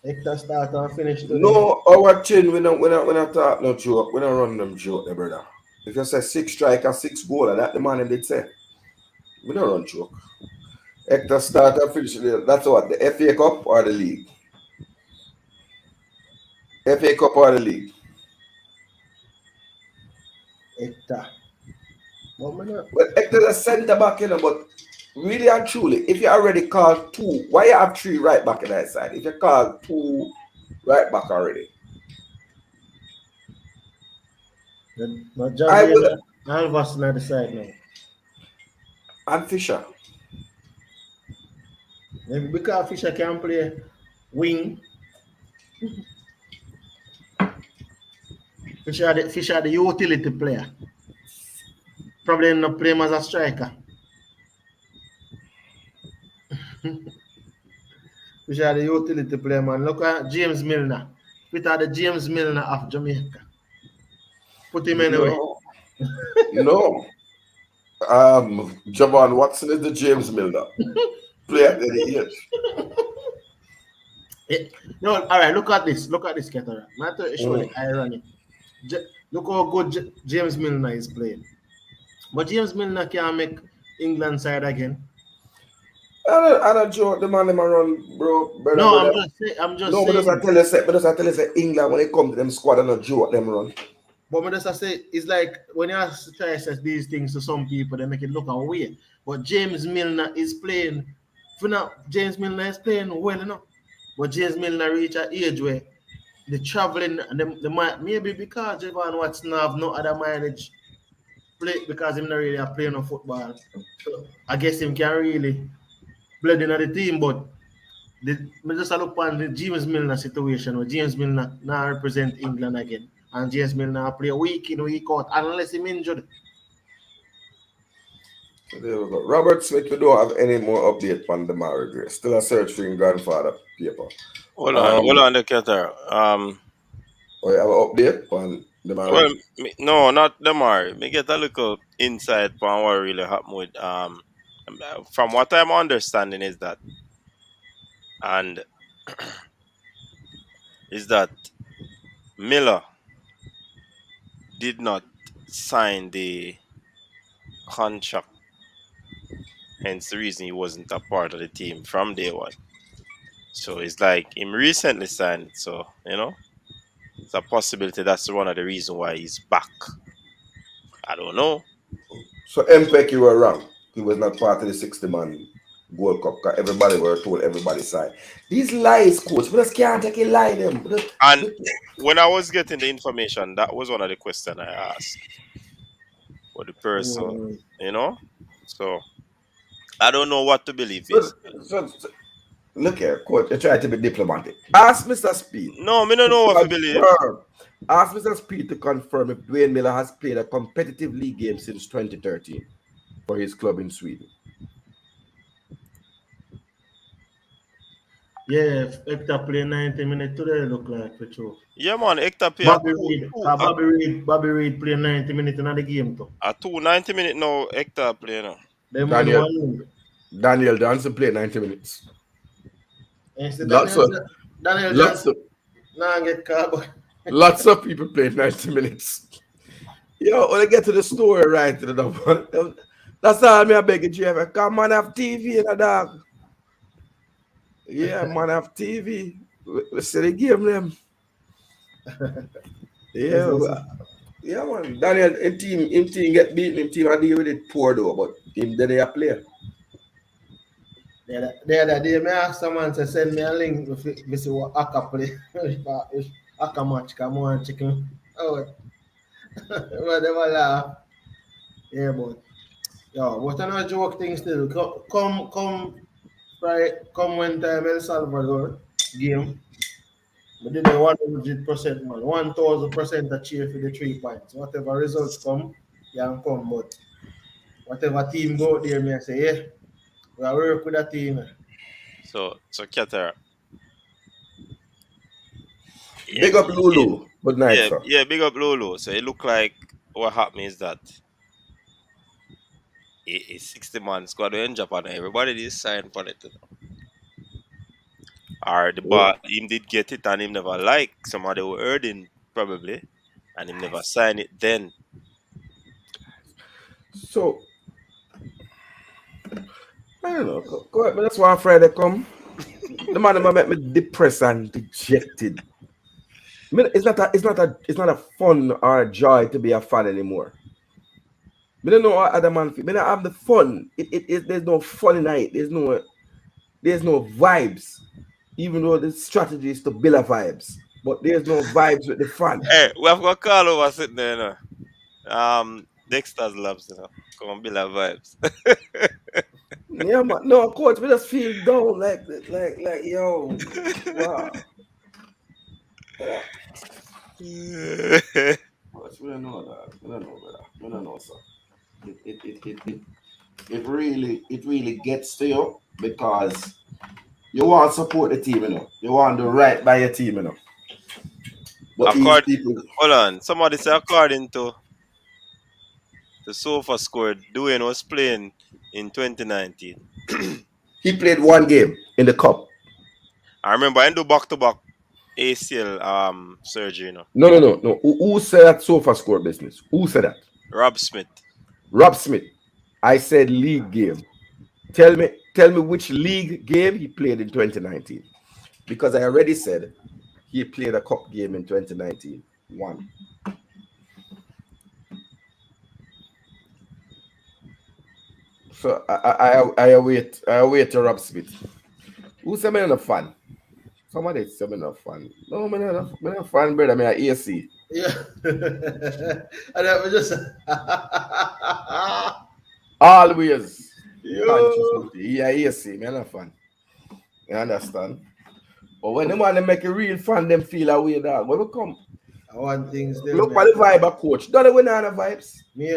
Hector start and finish today.
No, our chin, we not talk no joke. We don't run them joke, there, brother. If you say 6 striker, 6 goal, that the man did say. We don't run joke. Hector start and finish there. That's what, the FA Cup or the league? FA Cup or the league?
Hector. But man,
Well, Hector's a centre back, you know, but really and truly, if you already called two, why you have 3 right back in that side? If you call 2 right back already.
but
I
Javier
will
Alvas on the side now.
and Fisher.
Maybe because Fisher can play wing. Fish are the utility player. Probably not play him as a striker. Fish are the utility player, man. Look at James Milner. Fit are the James Milner of Jamaica. Put him anyway.
No. Javon Watson is the James Milner. Play at the age.
No, all right. Look at this. Look at this, Ketara. Matter show the irony. Look how good James Milner is playing. But James Milner can't make England side again.
I don't joke. The man them run, bro.
No, I'm just saying.
But I tell you, say England when they come to them squad, I don't joke them run.
But I just say it's like when you try to say these things to some people, they make it look weird. But James Milner is playing. For now, James Milner is playing well enough. But James Milner reach an age where the traveling and the maybe because Javon Watson have no other mileage play because him not really playing no football. So I guess him can really blend in the team, but me just look on the James Milner situation where James Milner now represent England again. And James Milner play week in, week out, unless he's injured.
So there we go. Robert Smith, we don't have any more update on the marriage. Still a search for your grandfather paper.
Hold on, the Qatar.
Oh, you have an update on the marriage?
Well, no, not the marriage. Me get a little insight on what really happened with from what I'm understanding is that Miller did not sign the contract, hence the reason he wasn't a part of the team from day one. So it's like him recently signed it, so it's a possibility that's one of the reasons why he's back. I don't know.
So MPEC, you were wrong. He was not part of the 60-man Gold Cup. Everybody were told everybody's side. These lies, coach, we just can't take a lie them.
And when I was getting the information, that was one of the questions I asked for the person, So I don't know what to believe.
So, look here, coach, you try to be diplomatic. Ask Mr. Speed.
No, me don't know what to believe.
Ask Mr. Speed to confirm if Dwayne Miller has played a competitive league game since 2013 for his club in Sweden.
Yeah, Hector played 90 minutes today, look like for sure.
Yeah, man, Hector played.
Bobby Reid played 90 minutes in the game too.
At 90 minutes now, Hector played now.
Daniel Johnson played 90 minutes.
Daniel Johnson. Now get caught.
Lots of people played 90 minutes. Yo, when I get to the story right, that's all me I beg you, Jeff. Come on, have TV in a dog. Yeah, man, have TV. We see the game them. Yeah, man. Daniel, him team get beaten. Him team I deal with it poor though, but him they a player.
The other day, I asked someone to send me a link to see what Aka play. Aka match, come on, chicken. Oh, whatever laugh. Yeah, but what another joke thing still. Come when time El Salvador game. We did a 100%, man. 1,000% achieve for the 3 points. Whatever results come, you can come. But whatever team go there, me I say, yeah, we are work with that team.
So Qatar.
Big up Lulu. Good night, sir.
Yeah, big up Lulu. So it look like what happened is that a 60-man squad in Japan, everybody did sign for it. Or the bar, him did get it and him never like. Somebody were earning probably, and him never signed it then.
So I don't know. Go ahead, that's why Friday come. The man make me depressed and dejected. I mean, it's not a fun or a joy to be a fan anymore. I don't know what other man feel. I don't have the fun. There's no fun in it. There's no vibes. Even though the strategy is to build a vibes, but there's no vibes with the fun.
Hey, we have got Carl over sitting there, Dexter's Labs, come on, build a vibes.
Yeah, man. No, coach, we just feel down, like yo, wow. coach. We don't know that. We don't know, brother. We don't know, sir. It really gets to you because you want to support the team, you know. You want to do right by your team, you know. But these people,
hold on. Somebody say according to the sofa score, Dwayne was playing in 2019.
he played one game in the cup.
I remember I do back-to-back ACL surgery, you know.
No. Who said that sofa score business? Who said that?
Rob Smith.
Rob Smith. I said league game. Tell me which league game he played in 2019. Because I already said he played a cup game in 2019. One. So I await Rob Smith. Who said me not a fan? Somebody said me not a fan. No, me not a fan, brother. Me a AC.
Yeah. And I just
Always.
yo.
Yeah, AC. Me not a fan. You understand? But when them want to make a real fan, them feel a way, dog. When we come,
I want things them.
look at the vibe of coach. Don't we know the vibes?
Me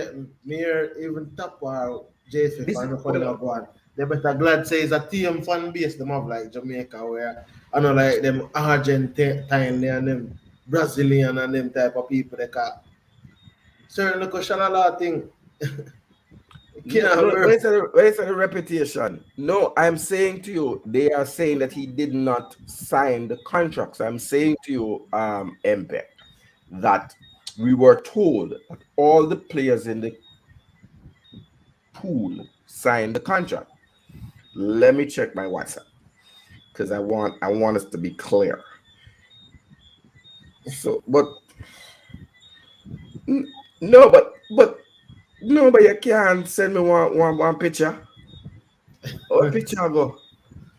even top or JF
This
fan
is-
for them go on. They better glad say it's a team fan base them have like Jamaica where I know like them Argentine and them Brazilian and them type of people they can certain look shalala thing.
Where's the reputation? No, I'm saying to you, they are saying that he did not sign the contracts. I'm saying to you, Mpe, that we were told that all the players in the pool signed the contract. Let me check my WhatsApp because I want us to be clear. So, but you can't send me one picture. What picture I go?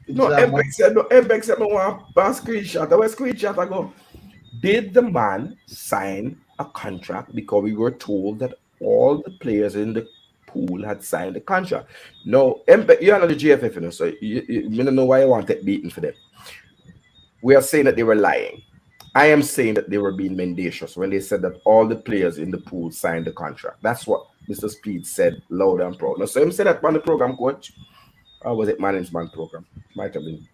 No, Mpex said me want a screenshot. Where screenshot I go? Did the man sign a contract because we were told that all the players in the pool had signed the contract? No, Mpex, you're not the GFF, you know, so you don't know why you want that beaten for them. We are saying that they were lying. I am saying that they were being mendacious when they said that all the players in the pool signed the contract. That's what Mr. Speed said loud and proud. Now, so him said that on the program, coach. Or was it management program? Might have been.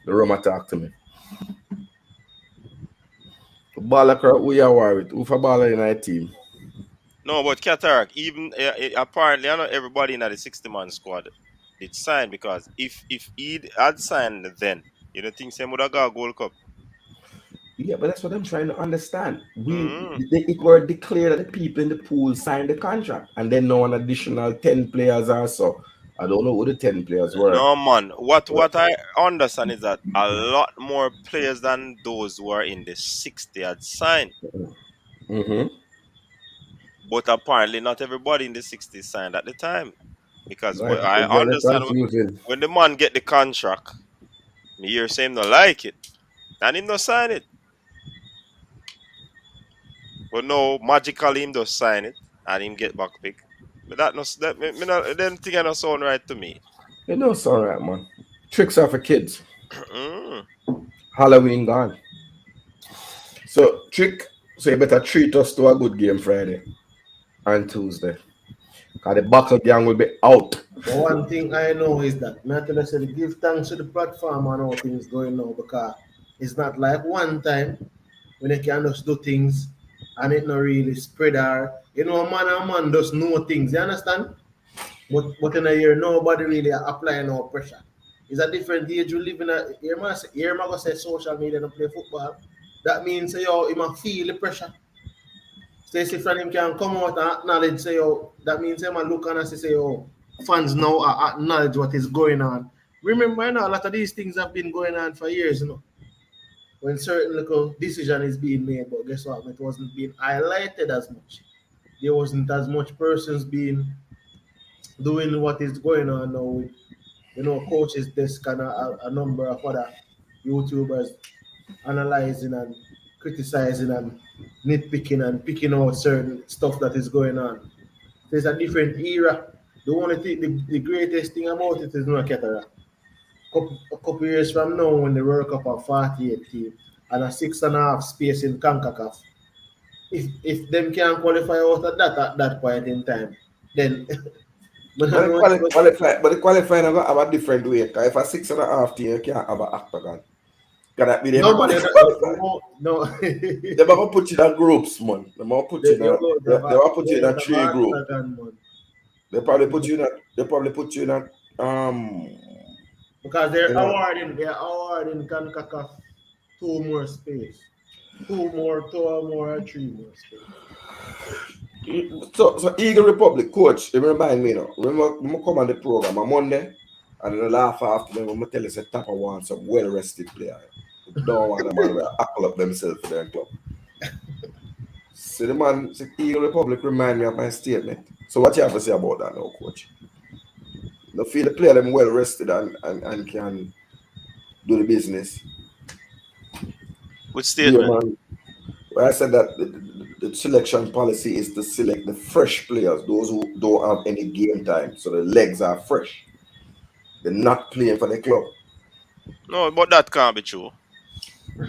The Roma talked to me. Baller, who you are with? Who for baller in our team?
No, but Cataract, even apparently, I know everybody in the 60-man squad did sign because if he had signed then, you don't think Sam would have got a Gold Cup?
Yeah, but that's what I'm trying to understand. It were declared that the people in the pool signed the contract, and then now an additional 10 players or so. I don't know who the 10 players were.
No, man. What I understand is that a lot more players than those who are in the 60 had signed.
Mm-hmm.
But apparently not everybody in the 60 signed at the time. Because
Right.
I understand when the man get the contract, me hear say him not like it. And him not sign it. But no, magically him just sign it and him get back pick. But them thing I not sound right to me.
It don't sound right, man. Tricks are for kids.
Mm.
Halloween gone. So you better treat us to a good game Friday and Tuesday. Because the buckle gang will be out.
But one thing I know is that I tell us to give thanks to the platform and how things going now because it's not like one time when they can just do things and it not really spread out. You know, man and man just know things, you understand? But in a year, nobody really applying no pressure. It's a different age we live in. Here, man, say social media and play football. That means, yo, he might feel the pressure. Stacey from him can come out and acknowledge, say, yo, that means him and look and say, yo, fans now acknowledge what is going on. Remember, you know, a lot of these things have been going on for years, you know. When certain little decision is being made, but guess what? It wasn't being highlighted as much. There wasn't as much persons being doing what is going on now with, you know, coaches desk and a number of other YouTubers analyzing and criticizing and nitpicking and picking out certain stuff that is going on. There's a different era. The only thing, the greatest thing about it is no Ketara. A couple years from now, when they World Cup a 48 team and a 6.5 space in CONCACAF, if them can qualify out of that at that point in time, then but
But the qualifying have a different way. Because if a 6.5 team, you can't have an octagon. Can that be the
no man,
everybody qualify?
no.
They will put you in groups, man. They will put you in a 3 group. They probably put you in a
because they're awarding CONCACAF 2 more space. 2 more, 3 more space.
So Eagle Republic coach, it remind me now. Remember, we come on the program on Monday, and then the laugh after them. I'm tell you, say Tapper wants some well-rested player. Don't want a man to hackle up themselves for their club. So the man, so Eagle Republic remind me of my statement. So what you have to say about that now, coach? You feel the player them well-rested and can do the business.
Which statement?
Yeah, man. Well, I said that the selection policy is to select the fresh players, those who don't have any game time, so the legs are fresh. They're not playing for the club.
No, but that can't be true.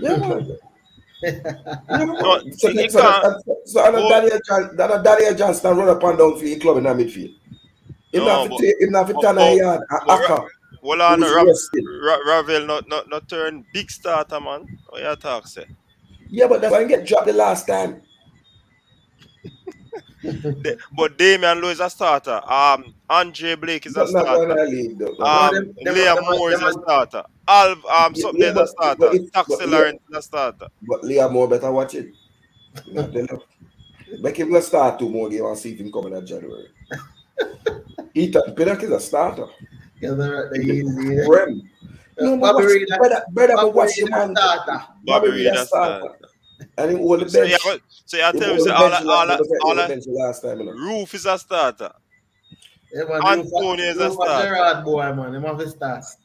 Yeah, man.
No,
So
it can't.
Daniel Johnston run up and down for the club in the midfield. Him not for turn a yard, a hacker.
Hold on,
who's rested.
Ravel not turn big starter, man. What you talk say?
Yeah, but that's why he get dropped the last time.
But Damian Lowe is a starter. Andre Blake is a starter. Liam Moore is a starter. Something is a starter. Taxi Lawrence is a starter.
But Liam Moore better watch it. Make him go start 2 more games and see if him coming in January. Pinnock is a starter.
Yeah, the easy.
No, better watch the man.
Bobby Reid is a starter.
And he hold the bench.
So you tell me, say all Roof is a starter.
Yeah, man,
Antonio is a starter.
Gerard boy, man, him have a start.
So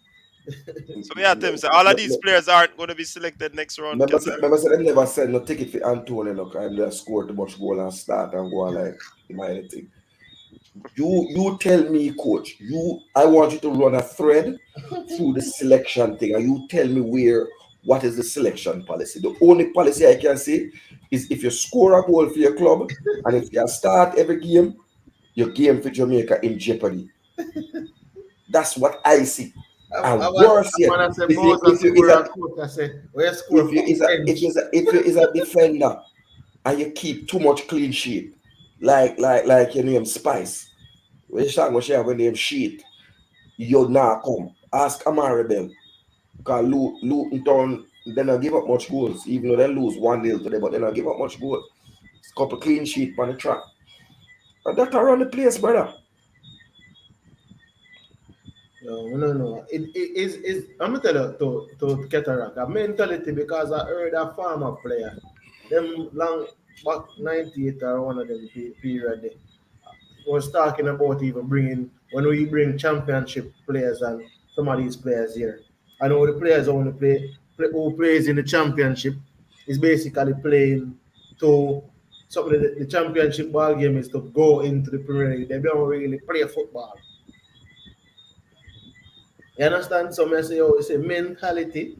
me tell me, say all of these players aren't going to be selected next round.
Remember, they never said no ticket for Antonio. Look, I'm just score too much goal and start and go on like anything. You tell me, coach. I want you to run a thread through the selection thing, and you tell me what is the selection policy. The only policy I can say is if you score a goal for your club, and if you start every game, your game for Jamaica in jeopardy. That's what I see. And worse yet, if you is a defender and you keep too much clean sheet, like your name Spice, when you share when name Sheet, you now come ask Amari Bell, because Luton Town they don't give up much goals, even though they lose 1-0 today, but they don't give up much goals. It's a couple clean sheet on the track, and that around the place, brother.
No. It is. I'm gonna tell you to Cataract a mentality, because I heard a farmer player, them long back 98 or one of them period there, was talking about even bringing when we bring championship players and some of these players here. I know the players only who plays in the championship is basically playing to something. The championship ball game is to go into the Premier League. They don't really play football. You understand? So I say, it's a mentality.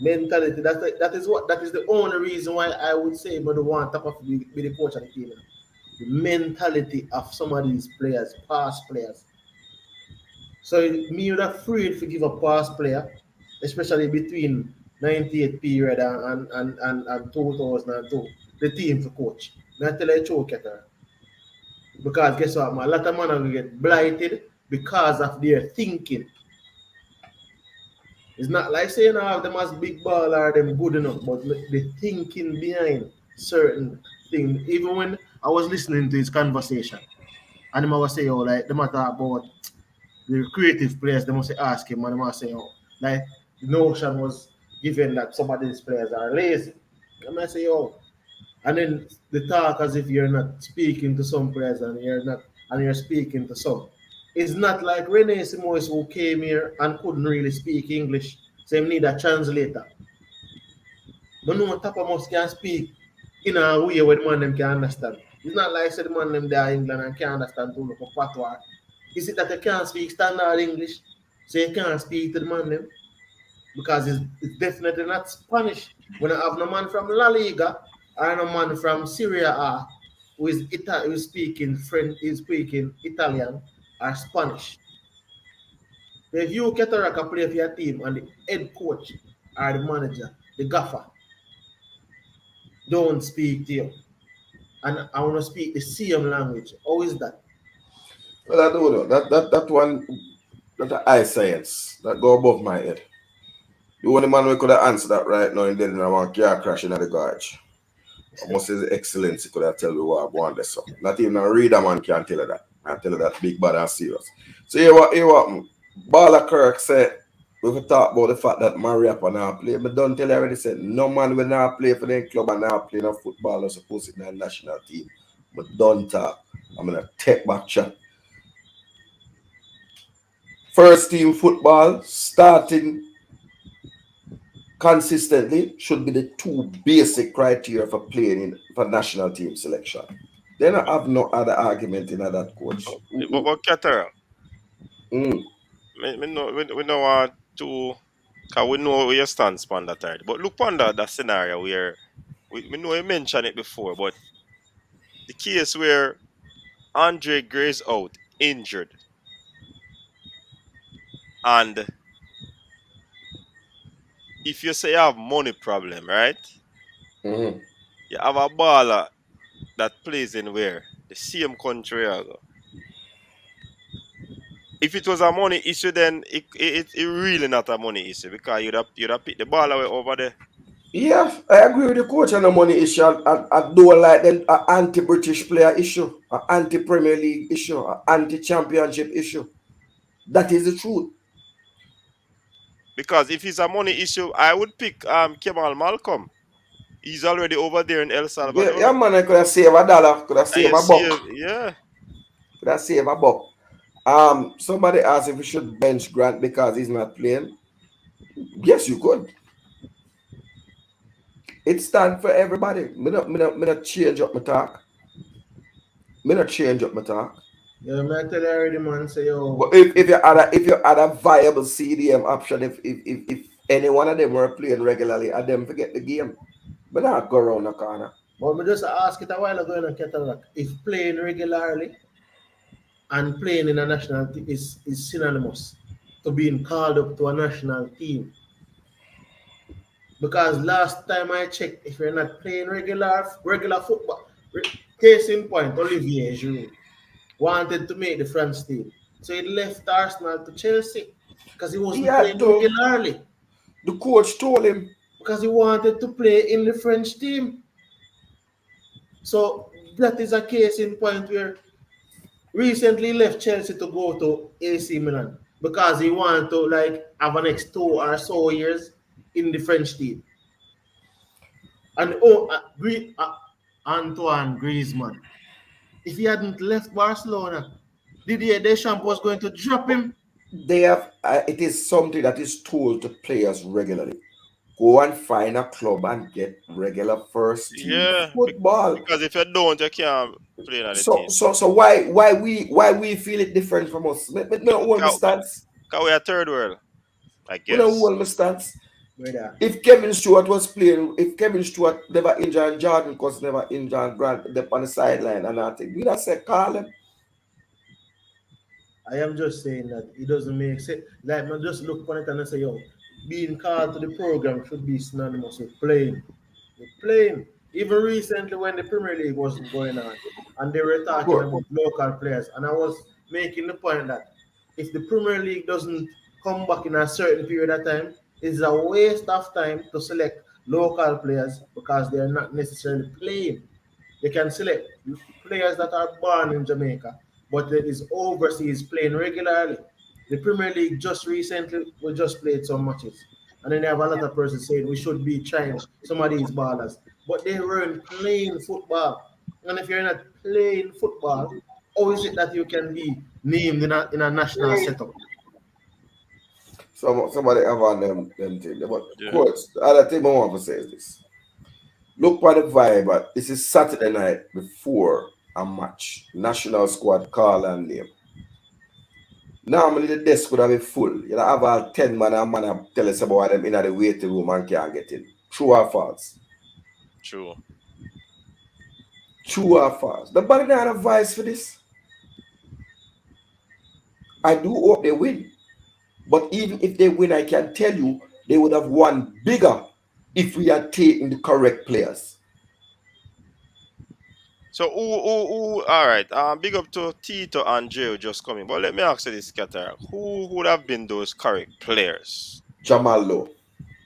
That is the only reason why I would say, but the one top of be the coach of the team. The mentality of some of these players, past players. So me would afraid to give a past player, especially between 98 period and 2002, the team to coach. I tell you choke at her. Because guess what, man? A lot of men will get blighted because of their thinking. It's not like saying them as big ball or them good enough, but the thinking behind certain things. Even when I was listening to his conversation, and him was saying, like, the matter about the creative players, they must ask him, and they must say, like, the notion was given that some of these players are lazy. I might say, and then the talk as if you're not speaking to some players and you're speaking to some. It's not like Rene Simoes who came here and couldn't really speak English, so he need a translator. But no Tapa must can speak in a way where the man them can understand. It's not like the man them there in England and can understand to look for patois. Is it that you can't speak standard English, so you can't speak to the man them? Because it's definitely not Spanish. When I have no man from La Liga and a man from Syria who is speaking French, is speaking Italian or Spanish. If you Ketaraka play for your team and the head coach or the manager, the gaffer, don't speak to you, and I want to speak the same language, how is that?
Well, I don't know. That one, that eye science, that go above my head. The only man we could have answered that right now and then in one car crashing at the garage. I must say His Excellency could have tell you what I want this so. Not even a reader man can tell you that. I tell you that big bad and serious. So here what Bala Kirk said, we will talk about the fact that Mariapa now play. But don't tell you already said no man will now play for the club and now play no football or supposed to be in the national team. But don't talk. I'm gonna take back chat. First team football starting consistently should be the two basic criteria for playing for national team selection. Then I have no other argument in that, coach.
But Catara,
Mm.
we know want to, because we know where your stance on that already. But look on that scenario where we know you mentioned it before, but the case where Andre Gray's out injured and if you say you have money problem, right?
Mm-hmm.
You have a baller that plays in where? The same country also. If it was a money issue, then it really not a money issue because you'd have picked the ball away over there.
Yeah, I agree with the coach on the money issue. I do like an anti-British player issue, an anti-Premier League issue, an anti-championship issue. That is the truth.
Because if it's a money issue, I would pick Kemal Malcolm. He's already over there in El Salvador.
Yeah, man, I could have saved $1, could have saved a buck.
Yeah.
Could have saved a buck. Somebody asked if we should bench Grant because he's not playing. Yes, you could. It stands for everybody. Me not change up my talk. Me not change up my talk.
Yeah, I tell you already, man. Say yo.
But if you had a viable CDM option, if any one of them were playing regularly, and them forget the game, but not go around the corner.
But me just ask it a while ago in Cataract. If playing regularly and playing in a national team is synonymous to being called up to a national team. Because last time I checked, if you're not playing regular football, case in point, Olivier Giroud wanted to make the France team. So he left Arsenal to Chelsea because he wasn't playing regularly.
The coach told him.
Because he wanted to play in the French team. So that is a case in point where recently left Chelsea to go to AC Milan because he wanted to have an next 2 or so years in the French team. And Antoine Griezmann, if he hadn't left Barcelona, Didier Deschamps was going to drop him.
They have. It is something that is told to players regularly. Go and find a club and get regular first team football.
Because if you don't, you can't play in the team.
So why we feel it different from us? We don't hold the stats.
Because we are third world, I guess.
We don't hold the stats. If Kevin Stewart was playing, if Kevin Stewart never injured and Jordan because never injured and Grant them on the sideline and I think we not say call him.
I am just saying that it doesn't make sense. Like man, just look on it and I say, yo, being called to the program should be synonymous with playing. With playing. Even recently when the Premier League wasn't going on and they were talking about local players, and I was making the point that if the Premier League doesn't come back in a certain period of time, it's a waste of time to select local players because they are not necessarily playing. They can select players that are born in Jamaica, but there is overseas playing regularly. The Premier League just recently, we just played some matches. And then they have a lot of persons saying we should be trying some of these ballers. But they weren't playing football. And if you're not playing football, how is it that you can be named in a national setup?
Somebody have on them thing. But coach, the other thing I want to say is this. Look for the vibe. This is Saturday night before a match. National squad call and name. Normally the desk would have been full. You know, have all 10 man and man tell us about them in the waiting room and can't get in. True or false?
True.
True or false? The body not have voice for this. I do hope they win. But even if they win, I can tell you they would have won bigger if we had taken the correct players.
So who all right. Big up to Tito and Joe just coming. But let me ask you this, Cataract. Who would have been those correct players?
Jamal Lowe,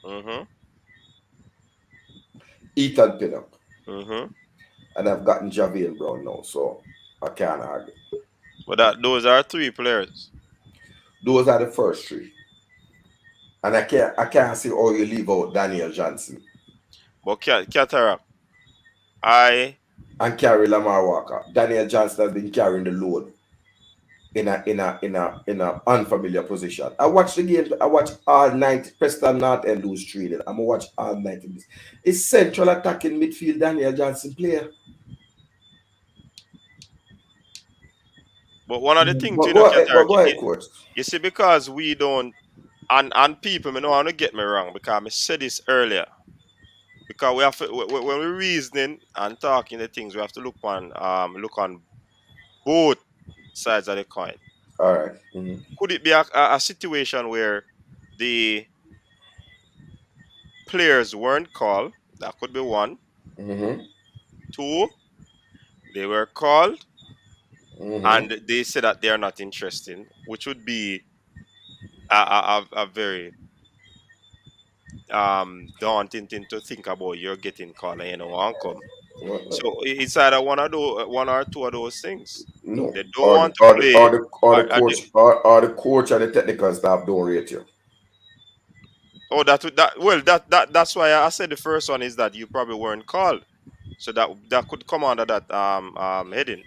Mm-hmm.
Ethan Pinnock,
Mm-hmm.
and I've gotten Javier Brown now, so I can't argue.
But those are three players.
Those are the first three. And I can't see how you leave out Daniel Johnson
But Cataract,
and carry Lamar Walker. Daniel Johnson has been carrying the load in a unfamiliar position. I watched the game. I watched all night. Preston North End lose 3. I'm gonna watch all night in this. It's central attacking midfield. Daniel Johnson player.
But one of the things,
But go ahead, coach.
you see, because we don't, and people, me don't want to get me wrong, because I said this earlier. Because we have to, when we're reasoning and talking the things, we have to look on both sides of the coin.
All right. Mm-hmm.
Could it be a situation where the players weren't called? That could be one.
Mm-hmm.
2, they were called,
Mm-hmm.
and they said that they are not interested, which would be a very daunting thing to think about. You're getting called and you don't want to come. So it's either one or two of those things.
No.
They don't want to play.
Or the coach and the technical staff don't rate you.
Oh, that's why I said the first one is that you probably weren't called. So that could come under that heading.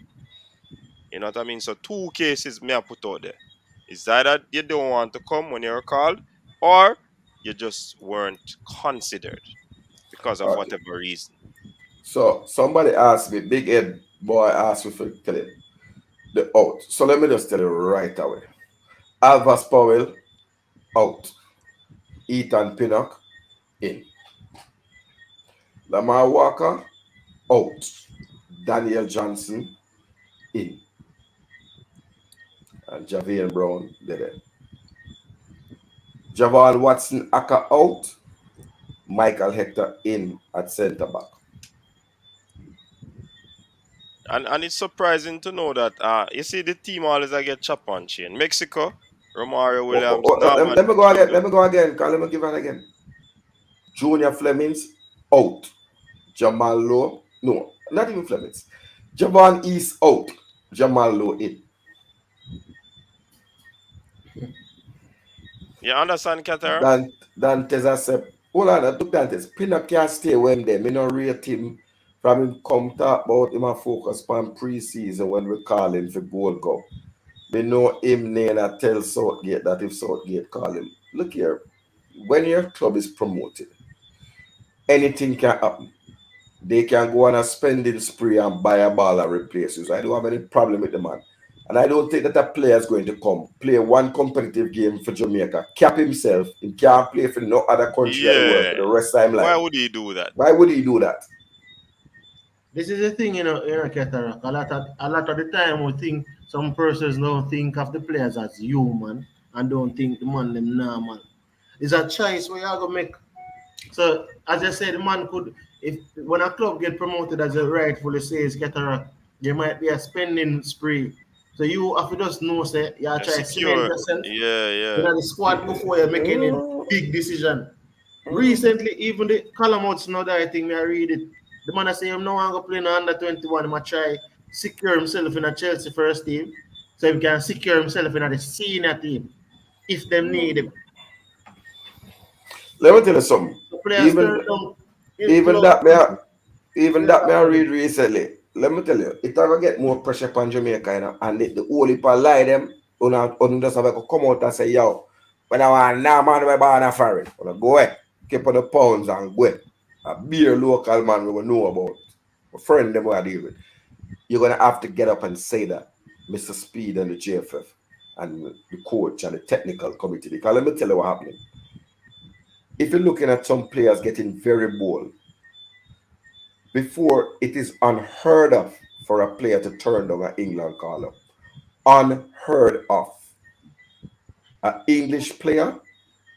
You know what I mean? So 2 cases may I put out there. It's either you don't want to come when you're called, or you just weren't considered because of whatever reason.
So somebody asked me, Big Ed boy asked me for tell it the out. So let me just tell you right away. Alvas Powell out. Ethan Pinnock in. Lamar Walker out. Daniel Johnson in. And Javier Brown there. Javal Watson Aka out. Michael Hector in at centre back.
And it's surprising to know that you see the team always get chop on chain. Mexico, Romario Williams.
Let me go again. Let me give it again. Junior Flemings out. Jamal Lowe. No, not even Flemings. Javon East out. Jamal Lowe in.
You understand, Qatar?
Dantes I said, hold on, I took Dantes. Pinnock can't stay when them. Me not rate him from him come talk about him and focus on pre-season when we call him for Gold Cup. Me know him name and tell Southgate that if Southgate call him. Look here, when your club is promoted, anything can happen. They can go on a spending spree and buy a ball and replace you. So I don't have any problem with the man. And I don't think that a player is going to come play one competitive game for Jamaica, cap himself, he can't play for no other country in the world for the rest of his life.
Why would he do that?
Why would he do that?
This is the thing, Cataract. A lot of the time we think some persons don't think of the players as human and don't think the man them normal. It's a choice we are gonna make. So as I said, the man could, if when a club get promoted, as it rightfully says, Cataract, there might be a spending spree. So you have to just know, say, you are trying to cement yourself in the squad before you make any big decision. Recently, even the Calamouts know that I think I read it. The man I say him no longer playing under 21, he might try secure himself in a Chelsea first team. So he can secure himself in the senior team if them need him.
Let me tell you something. Even that I read recently. Let me tell you, it's gonna get more pressure upon Jamaica, you know, and the whole heap of lie them on just have to come out and say, yo, when I want now man we born a foreign, go away, keep on the pounds and go. A beer local man we will know about. A friend them we deal with. You're gonna have to get up and say that, Mr. Speed and the JFF and the coach and the technical committee. Because let me tell you what happening. If you're looking at some players getting very bold, before it is unheard of for a player to turn down an England call up. Unheard of. An English player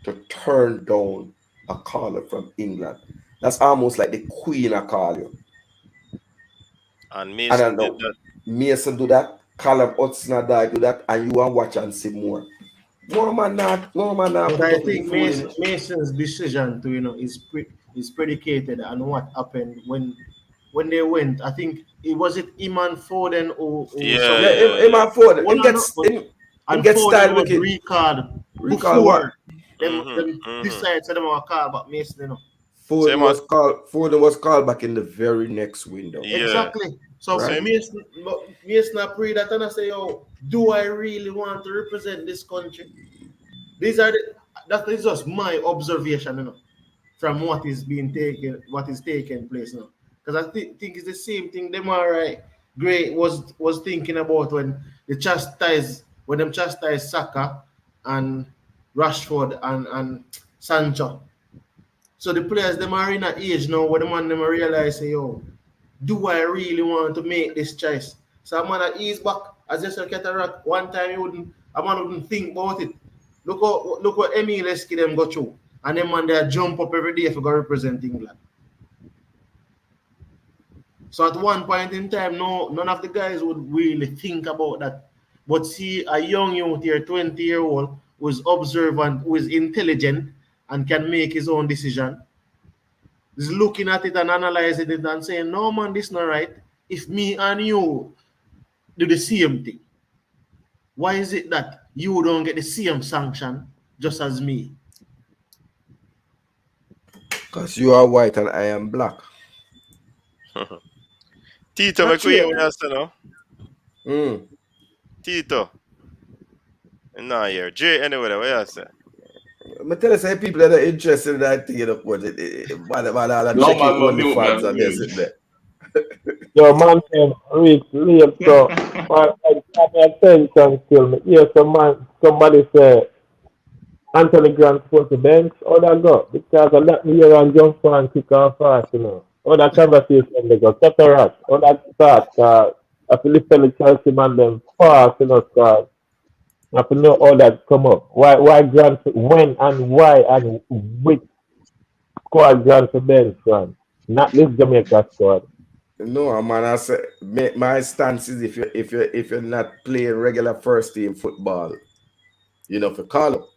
to turn down a caller from England. That's almost like the Queen a call you.
And
And I
Mason did
know
that.
Mason do that, Callum Hudson die do that, and you want watch and see more. No man not
But
put
I
up with the
think
foolishness.
Mason's decision to is predicated on what happened when they went. I think it was Iman Foden or
Yeah,
Yeah,
something.
yeah,
him
yeah.
and Ford.
One or not, but
Him
and
get
Foden
style
was
wicked.
recalled
Recall what?
before them decide to them a call about Mason.
Same as
Foden was called back in the very next window.
yeah.
Exactly. So
Right.
Same.
Mason I pray that and I say, yo, do I really want to represent this country? That is just my observation, from what is taking place now. Because I think it's the same thing them alright Gray was thinking about when them chastised Saka and Rashford and Sancho. So the players them are in an age now where the man them realize say, yo, do I really want to make this choice? So I'm gonna ease back as just a cataract. One time a man wouldn't think about it. Look what Emil Leski them go through. And them man they jump up every day for go represent England. So at one point in time, none of the guys would really think about that. But see a young youth here, 20-year-old, who's observant, who is intelligent and can make his own decision, is looking at it and analyzing it and saying, no man, this not right. If me and you do the same thing, why is it that you don't get the same sanction just as me?
Because you are white and I am black.
Tito,
Not
make we hear
true.
what you say now. Tito. Nah, here. Jay, anyway, what you say?
I tell you, say people that are interested in that thing, but
No
check it
man, no
only
mute
fans
man,
and they sit there.
Yo, man, reach late, so my attention still. Me hear somebody say Anthony Grant supposed to bench. How that go? Because I let me hear and jump and kick off fast. How that conversation they go? Cataract. How that start? I feel listen to Chelsea man them fast, cause I have to know all that come up. Why Grant, when and why and which squad Grant to bench from? Not this Jamaica squad.
No, man, I say my stance is if you're not playing regular first team football, you know, for call up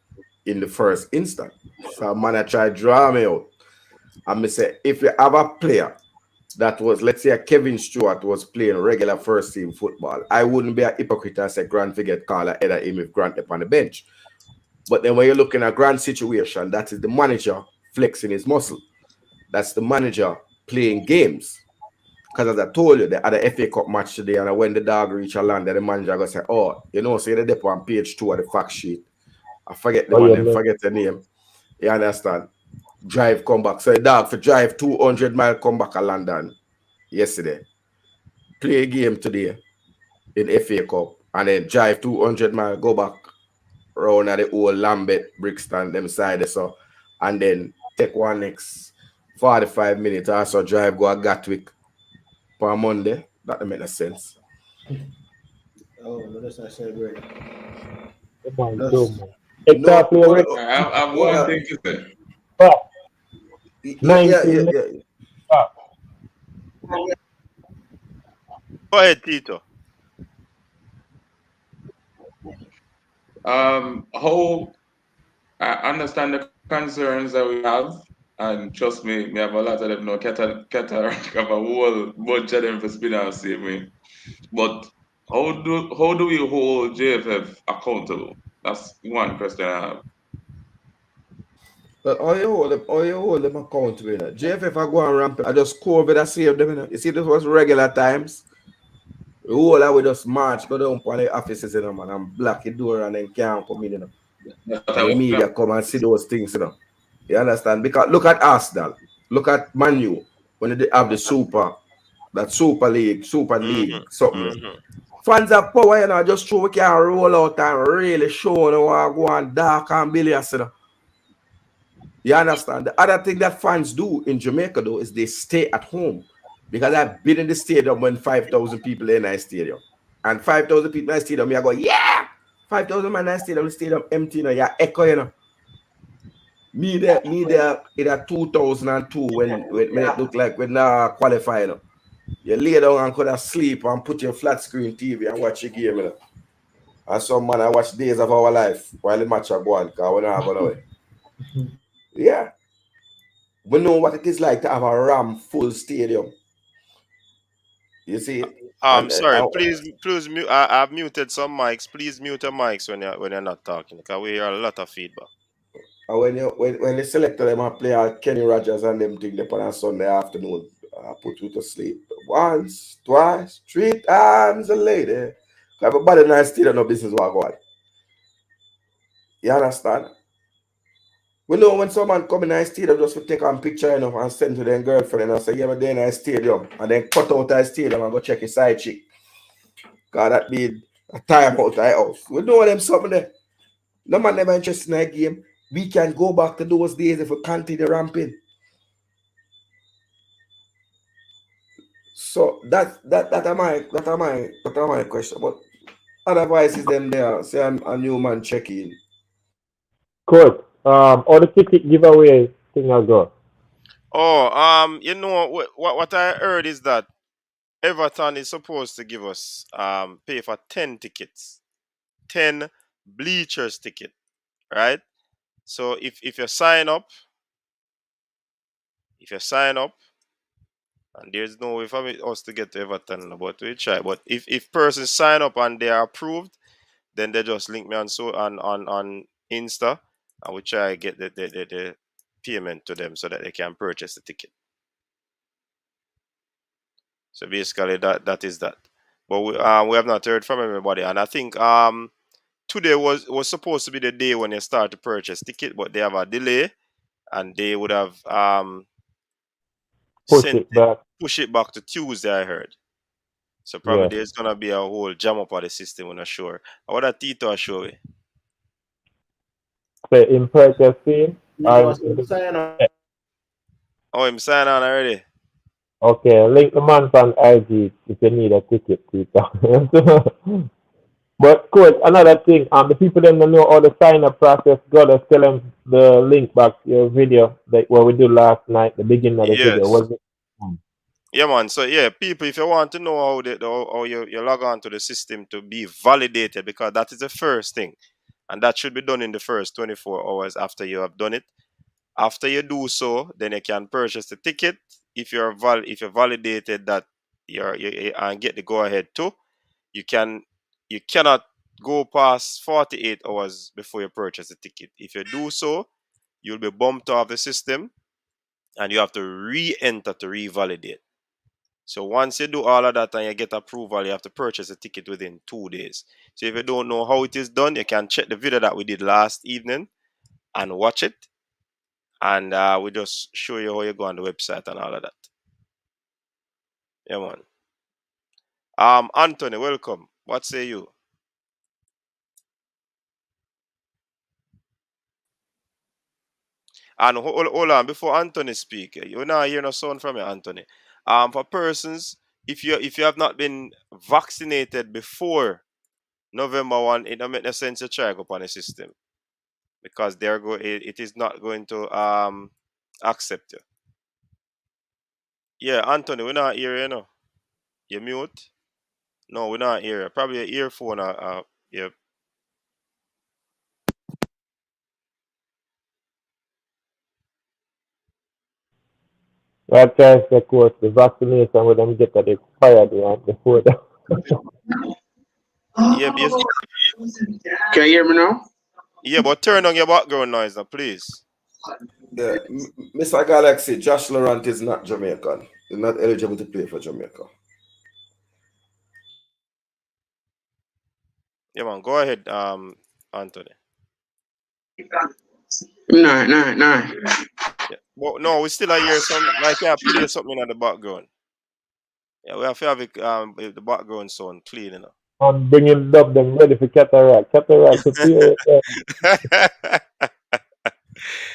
in the first instant. So man, I try draw me out. And me say if you have a player that was, let's say, a Kevin Stewart was playing regular first team football, I wouldn't be a hypocrite and say Grant forget call ahead of him if Grant up on the bench. But then when you're looking at Grant's situation, that is the manager flexing his muscle. That's the manager playing games. Because as I told you, they had a FA Cup match today, and when the dog reach a land, the manager go say, "Oh, say the depot on page 2 of the fact sheet. I forget the man, forget the name. You understand? Drive come back. So the dog for drive 200 miles come back to London yesterday. Play a game today in FA Cup, and then drive 200 miles, go back around at the old Lambeth, Brixton, them side so, and then take one next 45 minutes, also drive go to Gatwick for Monday. That don't make no sense.
Oh, no, that's not celebrating.
No.
I have one thing to say.
Go ahead, Tito.
How I understand the concerns that we have, and trust me, we have a lot of them now. Cataract have a whole bunch of them for spin out save me. But how do we hold JFF accountable? That's one question I have.
But all you hold them accountable. JFF I go and ramp, I just COVID I save them. You see, this was regular times. The whole I would just march, go down to the offices, man, and block the door and then can't come in, And the media come and see those things, You understand? Because look at Arsenal, look at Man U, when they have the Super League, something. Fans have power, just show we can roll out and really show what go on dark and bilious, You understand? The other thing that fans do in Jamaica, though, is they stay at home. Because I've been in the stadium when 5,000 people in the stadium. And 5,000 people in the stadium, I go, yeah! 5,000 man in the stadium empty, you know, you're echo, you know. Me there in 2002 when it looked like when qualify, you know. You lay down and could have sleep and put your flat screen TV and watch your game, you know. And some man, I watch Days of Our Life while the match are going, because we don't have another way. Yeah. We know what it is like to have a ram full stadium. You see?
Sorry, please mute. I've muted some mics. Please mute your mics when you're not talking, because we hear a lot of feedback.
And when the selector them and play Kenny Rogers and them thing upon a Sunday afternoon, I put you to sleep once, twice, 3 times a lady. Everybody in the stadium no business what go on. You understand? We know when someone come in the stadium just to take a picture enough and send to their girlfriend and say, yeah, but they're in the stadium, and then cut out the stadium and go check his side chick. Because that mean a time out of the house. We know them something there. No man never interested in that game. We can go back to those days if we continue ramping. So that are my question. But otherwise is them there. Say a new man check in.
Coach, all the ticket giveaway thing I got.
Oh, you know what I heard is that Everton is supposed to give us pay for 10 tickets, 10 bleachers ticket, right? So if you sign up, and there's no way for us to get to Everton, but we try. But if persons sign up and they are approved, then they just link me on Insta, and we try to get the payment to them so that they can purchase the ticket. So basically that is that. But we have not heard from everybody, and I think today was supposed to be the day when they start to purchase ticket, but they have a delay, and they would have push it back to Tuesday, I heard. So probably there's gonna be a whole jam up of the system, we're not sure. What that Tito show you?
Say in purchase fee.
Oh, I'm signing on already.
Okay, link the man on IG if you need a ticket, Tito. But coach, another thing, the people them don't know all the sign up process. Go, just tell them the link back to your video that what we did last night, the beginning of the video. Was it?
Yeah, man. So yeah, people, if you want to know how you log on to the system to be validated, because that is the first thing, and that should be done in the first 24 hours after you have done it. After you do so, then you can purchase the ticket. If you're validated that you and get the go ahead too, you cannot go past 48 hours before you purchase the ticket. If you do so, you'll be bumped off the system, and you have to re-enter to revalidate. So once you do all of that and you get approval, you have to purchase a ticket within 2 days. So if you don't know how it is done, you can check the video that we did last evening and watch it. And we just show you how you go on the website and all of that. Yeah, man. Anthony, welcome. What say you? And hold on, before Anthony speak, you're not hearing no sound from you, Anthony. For persons, if you have not been vaccinated before November 1, it don't make no sense to try go upon the system, because it is not going to accept you. Yeah, Anthony, we're not here, you know. You mute? No, we're not here. Probably your earphone. Yeah.
That guys, of course, the vaccination with them get that expired before that.
Yeah,
Can you hear me now?
Yeah, but turn on your background noise now, please.
Yeah, Mr. Galaxy, Josh Laurent is not Jamaican. He's not eligible to play for Jamaica.
Yeah, man. Go ahead, Anthony.
No.
Yeah. Well, no, we still are here. I can't play something in the background. Yeah, we have to have the background sound clean, you know.
I'm bringing up them ready for cataract. Cataract to clear it.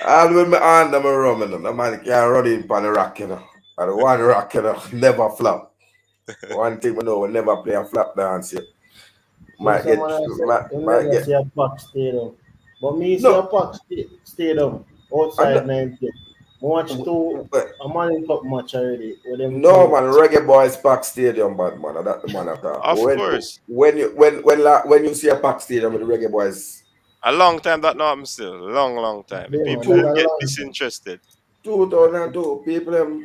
And when my hand, I'm a rum, the man can't run in on the rack, you know. And the one rock, never flop. One thing we know, we never play a flop dance here. Might get,
might get. See a Pack Stadium. But me see a Pack Stadium outside 90. Watch a Man Cup match already.
No man, Reggae Boyz Pack Stadium, bad man. That's the man I talk.
Of course.
When you see a Pack Stadium with the Reggae Boyz.
A long time that not happen still. Long time. People get disinterested.
2002, people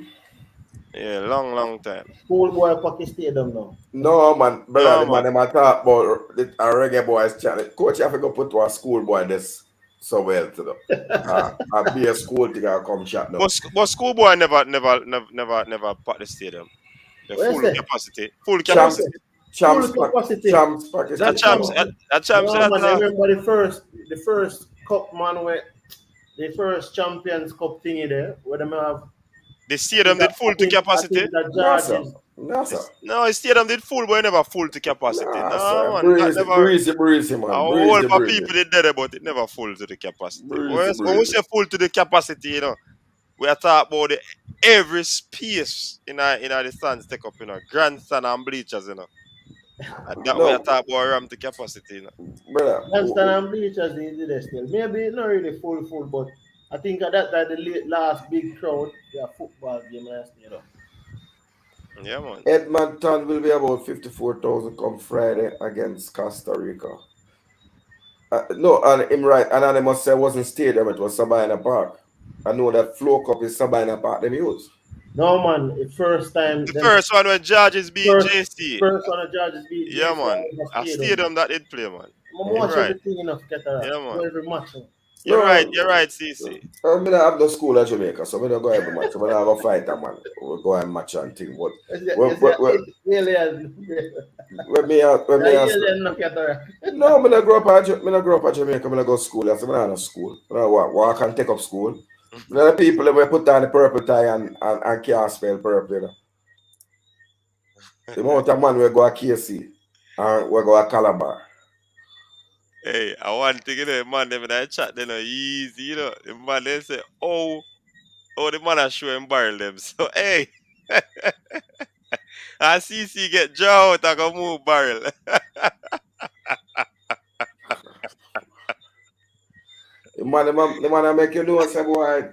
yeah, long time.
Schoolboy Pack Stadium now.
No man, brother, the man them talk about a Reggae Boyz channel. Coach, you have to go put to a schoolboy this so well to them. I be a school thing I come chat now.
But schoolboy never pack the stadium. The full capacity. Full capacity.
Champs.
That champs.
Remember the first cup man where the first Champions Cup thingy there where them have
the stadium did full to capacity.
No, sir.
No, the stadium did full, but it never full to capacity.
No, man. Breezy, man.
A whole lot of people did there, but it never full to the capacity. When we say full to the capacity, you know, we are talking about every space in the stands take up, you know, grandstand and bleachers, you know. And that we are talking about ram to capacity, you know.
Brother.
Grandstand and bleachers is there still. Maybe not really full, but I think that the last big crowd, the football game last year.
Yeah, man.
Edmonton will be about 54,000 come Friday against Costa Rica. No, and him right, and I must say it wasn't stadium, it was Sabina Park. I know that Flow Cup is Sabina Park them use.
No man, the first time.
The first one when Georges beat JC.
First one when Georges beat JC.
Yeah, man. A stadium that did play, man.
I'm watching everything enough get around.
Yeah, man.
Every match.
You're right, CC.
I don't have no school at Jamaica, so I don't go every match. So I don't have a fighter, man. We'll go and match and thing. But when me ask, no, I don't grow up at Jamaica. I don't go to school. I don't go to school. I don't walk and take up school. The people that put on the purple tie and can't spell purple, you know. The amount of man we go to KC and we go to Calabar.
Hey, I want to get a man them in that chat, they know easy, you know. The man they say, oh, the man are showing barrel them. So hey, I CC get draw out, I go move barrel.
The man make you know say boy,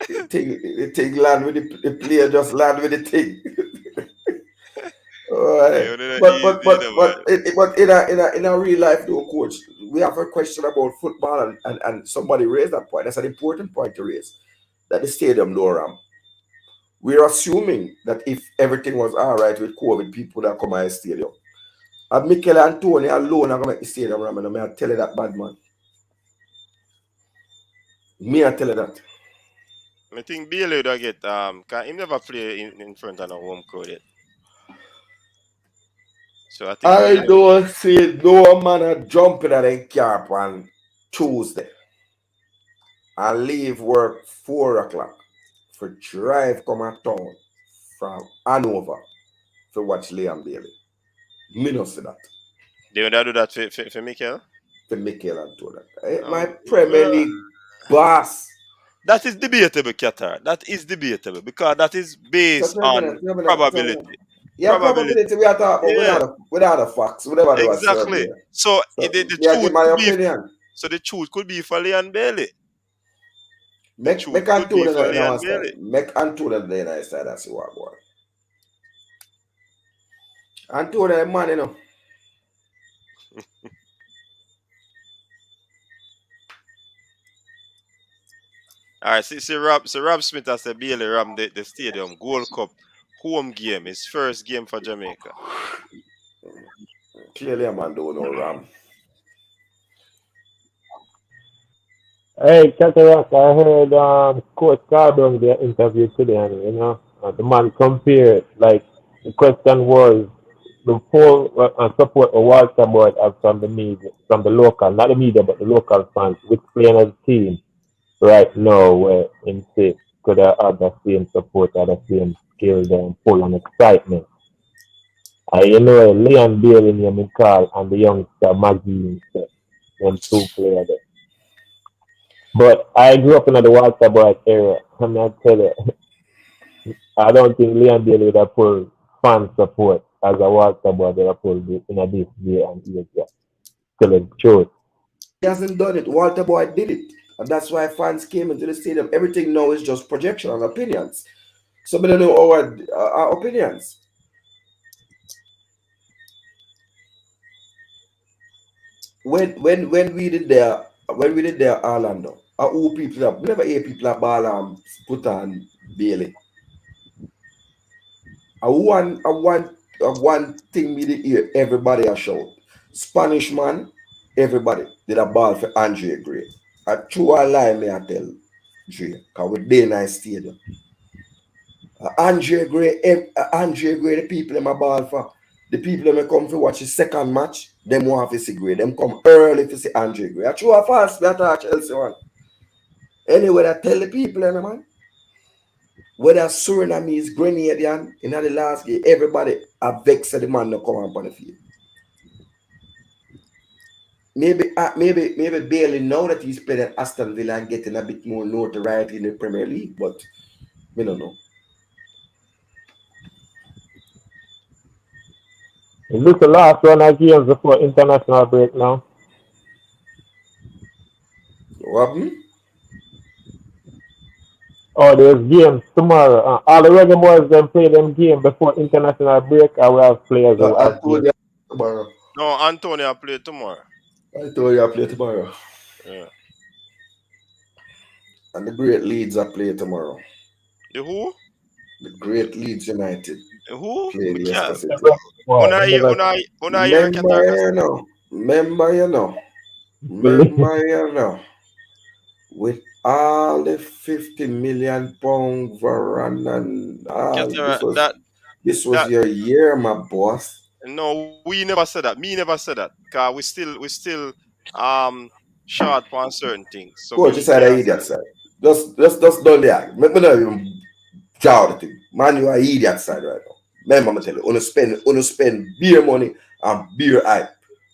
the thing land with the player just land with the thing. Right. But in a real life though, coach, we have a question about football and somebody raised that point. That's an important point to raise. That the stadium no ram. We're assuming that if everything was all right with COVID, people that come to the stadium. And Mikel Antonio alone are gonna make the stadium ram, and I tell you that, bad man. I tell you that.
I think Bailey would get cause he never play in front of a home crowd yet. So I
don't see no man jumping at a camp on Tuesday and leave work 4 o'clock for drive come at town from Hanover to watch Liam Bailey. Me not see that.
They would do that for Mikel?
For Mikel and to that. My Premier League boss.
That is debatable, Qatar. That is debatable because that is based on probability.
Yeah, probability we are talking about without the facts.
Exactly. So the truth could be, so the truth could be for Liam Bailey.
Make Antonio the nice side and see what going. Antonio man, you know.
All right, see Rob Smith has said Bailey ram the stadium Gold Cup home game, his first game for Jamaica.
Clearly a man don't know ram.
Hey, Cataract, I heard Coach Cardone their interview today, and you know, the man compared, like, the question was the full support of Walter Boyd from the media, from the local, not the media, but the local fans, which playing as a team right now, where in say could have the same support, the same skill, and full and excitement. You know, Leon Bailey, and Carl, and the youngster Maggie, them two players there. But I grew up in the Walter Boyd area, and I tell you, I don't think Leon Bailey would have pulled fan support as a Walter Boy would have pulled it in a this day and age. Yeah. Tell him truth.
He hasn't done it. Walter Boy did it. And that's why fans came into the stadium. Everything now is just projection and opinions. Somebody don't know our opinions. When we did there Orlando, who people have we never hear people at ball put on Bailey. One thing we did hear everybody a shout. Spanish man, everybody did a ball for Andre Gray. A true or lie me I tell Dre, because we day night stadium. Andre Gray, the people in my ball for the people that come to watch the second match, them want to see Gray. Them come early to see Andre Gray. I true or false, that are Chelsea one. Anyway, I tell the people, man, whether Surinamese, Grenadian, in the last game, everybody are vexed that the man not come on the field. Maybe Bailey now that he's playing at Aston Villa and getting a bit more notoriety in the Premier League, but we don't know.
Is this the last one of games before international break now?
What happened?
Oh, there's games tomorrow. All the Reggae Boyz then play them game before international break, or we have players who have games.
Tomorrow.
No, Antonio play tomorrow.
I told you I play tomorrow.
Yeah.
And the Great Leeds are play tomorrow.
The who?
The Great Leeds United.
Who?
Remember, you know. With all the 50 million pound Varane and all, this was your year, my boss.
No, we never said that. Me never said that. Cause we still short on certain things. So
Coach, you said I idiot side. Just don't there. Me not even jaw the thing. Man, you are idiot side right now. Remember, I'm telling you, wanna spend beer money and beer hype.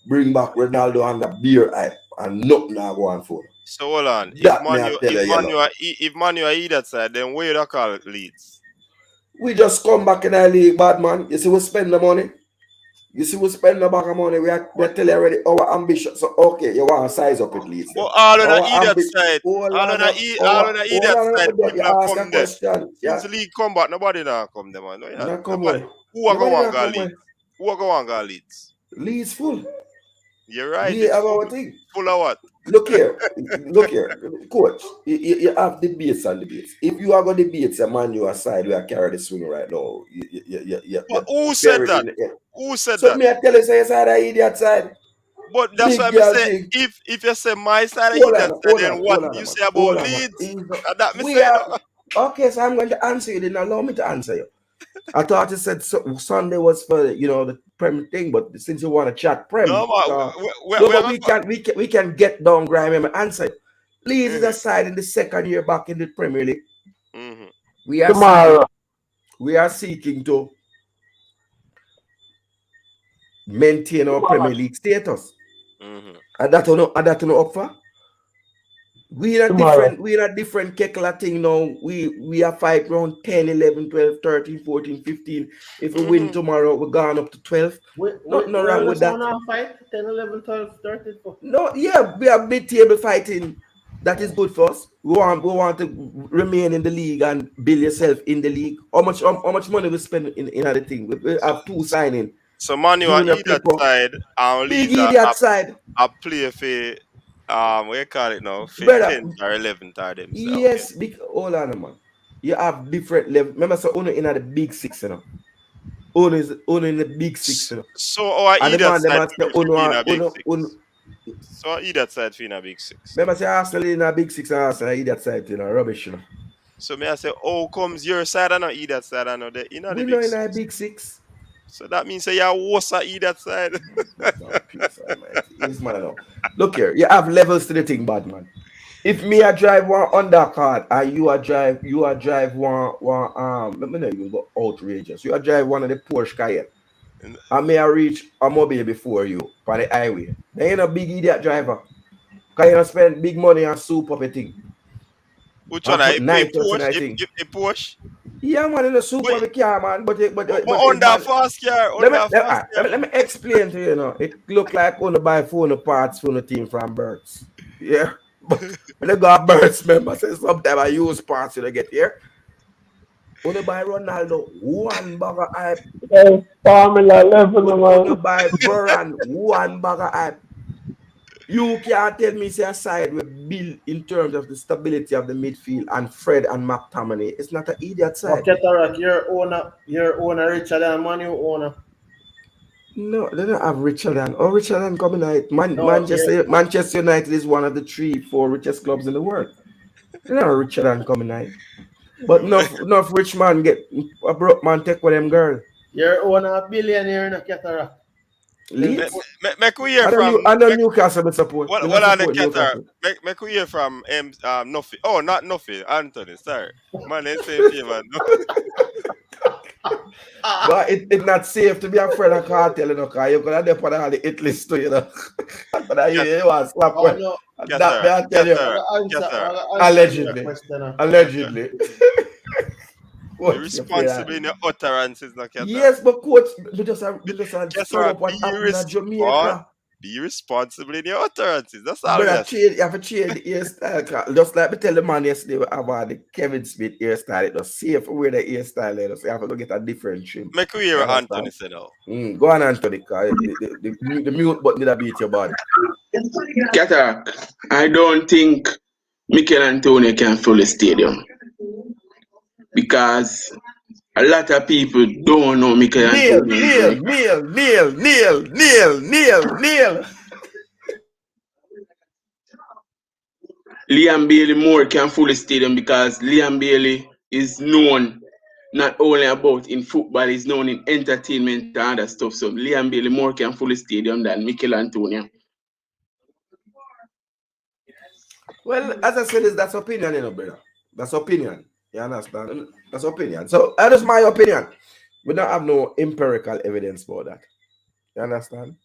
Bring back Ronaldo and the beer hype and nothing now go on for.
So hold on. If Man U are idiot side, then where you call it Leeds?
We just come back in our league, bad man. You see, we spend the money. You see, we spend the back of money. We tell you already our ambition. So, okay, you want to size up at least.
But all on the idiot side. All on the idiot side.
You ask a question.
Since the league come back, nobody now come there, man.
Not come there.
Who are going to go Leeds? Who are going to go Leeds?
Leeds full.
You're right.
We have our thing.
Full of what?
Look here, coach. You have debates and debates. If you are going to debate a Man U aside, we are carrying the swing right now.
But who said that? Who said
so
that?
Me I tell you, say your side, I idiot side.
But that's why I say, if you say my side, I idiot side, then what you say about Leeds? That me say.
Okay, so I'm going to answer you. Didn't allow me to answer you. I thought you said Sunday was for the Prem thing, but since you want to chat Prem, we can get down Grime and answer it. Leeds is aside in the second year back in the Premier League.
Mm-hmm.
We are seeking to maintain our Premier League status.
Mm-hmm.
And that no up for. We are different Kekla thing now. We are fight around 10, 11, 12, 13, 14, 15. If we win tomorrow, we're gone up to 12. Nothing wrong with that.
Fight 10, 11, 12, 13, 14.
No, yeah, we have mid-table fighting. That is good for us. We want to remain in the league and build yourself in the league. How much money we spend in other thing? We have two signing.
So Manu on idiot side and
big idiot side.
I play for what you call it now? 15th or 11th or them.
Yes, hold on, man. You have different levels. Remember, so only in the big six, Only in the big six,
So our idiot side in a big six. So our idiot side in a big six.
Remember, say Arsenal in a big six and Arsenal idiot side rubbish,
So may I say, oh, comes your side and not idiot side and not the
we know in a big six.
So that means say you're worse at idiot side.
Look here, you have levels to the thing, bad man. If me I drive one undercard and you are drive one let me know you go outrageous. You are drive one of the Porsche Cayenne. And may I reach a mobile before you on the highway. Then you're a big idiot driver. Because you spend big money on soup of a thing.
Which one? A Porsche?
Yeah, man, in the super we can, man. But
on that fast car,
let me explain to you, you know. It look like on the buy phone parts for the team from Birds. Yeah. But when they got Birds members, say sometimes I use parts to get here. When they buy Ronaldo, one bag of hype.
Hey, Formula 11,
When they
man.
buy Varane, one bag of hype. You can't tell me say a side with Bill in terms of the stability of the midfield and Fred and McTominay. It's not an idiot side.
Cataract, your owner richer than Man U owner.
No, they don't have Richard. Oh, Richard coming out.
No,
Manchester United is one of the 3-4 richest clubs in the world. They don't have Richard coming out. But enough rich man get a broke man take with them girl.
Your owner a billionaire in a Cataract.
Leeds.
Make we hear from.
I know Newcastle support.
What are the Cataract? Make we hear from Nuffy. Oh, not Nuffy. Anthony. Sorry, man. They say favor.
But it's not safe to be a friend of cartel, you know, because you're going to depend on the hit list too, you know. But you want to slap one. That I tell you. Allegedly.
Responsible in your utterances, no, Cataract.
Yes, but coach, we just sum up what happened in Jamaica.
Be responsible in your utterances. That's all.
But you have to change the hairstyle. Just like me tell the man yesterday about the Kevin Smith hairstyle. It was safe for wear the hairstyle. So you have to go get a different trim.
Make we hear what Anthony said now.
Go on, Anthony, because the mute button did beat your body.
Cataract, I don't think Mikel Antonio can fill the stadium. Because a lot of people don't know Mikel Antonio.
Neil.
Liam Bailey more can fill the stadium because Liam Bailey is known not only about in football, he's known in entertainment and other stuff. So Liam Bailey more can fill the stadium than Mikel Antonio.
Well, as I said, that's opinion, you know, brother. That's opinion. You understand? That's opinion. So that is my opinion. We don't have no empirical evidence for that. You understand?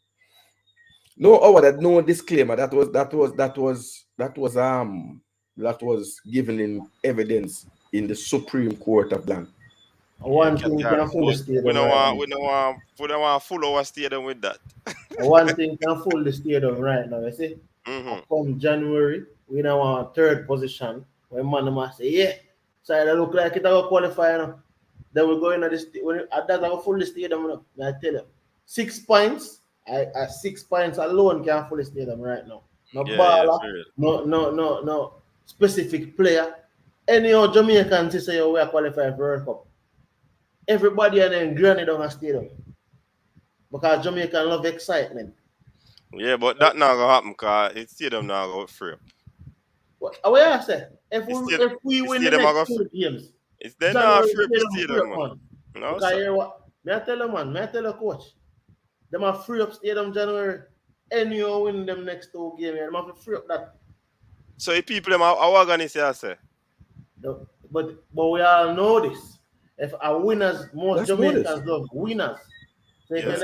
No disclaimer. That was given in evidence in the Supreme Court of land.
One thing can fool the stadium.
We don't want full our stadium with that.
One thing can fool the stadium right now. You see? Come January, we don't want third position. When man must say, yeah, so it look like it will qualify now. Then we go into this that's a full stadium. I tell you, 6 points. 6 points alone can full stadium right now. No baller, no specific player. Any of Jamaicans say we are qualified for World Cup. Everybody and then granny down a stadium. Because Jamaican love excitement.
Yeah, but that not gonna happen because the stadium not gonna free up.
What I say? If we win the next 2 games,
it's then not free up the stadium, man. No,
hear what? May I tell you, coach. Them are free up stadium January. And you win them next 2 games, them have to free up that.
So if people them are organized, say.
But we all know this. If our winners, most Jamaicans love winners. So if you're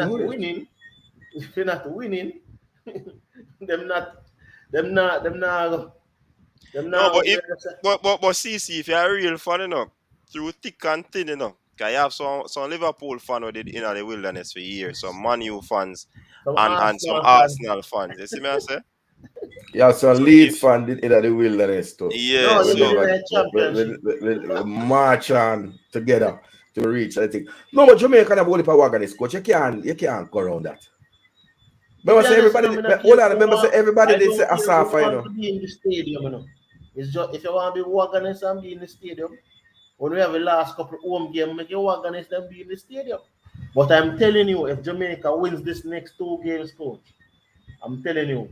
not winning, them not.
But CC, if you're a real fan, you know, through thick and thin, you know, because you have some Liverpool fans who did in the wilderness for years, some Man U fans and some Arsenal fans. You see me I say?
Yeah, some Leeds fans did in the wilderness too.
Yeah,
we march on together to reach, I think. No, but Jamaica have only power organized, coach. You can't go around that. Remember say everybody they say Asafa, you know.
To be in the stadium, you know. It's just if you want to be organized and be in the stadium, when we have the last couple home games, make you organized and be in the stadium. But I'm telling you, if Jamaica wins this next 2 games, coach, I'm telling you,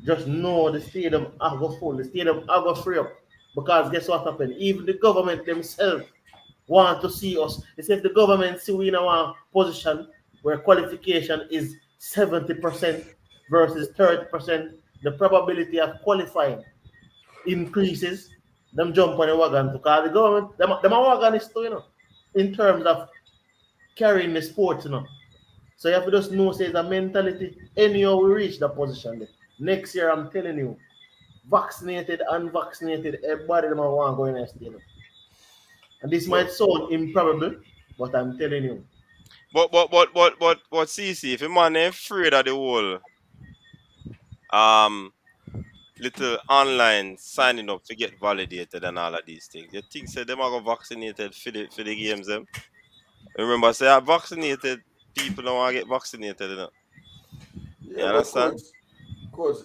just know the stadium are go full, the stadium are go free up. Because guess what happened? Even the government themselves want to see us. It's if the government see we in our position where qualification is 70% versus 30%, the probability of qualifying increases. Them jump on the wagon to call the government. Them wagon is too, you know, in terms of carrying the sports, you know. So you have to just know, say, it's a mentality. Anyhow, we reach that position there. Next year, I'm telling you, vaccinated, unvaccinated, everybody them want to go in the stadium. And this might sound improbable, but I'm telling you.
But CC, if a man ain't afraid of the whole little online signing up to get validated and all of these things, you think say them are go vaccinated for the games them? Remember, say I vaccinated people don't want to get vaccinated, you know. You
Yeah, but
understand?
coach,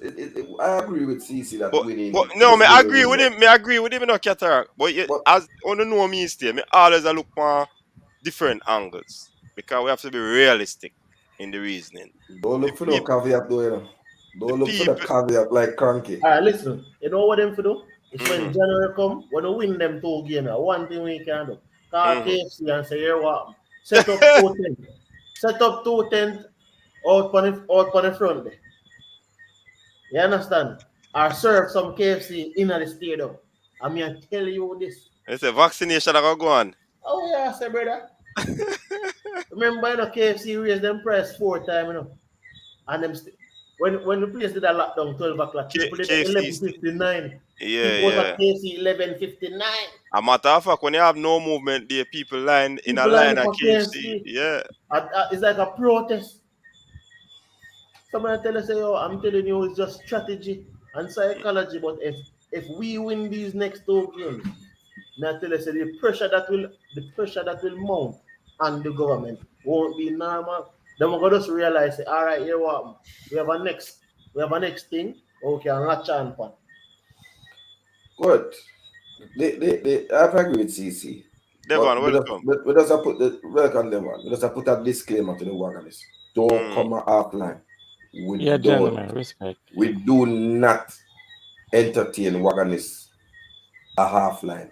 I agree with CC that
But
winning.
no, me agree with
Winning.
him. Me agree with him, no cataract. But as on the know me stay, me always I look for different angles because we have to be realistic in the reasoning.
Don't look for no caveat though, you know. Don't look for the caveat like cranky.
All right, listen. You know what them for do? It's when January come, when we win them 2 games, one thing we can do. Call KFC and say, here what? Set up 2 tent. Set up 2 tent out on the front there. You understand? Or serve some KFC in the stadium. I mean, I tell you this.
It's a vaccination that go on.
Oh, yeah, I say, brother. Remember, you know, KFC raised them price 4 times, you know. And them when the place did a lockdown 12 o'clock, people did 11:59.
Yeah,
people was at KFC 11:59.
A matter of fact, when you have no movement there, people line in a line at KFC. Yeah.
It's like a protest. Somebody tell us, "Oh, I'm telling you, it's just strategy and psychology." But if we win these next 2 games, now tell us the pressure that will mount on the government won't be normal. Then we're gonna just realize, all right, here what we have a next thing. Okay, I'm not champion.
Good. I agree with CC.
Devon, welcome.
We just put the welcome Devon. We just put a disclaimer to the wagonist. Don't come offline.
Gentlemen, respect.
We do not entertain wagonists a half line.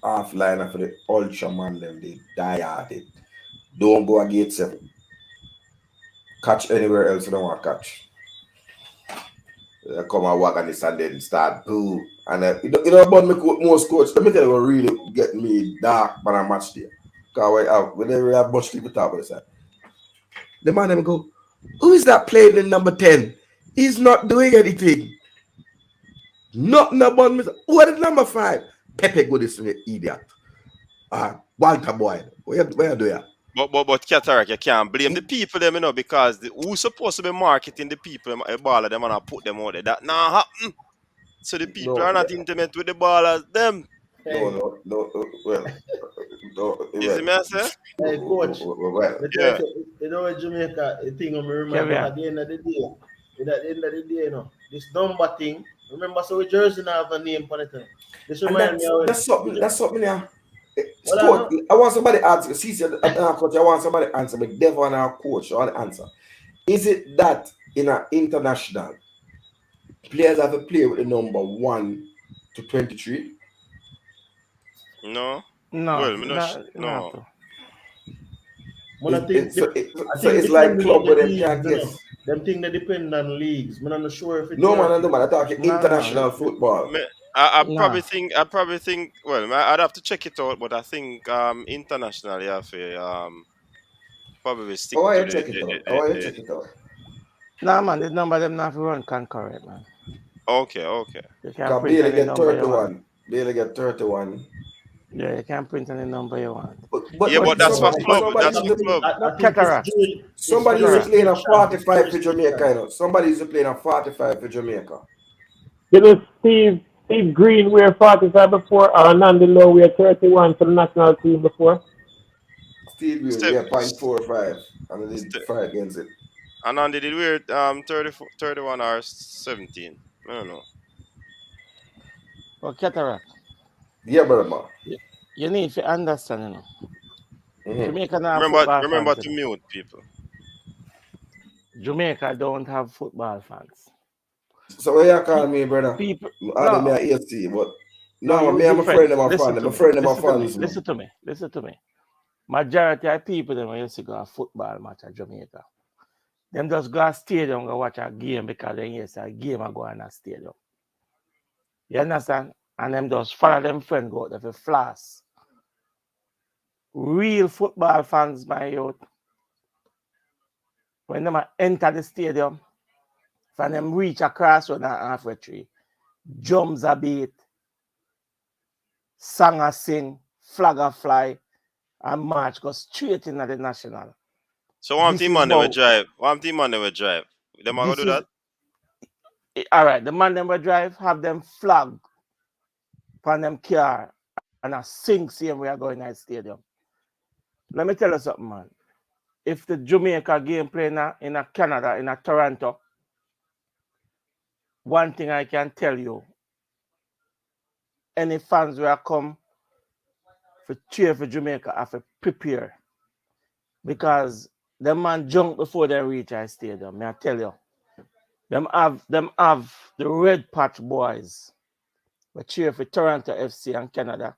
Half line for the ultraman them, they die at it. Don't go a gate 7. Catch anywhere else you don't want to catch. Come and wagonist and then start boo. And you know about me most coach, let me tell you what really get me dark when I match there. Because whenever we have much people talk about this, the man them go, who is that playing in number 10? He's not doing anything. Nothing about me. What is number 5? Pepe go this idiot. Walter boy. Where you do ya?
But cataract, you can't blame the people them, you know, because who's supposed to be marketing the people, a baller them and put them out there. That not happen. So the people are not intimate with the ballers, them.
No. Well,
You see me, I say?
Hey, coach.
Yeah.
You know what Jamaica thing I remember at the end of the day, you know, this number thing. Remember, so with Jersey now have a name for it. This reminds me of
that's something now. Coach, I want somebody to answer. See, coach, I want somebody to answer. But Devon, our coach, I want to answer. Is it that in an international, players have to play with the number 1 to 23?
No.
No.
Well,
no.
I think
it's like club where them can't guess.
Them thing that depend on leagues. I'm not sure if it's
no man. I'm talking international football.
I probably think. Well, I'd have to check it out, but I think internationally, I feel probably stick to
check it out.
Nah, man, the number them not run concurrent, man.
Okay.
You can print
Bailey
any number you want.
Bailey get 31.
Yeah, you can print any number you want.
But that's for club. That's for club.
Cataract.
Somebody is playing a 45 for Jamaica. You know? Somebody is playing a 45 for Jamaica.
You know, Steve Green wear 45 before, or Nandi Lowe wear 31 for the national team before.
Steve Green, yeah, 0.45, and they did 5 against it.
And Nandi did wear 31 or 17. I don't know.
Well, cataract.
Yeah, brother.
You need to understand, you know. Jamaica not
remember to mute people.
Jamaica don't have football fans.
So what you call me, brother?
People,
I me a EST, but me I'm a friend of my fan. I'm a friend of my fans.
Listen to me. Majority of people them used to go a football match at Jamaica. Them just go to stadium go watch a game because they hear a game and go in a stadium. You understand? And them just follow them friend go out there for floss. Real football fans, my youth, when them enter the stadium, when them reach across road and halfway tree, drums a beat, song a sing, flag a fly, and march go straight into the national.
So one
This
team
is
man never
how-
drive. One team man never drive. Them are gonna
This
do
is
that.
all right. The man them will drive, have them flag on them car, and I sing same way I go in that stadium. Let me tell you something, man. If the Jamaica game play in a Canada, in a Toronto, one thing I can tell you, any fans will come for cheer for Jamaica have to prepare. Because the man jump before they reach our stadium, may I tell you. Them have the red patch boys who cheer for Toronto FC and Canada.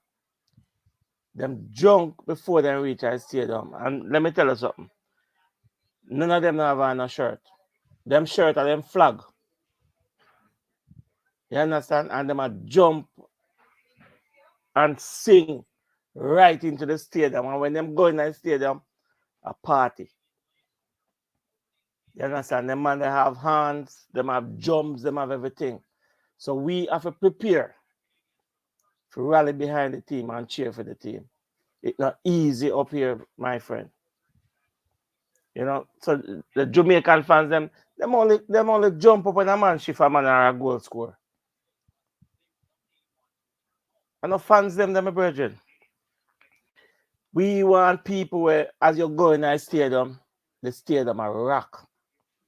Them jump before they reach our stadium. And let me tell you something. None of them have on a shirt. Them shirt are them flag. You understand? And them a jump and sing right into the stadium. And when them go in the stadium, a party. You understand? Them man, they have hands, them have jumps, them have everything. So we have to prepare to rally behind the team and cheer for the team. It's not easy up here, my friend. You know, so the Jamaican fans, them only jump up when a man shift a man or a goal score. And the fans them my brethren. We want people where as you go in the stadium are rock.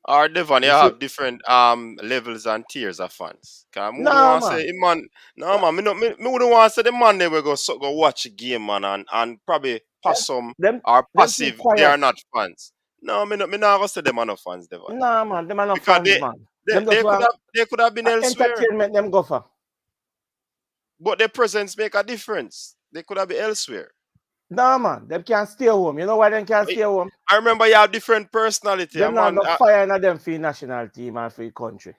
Or Devon, you
You
have
see?
different levels and tiers of fans. Cause me wouldn't
Nah,
want to say man, no man, me wouldn't want to say the man they will go watch a game, man, and probably pass some
Them
or
too
passive. They are
quiet.
not fans. No, me not gonna say them are not fans, Devon.
Nah, man, them are not
Because
fans, man.
they,
Them just
they could
want
have been elsewhere,
entertainment them go for.
but their presence make a difference. They could have been elsewhere.
Nah, man, them can't stay home. You know why them can't stay home?
I remember you have different personality,
Them not
man.
no fire in them for the national team and for the country.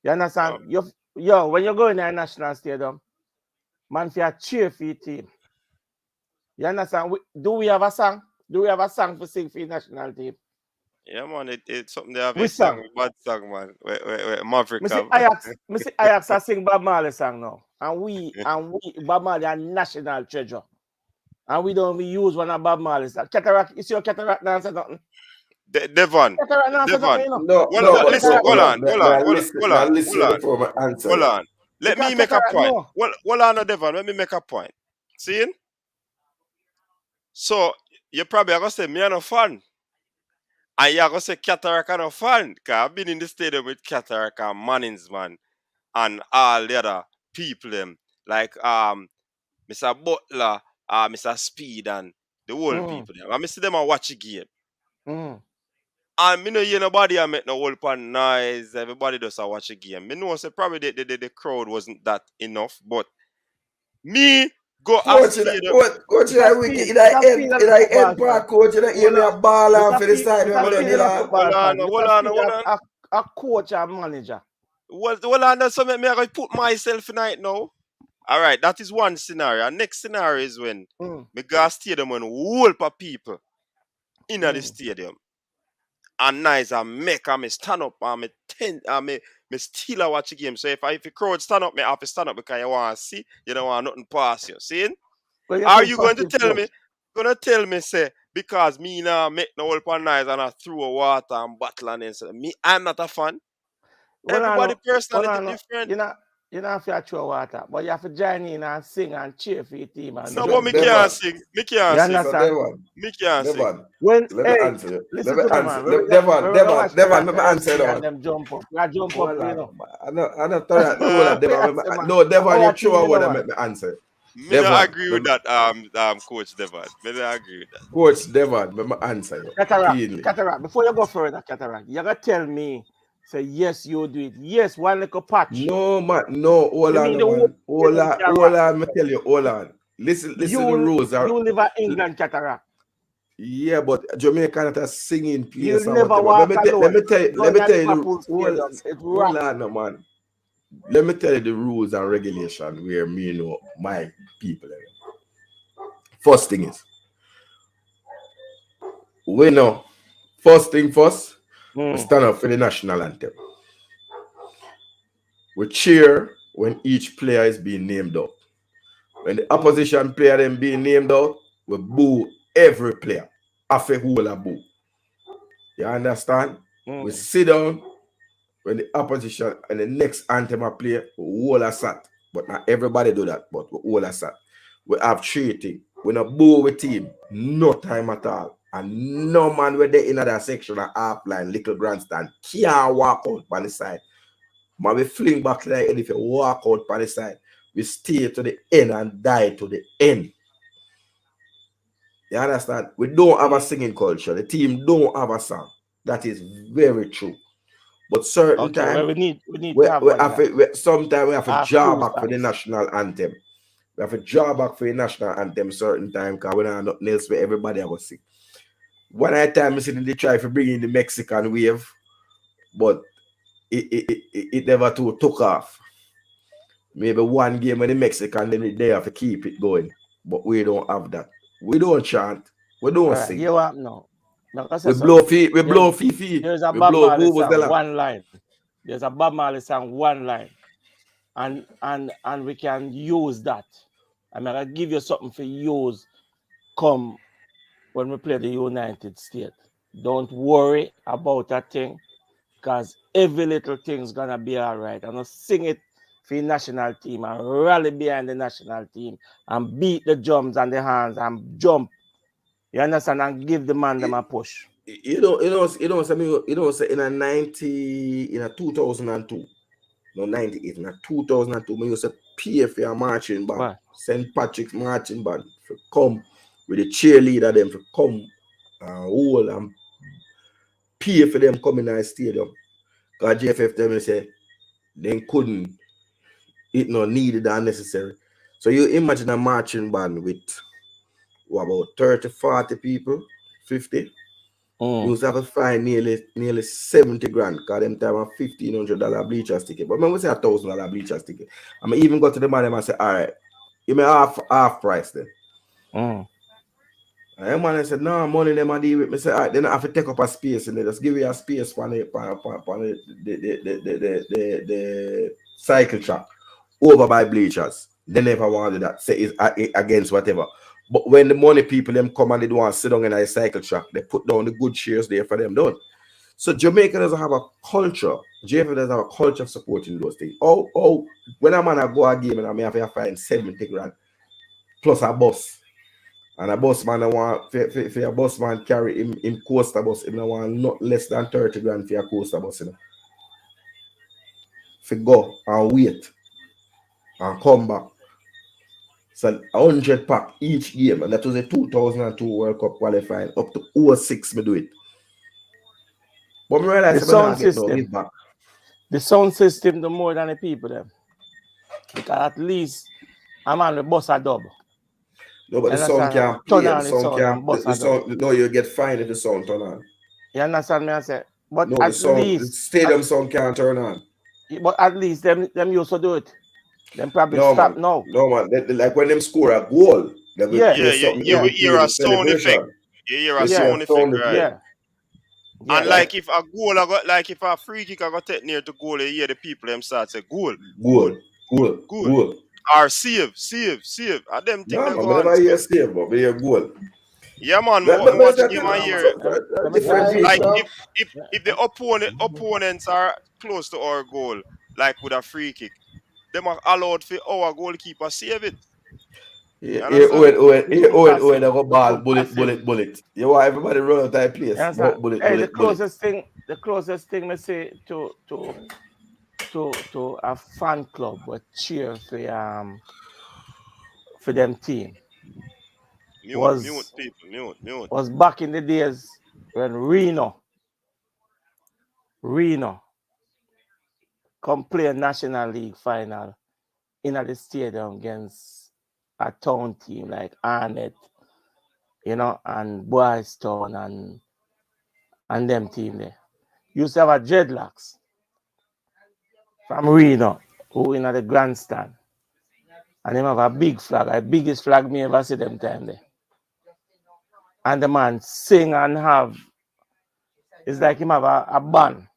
You understand? Yo, when you go in a national stadium, man, for a cheer for your team. You understand? Do we have a song? Do we have a song to sing for the national team?
Yeah, man, it's something they have a
Which
song,
song?
bad song, man. Where Maverick
Me see
have.
Ajax I sing Bob Marley song now. And we Bob Marley are national treasure. And we don't even use one of Bob Marley's song. Cataract, you see your cataract dance or nothing?
Devon,
Cataract dance or nothing, you know?
No,
You see your
but
listen,
cataract
hold
hold
no?
on.
on, hold on, hold on, hold
Listen
on,
before I answer
hold
you.
on. Let
Because
me make a
cataract
point.
no.
Hold on, Devon, let me make a point. See? So, you probably are going to say, me are no fan. And you're going to say, Cataract are no fan. Because I've been in the stadium with Cataract and Mannings, man. And all the other people, them. Like, Mr. Butler, Mr. Speed, and the whole people, them. I see them and watch the game. And me no hear nobody I make no whole pan noise. Everybody just a watch a game. Me know say probably the crowd wasn't that enough, but me go
Coach,
stadium.
coach,
Mr.
wicked.
Speed and a football
Park,
fan.
coach, hear me a ball and for the side
Mr.
of
Speed and a football fan. Mr. Speed a coach and manager.
Hold on, so me I put myself in it now. All right, that is one scenario. Next scenario is when me go stadium when whole of people in the stadium. And nice and make and me stand up and me still a watch the game. So if the crowd stand up, me have to stand up because you want to see, you don't want nothing pass you. See? Are you going to tell me, say, because me now make no whole pan nice and I throw water and bottle and then say, I'm not a fan? Everybody personality different.
You don't have to throw water, but you have to join in and sing and cheer for your team. And
No, but me can't sing. Me can't sing. Me can't sing.
When,
let me answer you.
Listen to me, man.
Devon, let me answer that one.
Them jump up. I jump up, you know.
I know that. No, Devon, you throw a word and make me answer.
Me not agree with that, Coach Devon. Me not agree with that.
Coach Devon, let me answer you.
Cataract. Before you go further, Cataract, you gotta tell me. Say yes, you do it. Yes, one little patch.
No, man. No, hold on, man. Hold on. Me tell you, hold on. Listen to the rules.
You live in England, Cataract.
Yeah, but Jamaica not a singing place.
You never walk alone.
Let me tell you
the
hold on, no, man. Let me tell you the rules and regulation where me know my people. First thing is, we know. First thing first. We stand up for the national anthem. We cheer when each player is being named up. When the opposition player them being named out, we boo every player. Half a whole a boo. You understand? We sit down when the opposition and the next anthem I play, we all are sat. But not everybody do that, but we all are sat. We have treating. We not boo with team. No time at all. And no man where they in that section of half line, little grandstand, can't walk out by the side. Man, we fling back like if you walk out by the side, we stay to the end and die to the end. You understand? We don't have a singing culture. The team don't have a song. That is very true. But certain time,
well, we need to have one.
sometimes we have to draw back for the national anthem. We have to draw back for the national anthem certain time because we don't have nothing else for everybody I was sing. One time they try to bring in the Mexican wave, but it never took off. Maybe one game with the Mexican, then they have to keep it going. But we don't have that. We don't chant. We don't sing.
You want no.
We blow feet. We blow feet.
There's a Bob Marley song, one line. There's a Bob Marley song, one line. And we can use that. I mean, I'll give you something for use come when we play the United States. Don't worry about that thing because every little thing's going to be all right. I'm going to sing it for the national team and rally behind the national team and beat the drums and the hands and jump. You understand? And give the man them a push.
You don't say in a 2002. No, 98. In a 2002, we used to pay for a marching band.
What?
St. Patrick's marching band for come with the cheerleader them for come whole and pay for them coming in the stadium. Because JFF them say they couldn't, it not needed or necessary. So you imagine a marching band with about 30, 40 people, 50. You used to have to find nearly 70 grand because them time a $1,500 bleachers ticket. But when we say $1,000 bleachers ticket, I mean even go to the man and say, all right, give me half price then. And the man said, no, money them I deal with me. Say, all right, then I have to take up a space and they just give you a space for the cycle track over by bleachers. They never wanted that. Say it's against whatever. But when the money people them come and they don't want to sit down in a cycle track, they put down the good chairs there for them done. So Jamaica doesn't have a culture. JFF doesn't have a culture of supporting those things. Oh, when a man go a game and I may have to find 70 grand plus a bus. And a bus man I want for a bus man carry him coaster bus, him I want not less than 30 grand for a coaster bus, you know. For go and wait and come back. So 100 pack each game, and that was a 2002 World Cup qualifying. Up to 06 me do it. But I realize
the sound system, the sound system, the more than the people them. Because at least a man with bus a dub.
No, but the sound can't play. The sound, no, you get fined if the sound turn on.
You understand me? I say, but
no,
at least
the stadium sound can't turn on.
But at least them used to do it. Them probably stop now.
No man, like when them score a goal,
you will hear a sound effect. You hear a sound effect, right?
Yeah.
And like if a goal I got, like if a free kick I got take near to goal, you hear the people them start say goal. Or save. And them things
no, man, never hear save, but we hear goal.
Yeah, man, watch the game here. Like if the opponents are close to our goal, like with a free kick, them are allowed for our goalkeeper save it.
They go ball, bullet. You want everybody run out that place.
The closest thing me say to a fan club but cheer for them team.
Mute.
Was back in the days when Reno come play a National League final in the stadium against a town team like Arnett, you know, and Boys Town and them team there. Used to have a dreadlocks from Reno who in the grandstand. And them have a big flag, the biggest flag me ever see them time there. And the man sing and have, it's like him have a band.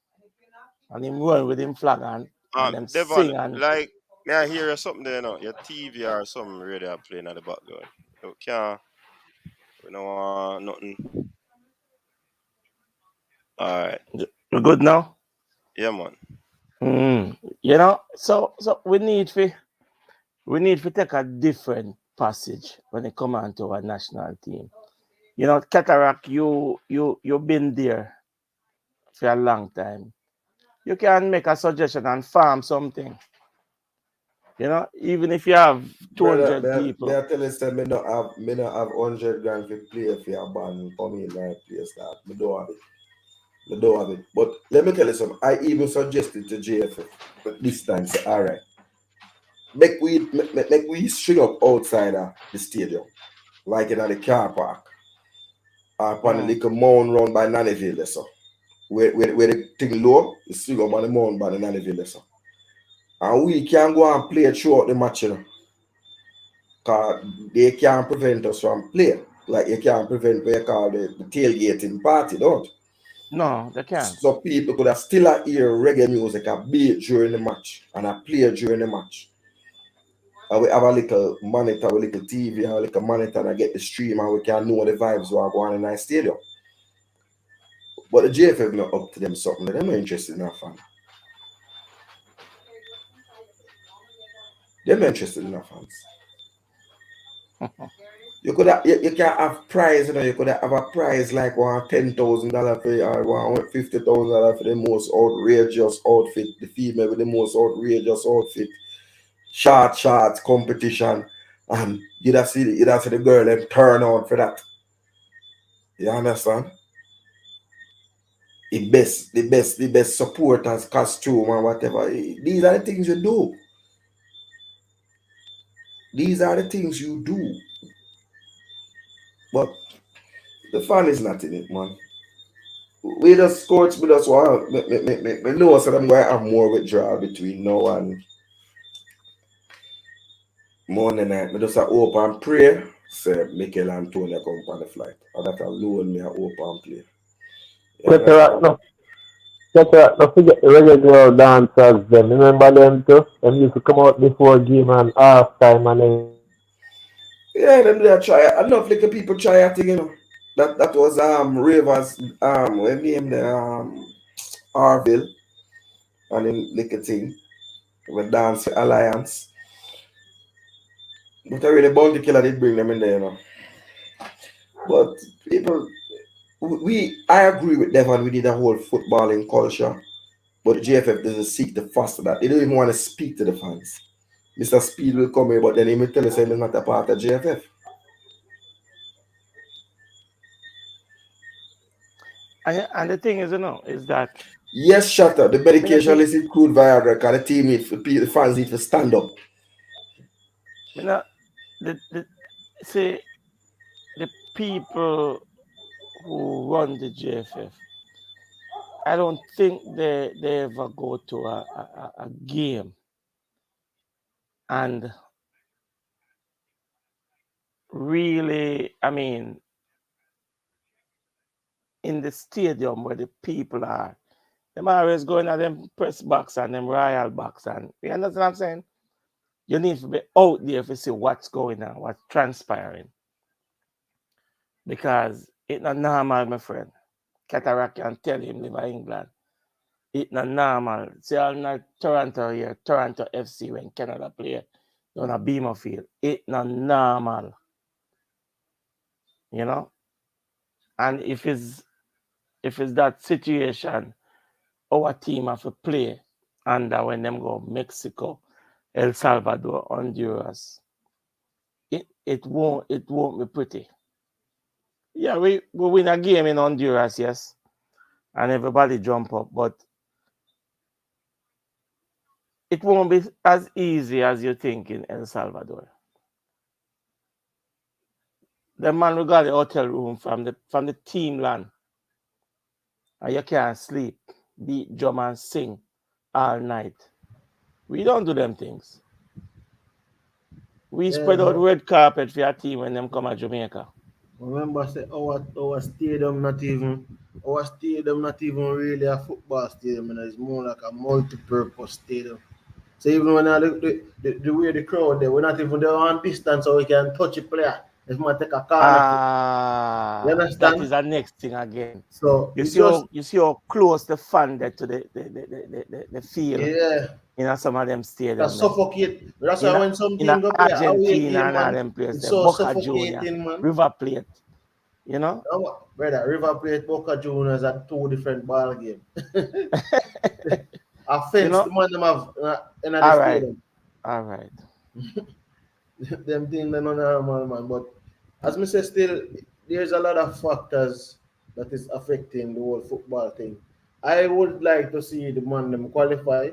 And him run with him flag and them
Devon,
sing and
like May I hear something there now? Your TV or something radio playing at the background. You can't. We don't want nothing. All right.
We're good now?
Yeah, man.
You know, so we need to take a different passage when it comes on to our national team. You know, Cataract, you've been there for a long time. You can make a suggestion and farm something. You know, even if you have 200 people.
May I tell you, say, me not have 100 grand to play for your band come in my place that. Me don't have it. Me don't have it. But let me tell you something. I even suggested to JFF this time, say, all right. Make we string up outside of the stadium, like in the car park, or upon the little mound round by Nannyville, so. Where the thing low, it's string up on the mound by the Nannyville, so. And we can go and play throughout the match, you know. Because they can't prevent us from playing. Like you can't prevent what you call the tailgating party, don't you?
No, they can't.
So people could have still hear reggae music a beat during the match and a play during the match. And we have a little monitor, a little TV, and a little monitor and get the stream and we can know the vibes while going in the stadium. But the JFF not up to them something. They're not interested in that fan. They're not interested in that fans. You could have, you can have prize, you know, you could have a prize like $10,000 for or $50,000 for the most outrageous outfit, the female with the most outrageous outfit, short competition, and you'd have see the girl them turn on for that. You understand? The best supporters, costume and whatever. These are the things you do. These are the things you do. But the fun is not in it, man. We just coach, we just want me know so I'm going to have more withdrawal between now and Monday night. Me just hope and pray, say Mikel and Tony come on the flight. And that alone me hope and pray.
Don't forget the reggae girl dancers them. Remember them too? Them used to come out before game and half time and then.
Yeah, them there try enough little people try a thing, you know. That was Ravers what name the Arville and then little thing with Dance Alliance. But I really Bounty Killer did bring them in there, you know. But people I agree with Devon, we need a whole footballing culture. But the JFF doesn't seek to foster that. They don't even want to speak to the fans. Mr. Speed will come here, but then he will tell us he's not a part of JFF.
And the thing is, you know, is that
yes, shut up. The medication is include Viagra because the team need the fans need to stand up.
You know, see, the people who run the JFF, I don't think they ever go to a game and really, I mean, in the stadium where the people are, them always going at them press box and them royal box, and you understand what I'm saying? You need to be out there to see what's going on, what's transpiring. Because it's not normal, my friend. Cataract can tell him live in England. It's not normal. See, I'm not Toronto here, Toronto FC when Canada play on a Beamer field. It's not normal. You know? And if it's that situation, our team have to play under when them go Mexico, El Salvador, Honduras. It won't be pretty. Yeah, we win a game in Honduras, yes. And everybody jump up, but it won't be as easy as you think in El Salvador. The man will got the hotel room from the team land. And you can't sleep, beat drum and sing all night. We don't do them things. We spread out red carpet for your team when them come to Jamaica.
Remember, say our stadium not even really a football stadium, and it's more like a multi-purpose stadium. So even when I look the way the crowd there, we're not even there on distance so we can touch a player. If we take a corner kick. You understand?
That is the next thing again.
So
You
it's
see how close the fan there to the field in some of them stadiums.
That's suffocate. That's why when some team go play away game,
Argentina and them
man,
places,
it's so
Boca
suffocating,
Junior,
man.
River Plate, you know.
Brother, River Plate, Boca Juniors are two different ball games. Offense, the man them have in the stadium.
All right.
Them things they're not normal, man. But as me say, still there's a lot of factors that is affecting the whole football thing. I would like to see the man them qualify,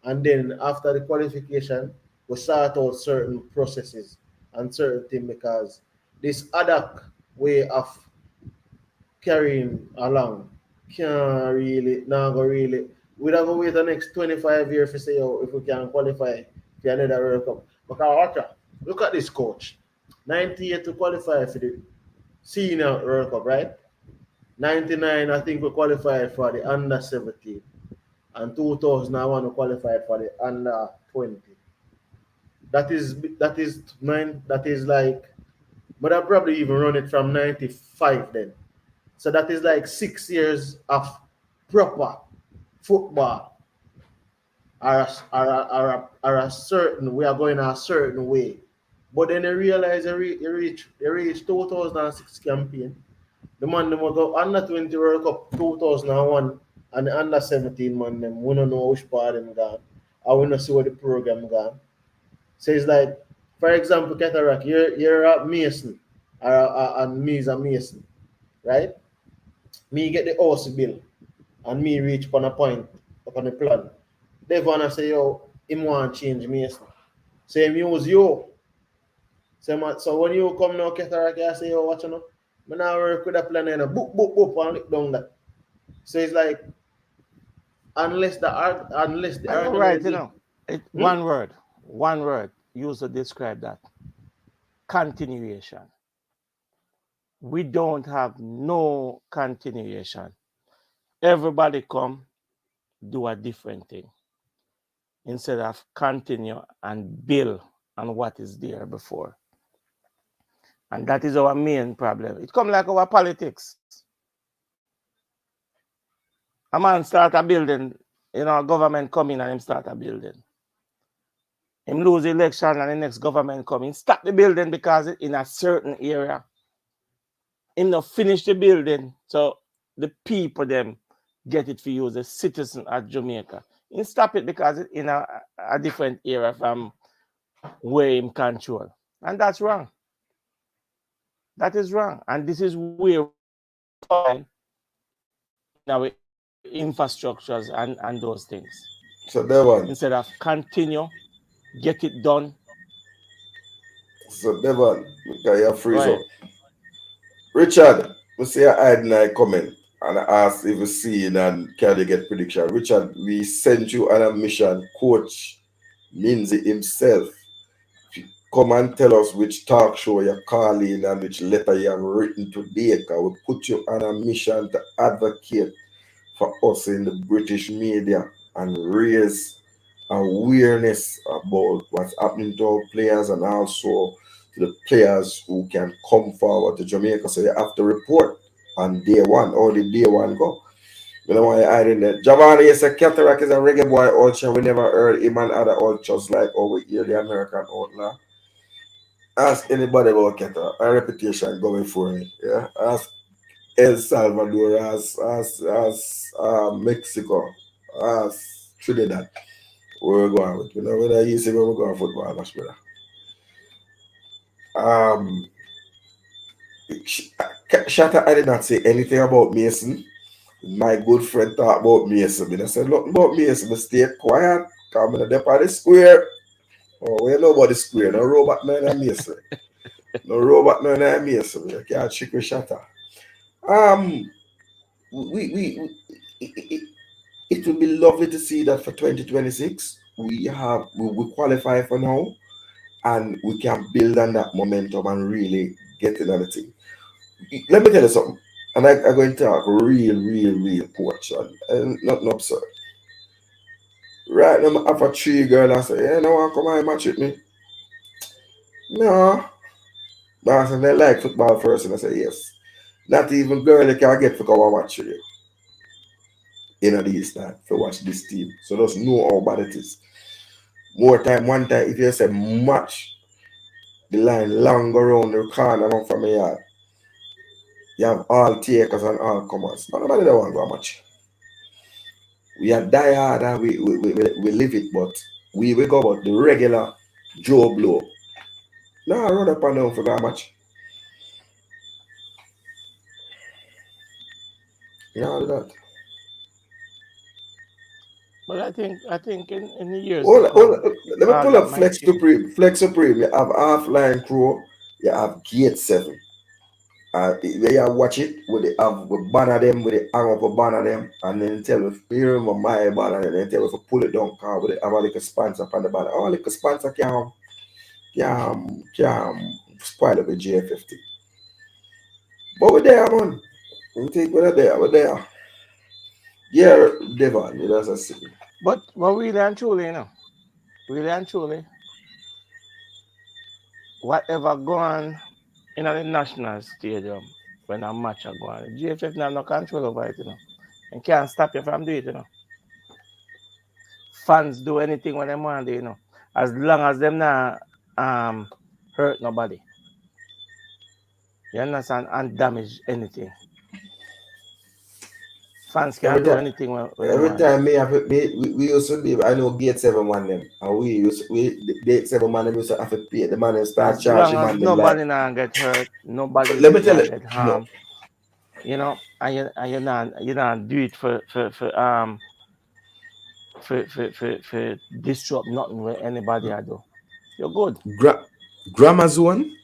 and then after the qualification, we start out certain processes and certain things because this ad hoc way of carrying along can't really, not go really. We don't go wait the next 25 years to say if we can qualify for another World Cup. Because look at this coach. 98 to qualify for the senior World Cup, right? 99, I think we qualified for the under 17. And 2001 we qualified for the under 20. That is like, but I probably even run it from 95 then. So that is like 6 years of proper football. Or a certain, we are going a certain way. But then they realize they reach 2006 campaign. The man them will go under 20 World Cup 2001 and the under 17 man them. We don't know which part them gone. I want to see what the program gone. So it's like, for example, Cataract, you're a Mason, and me is a Mason, right? Me get the house bill, and me reach upon a point, upon a plan. They wanna say, yo, him want change Mason. So him use you. So when you come now, Cataract, I say, yo, what you know? I now work with a plan and a boop, and look down that. So it's like, unless the argument.
Right, you know, one word used to describe that. Continuation. We don't have no continuation. Everybody come do a different thing instead of continue and build on what is there before. And that is our main problem. It come like our politics. A man start a building, government come in and him start a building. Him lose the election and the next government come in, stop the building because it in a certain area. Him not finish the building, so the people them get it for use, the citizen at Jamaica. Him stop it because it's in a different area from where him control. And that's wrong. That is wrong. And this is where we find our infrastructures and those things.
So that one.
Instead of continue, get it done.
So Devon, because you're freeze up. Richard, we see a comment and I asked if you see it and can you get prediction. Richard, we sent you on a mission. Coach Minzy himself. Come and tell us which talk show you're calling and which letter you have written today. Because we put you on a mission to advocate for us in the British media and raise awareness about what's happening to our players and also to the players who can come forward to Jamaica. So you have to report on day one. How did day one go? You know why I didn't know. Giovanni is a Cataract is a reggae boy ultra. We never heard him and other ultras like over here, the American outlaw. Ask anybody about Cataract. My reputation going for me. Yeah. Ask El Salvador, as Mexico, as Trinidad. We're going with. You know, whether you see where we're going football match, brother. Shatta, I did not say anything about Mason. My good friend talked about Mason. I said, look about Mason, but stay quiet. Come in the part of the square. Oh, we know about the square. No robot, no Mason. No robot, no Mason. You can't trick with Shatta. It would be lovely to see that for 2026 we qualify for now and we can build on that momentum and really get another thing. Let me tell you something, and I'm going to talk real portion and not absurd. Right now, I have a 3 girl and say, yeah, no one come and match with me. No. But I said, they like football first. And I say, yes. Not even girl they can get to come and watch you. In the East time to watch this team. So just know how bad it is. More time, one time, if you say match, the line long around the corner and from the yard. You have all takers and all comers. Nobody don't want to go match. We are die hard and we live it, but we go about the regular Joe Blow. No, I run up and down for that match. Yeah, that.
But I think in the years to
Hold,
come,
let me
all
pull
that
up
might
Flex
change.
Supreme. Flex Supreme, you have offline crew, you have Gate 7. Where you watch it, with the have with banner them, with the hang up a banner them, and then tell me, you remember my banner, and then tell me if pull it down, car with it, have a little sponsor on the banner. Oh, little sponsor can spoil up the J50. But we're there, man. You think we're there, we're there. Yeah, Devon, you know, that's a city.
But really and truly, you know, really and truly, whatever go on in the national stadium when a match are going, GFF now have no control over it, you know. And can't stop you from doing it, you know. Fans do anything when they want to, you know. As long as them not hurt nobody. You understand? And damage anything. Fans can do anything when they
Every
want to.
time we used to be, I know Gate 7 man them, and the Gate 7 man them used to have to pay the man and start
As long
charging
as
man them like.
nobody now get hurt,
But
nobody
let me tell
now
you,
get
no,
harmed, you know, and you not do it for disrupt nothing with anybody I do. You're good.
grammar zone.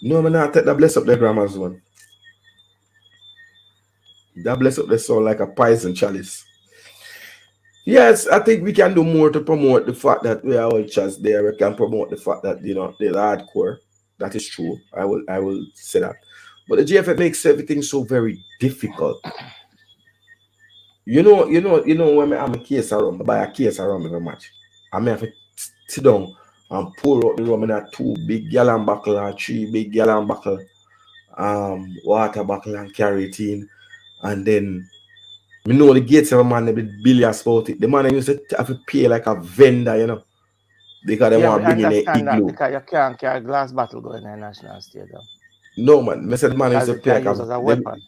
No, man, I take that bless up the grammar zone. That bless up the soul like a poison chalice. Yes, I think we can do more to promote the fact that we are all just there. We can promote the fact that they're hardcore. That is true. I will say that. But the GFF makes everything so very difficult. When I'm a case around, I buy a case around every match. I may have to sit down and pour out the rum in a 2 big gallon buckle or 3 big gallon buckle, water buckle and carry it in. And then we know the gates of a man with billions about it. The man used to have to pay like a vendor, because they
Yeah,
want
we
to bring in a
understand that
igloo.
because you can't carry glass bottle going in a national stadium
No man, I said the man used
because
to
it
pay
can
like
use as a weapon.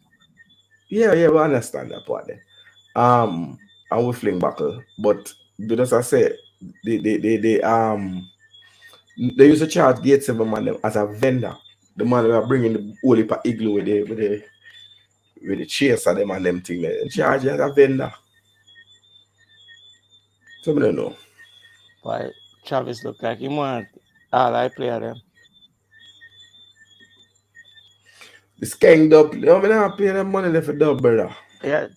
yeah, we understand that part there. And we fling buckle. But as I say, they used to charge Gate 7 man them as a vendor. The man who are bringing the holy igloo with the chase of them and them thing there. They charge you as a vendor. So I don't know.
Why Travis look like he want all I play of them.
The skank dub, I not pay them money there for dub, brother.
Yeah,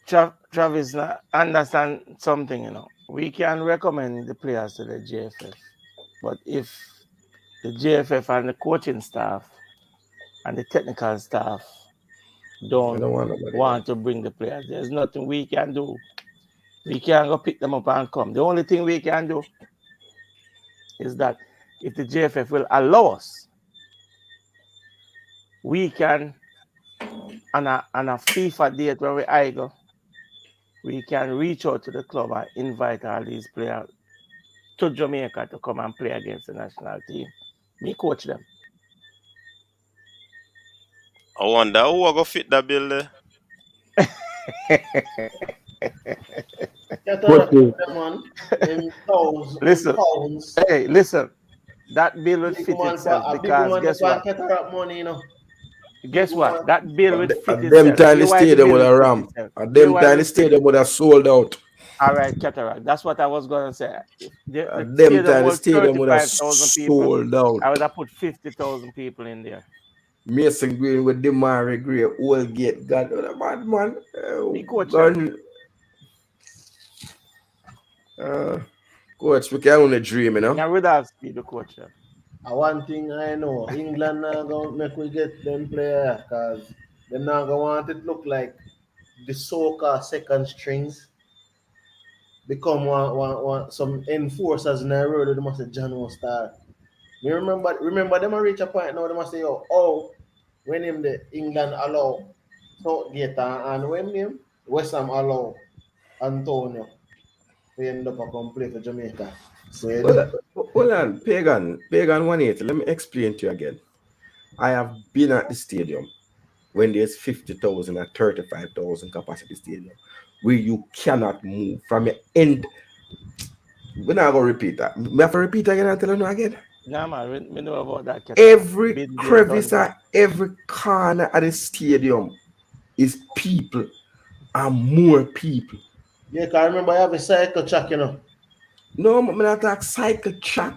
Travis understand something, you know. We can recommend the players to the GFF, but if the GFF and the coaching staff and the technical staff
I
don't
don't want nobody there.
want to bring the players, there's nothing we can do. We can't go pick them up and come. The only thing we can do is that if the GFF will allow us, we can on a FIFA date where we go, we can reach out to the club and invite all these players to Jamaica to come and play against the national team. Me coach them.
I wonder who will go fit that bill there.
Coaches,
Man, in
Listen,
pounds.
hey, listen. That bill would
Big
fit
man for
itself
a big
because
man
guess
for
what?
cataract money, Big
Guess what?
man.
That bill would fit
At them
itself.
time
Here
the
why the
stadium
bill
would
would
have
fit
ram.
itself.
At
Here
them
why it
time the
would fit
stadium would have
itself.
sold out.
All right, cataract. That's what I was gonna say. If the
At them
stadium
time the
was
stadium would have
35,000 people,
sold out.
I would have put 50,000 people in there.
Mason Green with Demari Gray, old gate, God, what a bad man.
Me coach them.
Gun, uh, coach, we can only dream,
Me and Rudolph Speed the coach them.
One thing I know, England not gonna make we get them player because they not gonna want it look like the soccer second strings. become some enforcers in the road. They must say John was star. Me remember them reach a point now. They must say, yo, oh, when him the England allow Southgate and when him West Ham allow Antonio, we end up a come play for Jamaica. So
Hold on, Pagan 180. Let me explain to you again. I have been at the stadium when there's 50,000 or 35,000 capacity stadium where you cannot move from your end. We're not going to repeat that. We have to repeat again and tell you again.
Nah, man, we know about that.
Every
Been there,
crevice
done
or every corner of the stadium is people and more people.
yeah, I remember I have a cycle track, you know.
No, I'm not talk cycle track.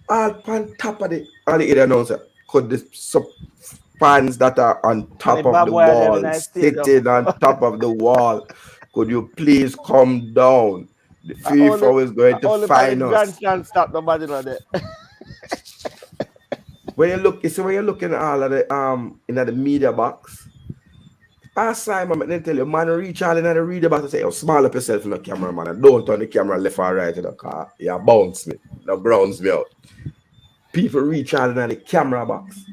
All on top of all the area now, sir. Could the fans that are on
and the
top of
bad
the
boy them in
wall,
the stadium.
sitting on top of the wall, could you please come down? The FIFA is going to
only for the
fine us.
grandstand stop nobody know that.
When you're looking at all of the in the media box, ask Simon, then tell you, man, reach out in the media box and say, oh, small up yourself in the camera, man, and don't turn the camera left or right in the car. You bounce me. That grounds me out. People reach out in the camera box.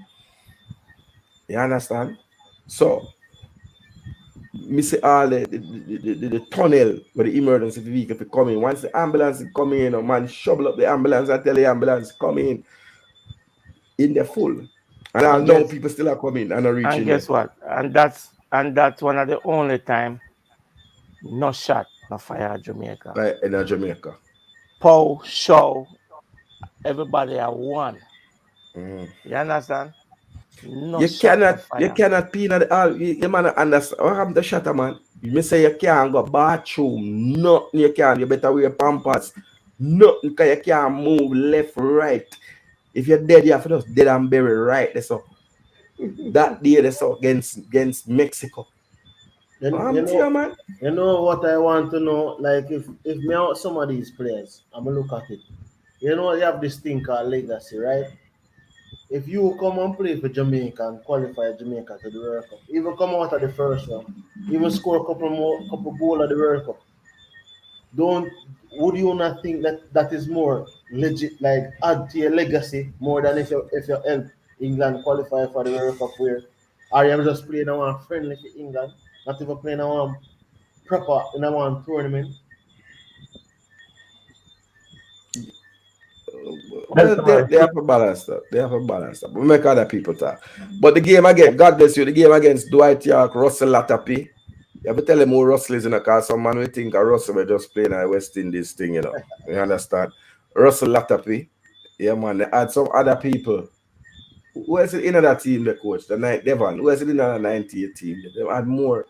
You understand? So, me say all the tunnel where the emergency vehicle come in. Once the ambulance come in, a man shovel up the ambulance and tell the ambulance come in the full. And I know people still are coming and are reaching.
And guess what? And that's one of the only time no shot, no fire at Jamaica.
Right in Jamaica.
Pow, show, everybody are one. You understand? No
you
shot,
cannot
no fire.
you cannot peanut all you man understand what happened to shatter man. You say you can't go bathroom, nothing you can't, you better wear pampers, nothing because you can't move left, right. If you're dead, you have to just dead and bury right there. So that day they saw against Mexico.
You know what I want to know? Like if me out some of these players, I'm gonna look at it. You know you have this thing called legacy, right? If you come and play for Jamaica and qualify Jamaica to the World Cup, even come out of the first round, even score a couple goals at the World Cup, would you not think that is more legit, like add to your legacy more than if you help England qualify for the World Cup where are you just playing a one friendly for England, not even playing a one proper in a one tournament?
Well, they have a balance that. They have a balance that. We make other people talk. But the game again, God bless you, the game against Dwight York, Russell Latapi. You have to tell him who Russell is in the car. Some man will think Russell will just playing a West Indies thing, you know. You understand? Russell Latapi. Yeah, man. They had some other people. Who is it in that team, the coach? The night Devon. Who is it in the 98 team? They had more.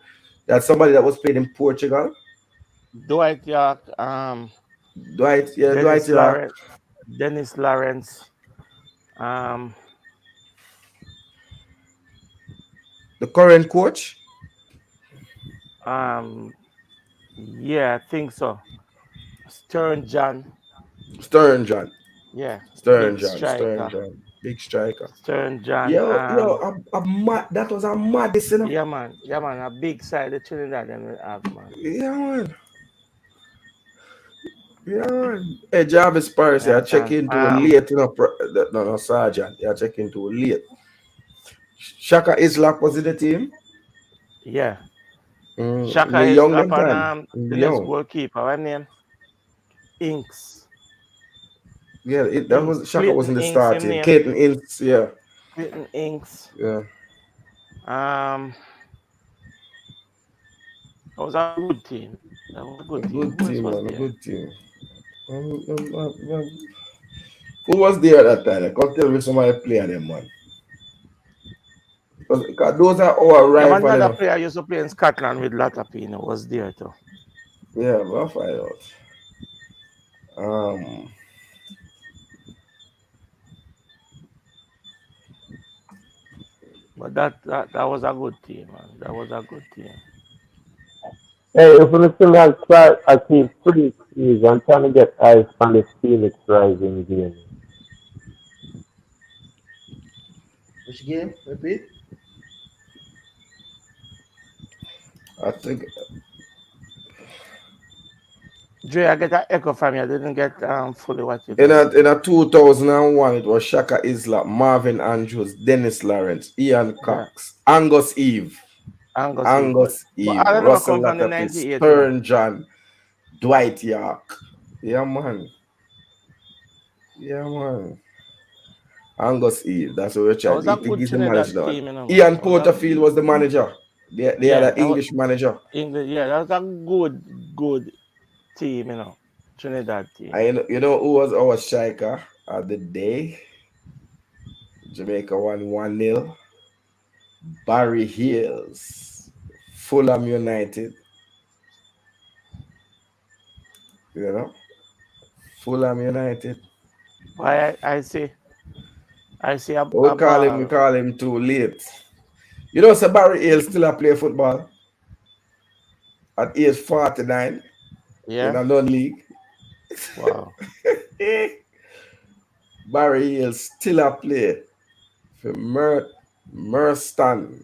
They had somebody that was playing in Portugal.
Dwight York,
Dwight York.
Dennis Lawrence,
the current coach?
Yeah, I think so. Stern John. Yeah.
Stern John. Big striker.
Stern John.
That was a madness, you know?
Yeah, man. A big side of Trinidad them have, man.
Yeah, man. Hey, Jarvis Paris, yeah, check into late, you know. No, Sergeant. Yeah, check into late. Shaka Islap was in the team?
Yeah.
Shaka Islap
and the next goalkeeper, what name? Inks.
Yeah, Shaka was in the starting. Clayton Inks, yeah.
Clayton Inks.
Yeah.
That was a good team.
A good team. Who was there at that time? I can't tell me somebody play them, man. Because those are our rivals.
Another player used to play in Scotland with Latapino was there too.
Yeah, we'll find out.
But that was a good team, man. That was a good team.
Hey, if we still have start a team pretty easy, I'm trying to get eyes on the Phoenix Rising game.
Which game? Repeat.
I think
Dre, I get an echo from you. I didn't get fully what you
In
said.
a 2001, it was Shaka Isla, Marvin Andrews, Dennis Lawrence, Ian
Yeah.
Cox, Angus Eve,
Angus Eve. But all of them
Russell
come from the
Latapi,
98, you know.
Stern John, Dwight York. Yeah, man. Yeah, man. Angus Eve. That's what we're
That
trying.
was a
He think
good
he's the manager
Trinidad
now.
team, you know, man.
Ian
That was a
Porterfield was the manager. They had
yeah,
an English manager.
English. Yeah, that was a good team, you know, Trinidad team.
And you know who was our striker at the day? Jamaica won 1-0. Barry Hills, Fulham United. You know, Fulham United.
Why I see a
We
ball.
call him too late. You know, so Barry Hills still a play football at age 49 in
Yeah.
a non-league.
Wow.
Barry Hills still a play for Merstam.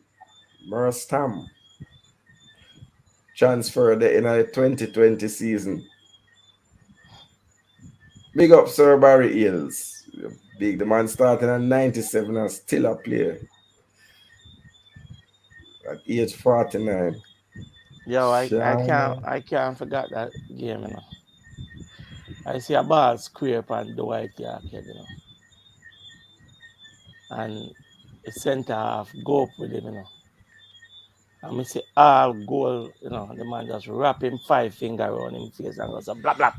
Transferred in a 2020 season. Big up Sir Barry Hills. Big. The man started at 97 and still a player at age 49.
Yo,
China.
I can't forget that game, you know. I see a ball square upon the white York head, you know. And the centre half go up with him, you know. And me see all goal, you know, the man just wrap him 5 finger around him face and goes blah blah.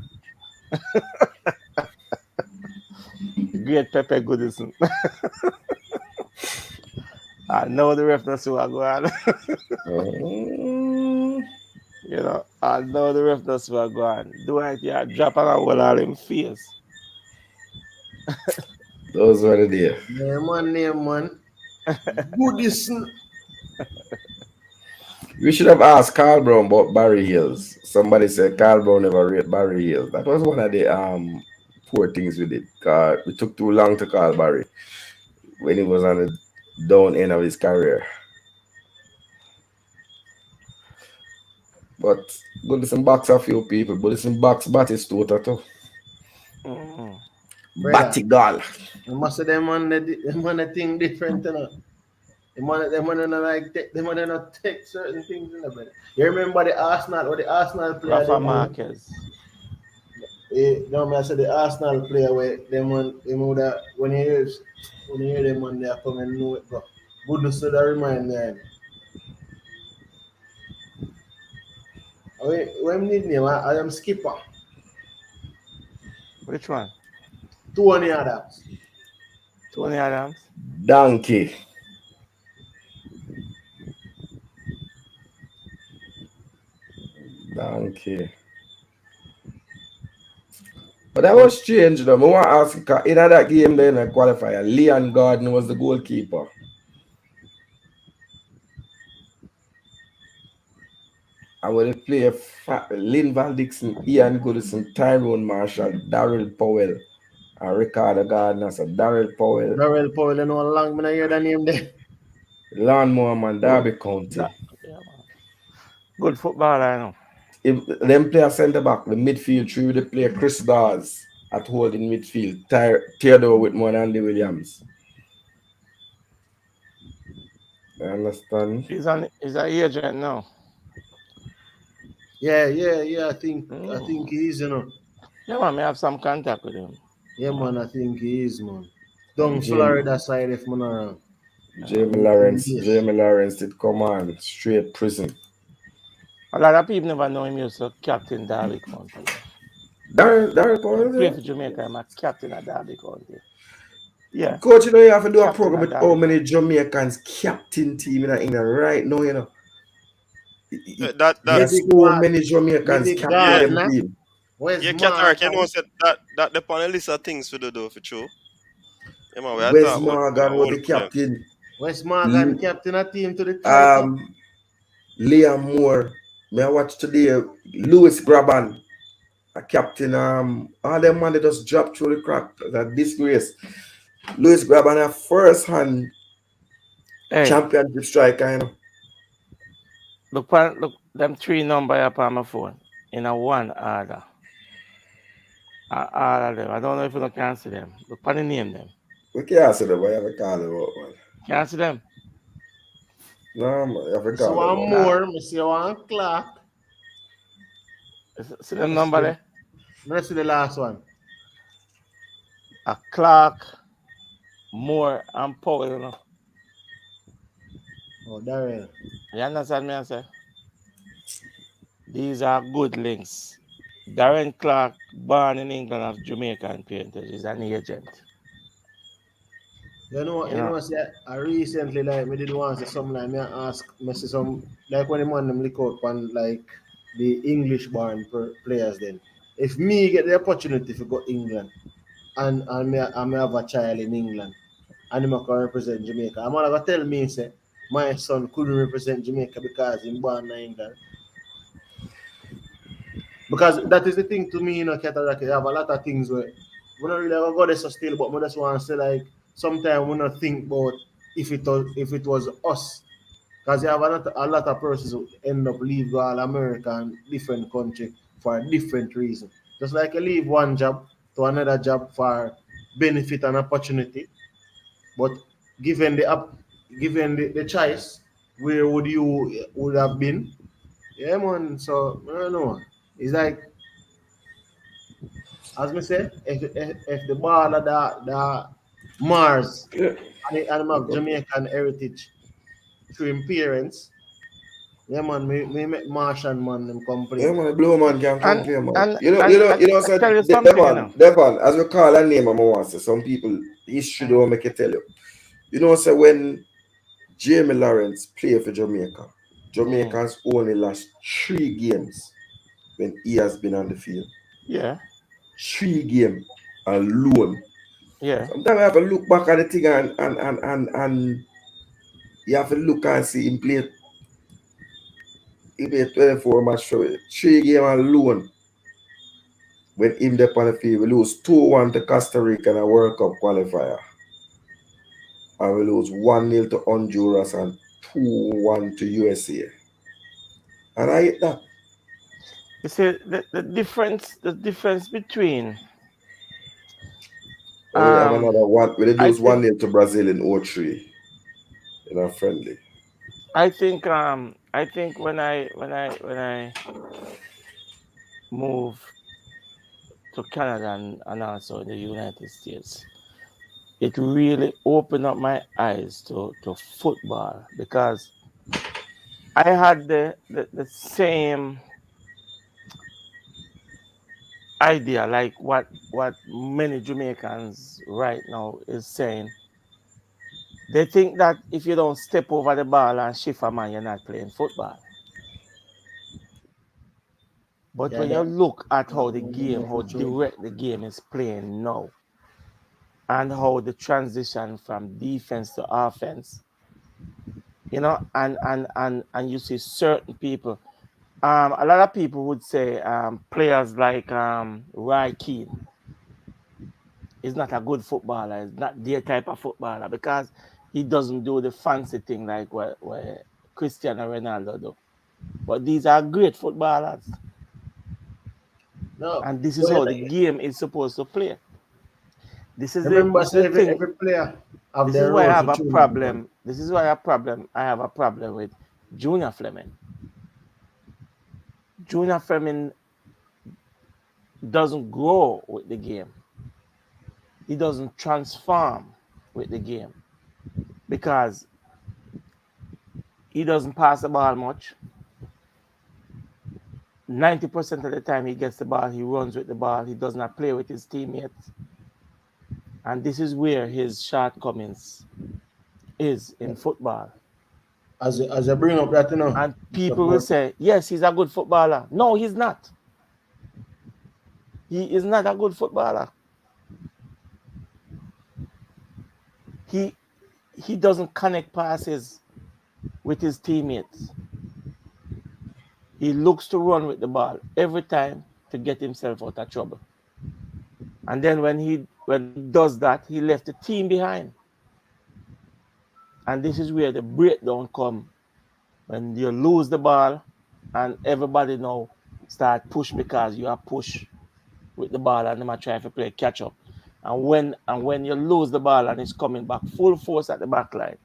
Great Pepe Goodison. I know the ref not see what go on. You know, I know the ref not see what go on. Do it, yeah, drop on a wall all him face.
Those were the days.
Name man. Goodison.
We should have asked Carl Brown about Barry Hills. Somebody said Carl Brown never rate Barry Hills. That was one of the poor things we did. We took too long to call Barry when he was on the down end of his career. But go listen box a few people. But listen box Batistuta too. Batigal.
You must say them on the thing different, you know. Them on like them on not take certain things in the bed. You remember the Arsenal player?
Rafa Marquez.
No, I said the Arsenal player where them on would when you hear them on there come and know it, bro. Goodness to that remind me. When need name? I am skipper.
Which one?
Tony Adams.
Tony Adams.
Donkey. But that was strange though. I want to ask you, in that game then a qualifier, Leon Gordon was the goalkeeper. And when they play Linval Dixon, Ian Goodison, Tyrone Marshall, Darrell Powell, and Ricardo Gardner. So Darrell Powell,
you know how long I hear that name there.
Lawnmower man, Derby County.
Yeah, man. Good footballer, I know.
If them play a centre back, the midfield three they play Chris Dawes at holding midfield, Theodore Whitmore and Andy Williams. I understand.
He's an agent now.
Yeah. I think he is, you know.
Yeah, man, I have some contact with him.
Yeah, man, I think he is, man. Down Florida side, if I'm not wrong.
Jamie Lawrence did come on straight prison.
A lot of people never know him used to captain Derby County.
Darrell Powell,
play for Jamaica, I'm a captain at Derby County. Yeah.
Coach, you know you have to do a program with how many Jamaicans captain team in England right now, you know. There's so many Jamaicans captain them team.
Yeah, Cataract, you know that the on the list of things to do for true. Yeah, man,
Wes Morgan was the captain.
Wes Morgan captain a team to the title.
Liam Moore. May I watch today Lewis Graban, a captain. All them man they just dropped through the crack. That disgrace. Lewis Graban a first hand championship striker, you know.
Look them 3 numbers up on my phone in a one order. All of them. I don't know if you can see them. Look for the name them.
We can't see them, but you have to call them out, man.
Can't see them.
No, man, you have to
So
call them
one
out.
more, I see one Clark.
See them number there?
Let's see the last one.
A Clark, Moore, and Powell, you know.
Oh, Darrell.
You understand me, I say? These are good links. Darren Clark, born in England of Jamaican parentage, is an agent.
You know, say I recently like me did want to say something like me ask me see some like when the man them look out on like the English born players then. If me get the opportunity to go England and me have a child in England and him can represent Jamaica, I'm gonna tell me say my son couldn't represent Jamaica because he born in England. Because that is the thing to me, you know, Cataracts, you have a lot of things where we don't really have a goddess still, but we just want to say like sometimes we not think about if it was us. Because you have a lot of persons who end up leave go all America and different country for a different reason. Just like you leave one job to another job for benefit and opportunity, but given the choice, where would you would have been? Yeah, man. So I don't know. It's like as me say, if the ball of the Mars
Yeah.
and have Jamaican heritage through him parents, yeah man, me make Martian man them
Yeah,
complain.
man, the blue man can
And
complain, man.
and
So
I tell you something, you know.
Devon, as we call a name, I'm want to say, some people, history don't make it tell you. You know, so when Jamie Lawrence played for Jamaica, Jamaicans only lost 3 games when he has been on the field.
Yeah.
3 games alone.
Yeah.
Sometimes you have to look back at the thing and you have to look and see him play 24 match for 3 games alone. When him there on the field, we lose 2-1 to Costa Rica in a World Cup qualifier. And we lose 1-0 to Honduras and 2-1 to USA. And I hate that.
You see the difference between
We have another one. We
I
lose
think
1-0 to Brazil in 03 in a friendly.
I think when I move to Canada and also in the United States, it really opened up my eyes to football because I had the same idea like what many Jamaicans right now is saying. They think that if you don't step over the ball and shift a man, you're not playing football. But
Yeah,
when you
that
look at how the game,
that's
how
true.
direct the game is playing now, and how the transition from defense to offense, you know, and you see certain people. A lot of people would say players like Roy Keane is not a good footballer. He's not their type of footballer because he doesn't do the fancy thing like what Cristiano Ronaldo do. But these are great footballers.
No,
And this is
but
how the game is supposed to play. This is
remember,
the
say
thing.
every player have
This is
their
why I
role
have
to
a
tune in upon.
problem. This is why I have a problem with Junior Fleming. Junior Fleming doesn't grow with the game. He doesn't transform with the game because he doesn't pass the ball much. 90% of the time he gets the ball, he runs with the ball. He does not play with his teammates. And this is where his shortcomings is in football.
As I bring up that, you know,
And people will say, yes, he's a good footballer. No, he's not. He is not a good footballer. He doesn't connect passes with his teammates. He looks to run with the ball every time to get himself out of trouble. And then when he does that, he left the team behind. And this is where the breakdown comes when you lose the ball and everybody now start push because you are push. with the ball and them are trying to play catch up. And when you lose the ball and it's coming back full force at the back line,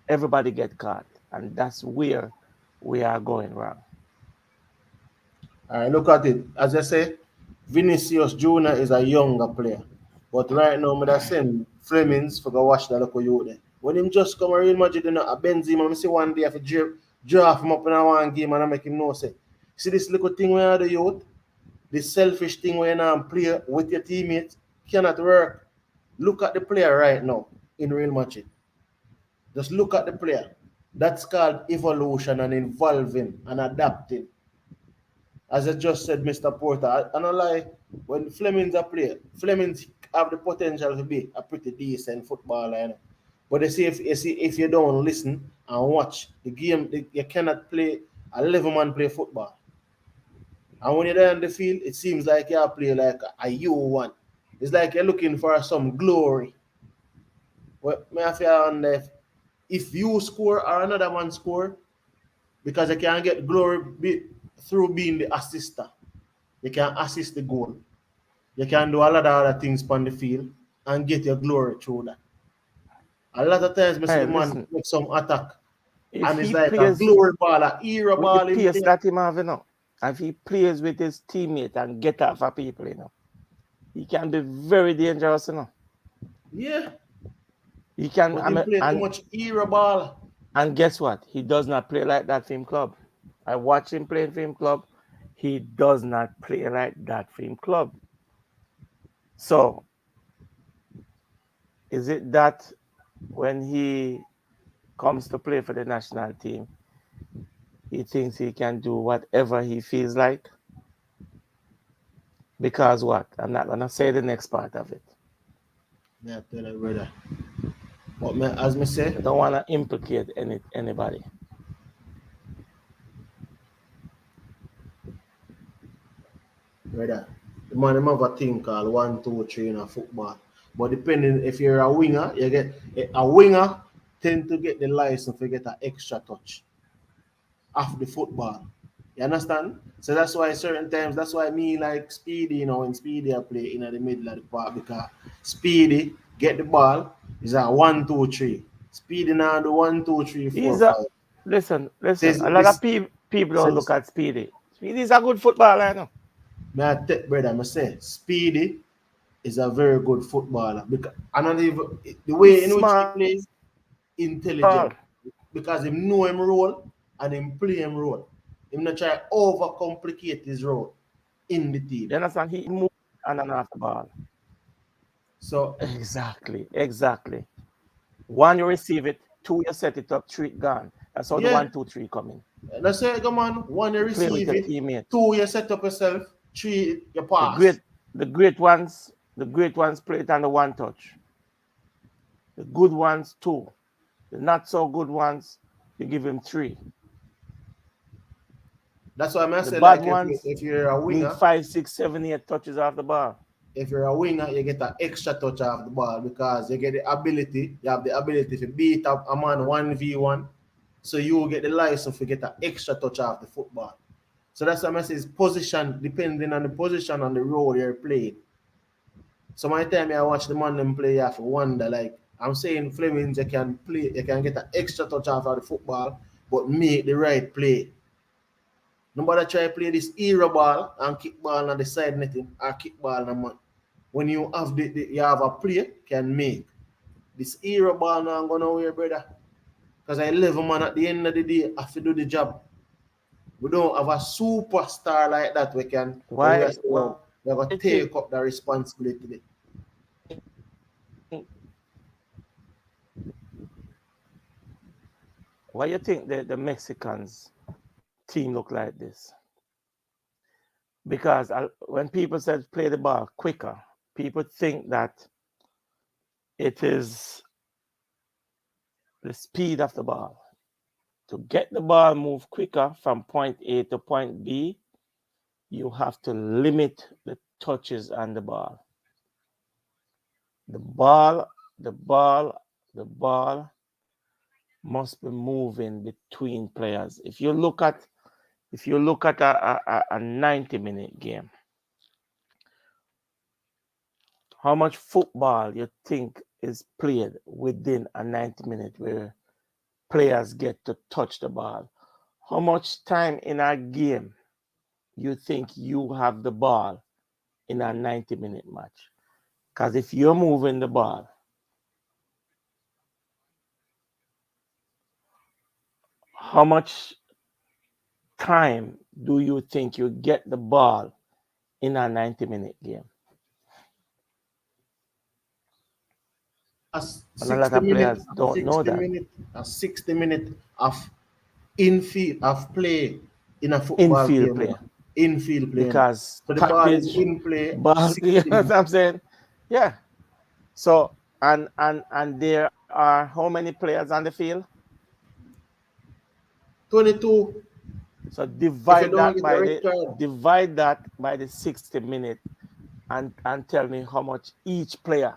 everybody get caught. And that's where we are going wrong.
All right, look at it. As I say, Vinicius Jr. is a younger player. But right now, I'm saying Flemings for go watch the local youth there. When him just come to Real Madrid, a Benzema, I see one day if you draft him up in a one game and I make him know say, see this little thing where the youth, this selfish thing where you play with your teammates cannot work. Look at the player right now in Real Madrid. Just look at the player. That's called evolution and evolving and adapting. As I just said, Mr. Porter, I don't lie, when Flemings are playing, Flemings have the potential to be a pretty decent footballer. You know? But they say if you don't listen and watch the game, you cannot play 11-man play football. And when you're there on the field, it seems like you play like a U1. It's like you're looking for some glory. Well, may I feel on that if you score or another man score, because you can get glory through being the assister. You can assist the goal. You can do a lot of other things on the field and get your glory through that. A lot of times, I see the man make some attack, and it's like a glory ball, a hero ball.
With the pace that him have, you know, if he plays with his teammate and get out for people, you know, he can be very dangerous, you know.
Yeah.
He can.
But he play too much hero ball.
And guess what? He does not play like that for him club. I watch him playing for him club. He does not play like that for him club. So, is it that when he comes to play for the national team, he thinks he can do whatever he feels like? Because what? I'm not going to say the next part of it.
Yeah, tell you, brother. But as me say,
I don't want to implicate anybody.
Brother, the man have a thing called 1, 2, 3 in a football. But depending if you're a winger, you get a winger tend to get the license to get an extra touch off the football. You understand? So that's why certain times, that's why me like Speedy, you know, when Speedy I play in the middle of the park, because Speedy get the ball is a 1, 2, 3. Speedy now the 1, 2, 3, 4, 5.
Listen. A lot of people don't look at Speedy. Speedy's a good footballer, you know.
May I tell brother, I say Speedy is a very good footballer because and not even the way in which he plays intelligent because him know him role and him play him role. Him not try overcomplicate his role in the team.
You understand? He moves on and off the ball.
So
exactly. 1, you receive it. 2, you set it up. 3, gone. That's how the 1, 2, 3 come in.
Let's say, come on. 1, you receive it.
Teammate.
2, you set up yourself. 3, you pass.
The great ones play it on the 1 touch. The good ones 2. The not so good ones, you give him 3.
That's why I say,
bad
like,
ones
if you're a winger,
need 5, 6, 7, 8 touches off the ball.
If you're a winger, you get an extra touch off the ball because you get the ability. You have the ability to beat up a man 1v1, so you will get the license to get an extra touch off the football. So that's what I say is position, depending on the position and the role you're playing. So my time I watch the man them play, I have to wonder, like I'm saying, Flemings, you can get an extra touch off of the football, but make the right play. Nobody try to play this era ball and kick ball on the side netting or kick ball on the man. When you have you have a play can make this era ball now going nowhere, brother. Because I 11 man at the end of the day have to do the job. We don't have a superstar like that. We can we're going to take up the responsibility.
Why you think the Mexicans team look like this? Because when people said play the ball quicker, people think that it is the speed of the ball. To get the ball moved quicker from point A to point B, you have to limit the touches on the ball. The ball must be moving between players. If you look at a 90-minute game, how much football you think is played within a 90 minute where players get to touch the ball? How much time in a game you think you have the ball in a 90-minute match? Because if you're moving the ball, how much time do you think you get the ball in a 90-minute game?
A
And a lot
60
of
minute,
players don't know that.
a 60 minute of infield of play in a football
Infield
game.
play.
Infield play.
Because
So the ball is
package,
in play
ball,
60
you know
minutes.
what I'm saying? Yeah. So, and there are how many players on the field?
22.
So
If you
divide
don't
that
get a red
by the 60 minute and tell me how much each player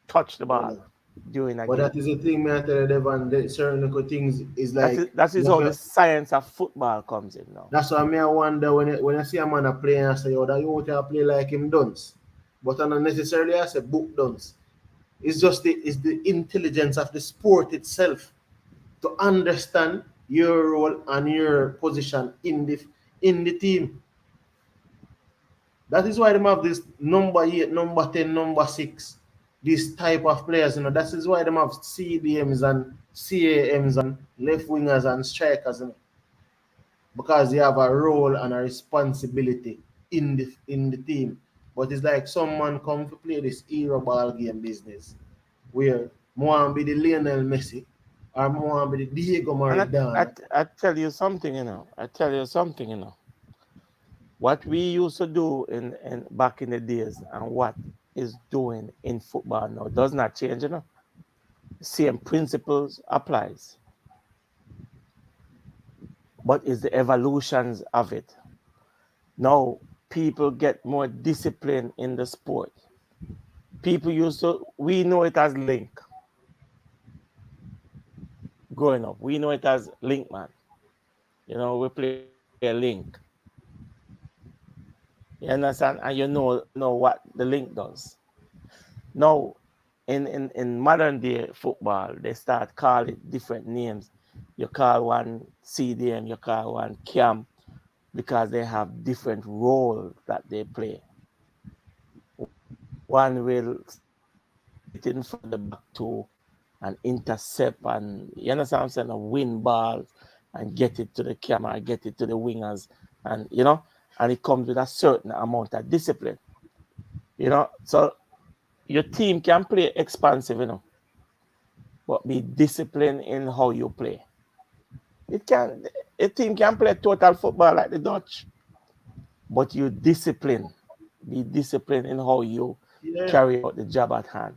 touched the ball
card.
during a
But
game.
that is the thing, man. I tell you, Devon, that certain little things is like.
That is how the science of football comes in now.
That's why I wonder when I see a man a play and I say, "Oh, that you want to play like him dance," but not necessarily I say book dance. It's just the intelligence of the sport itself to understand your role and your position in the team. That is why they have this number 8, number 10, number 6, this type of players. That is why they have CDMs and CAMs and left wingers and strikers. Because they have a role and a responsibility in the team. But it's like someone come to play this hero ball game business where more be the Lionel Messi or more be the Diego
And
Maradona.
I tell you something, What we used to do in back in the days and what is doing in football now does not change, Same principles applies. But it's the evolutions of it. Now people get more discipline in the sport. We know it as link. Growing up, we know it as link, man. We play a link. You understand? And you know what the link does. Now, in modern day football, they start calling different names. You call one CDM, you call one CAM, because they have different roles that they play. One will sit in for the back two and intercept and, you understand what I'm saying, win balls and get it to the camera, get it to the wingers, and and it comes with a certain amount of discipline. So your team can play expansive, but be disciplined in how you play. A team can play total football like the Dutch, but you be disciplined in how you carry out the job at hand.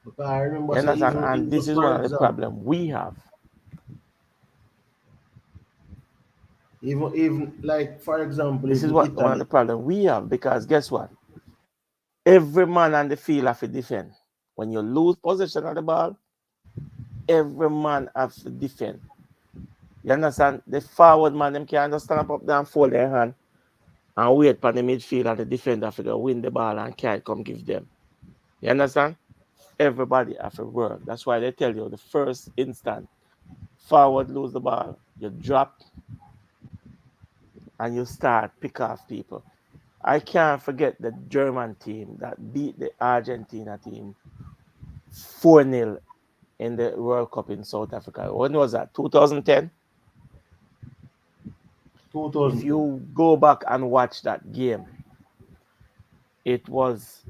Because I remember,
You
so
understand? And
even
this is
for
one of the
example,
problems we have.
even like for example,
This is
even
one of the
Italy.
problems we have, because guess what? Every man on the field have to defend. When you lose possession of the ball, every man have to defend. You understand? The forward man, them can't just stand up there and fold their hand and wait for the midfield and the defender to win the ball and can't come give them. You understand? Everybody have to work. That's why they tell you the first instant forward lose the ball, you drop and you start pick off people. I can't forget the German team that beat the Argentina team 4-0 in the World Cup in South Africa. When was that? 2010?
2010.
If you go back and watch that game, it was,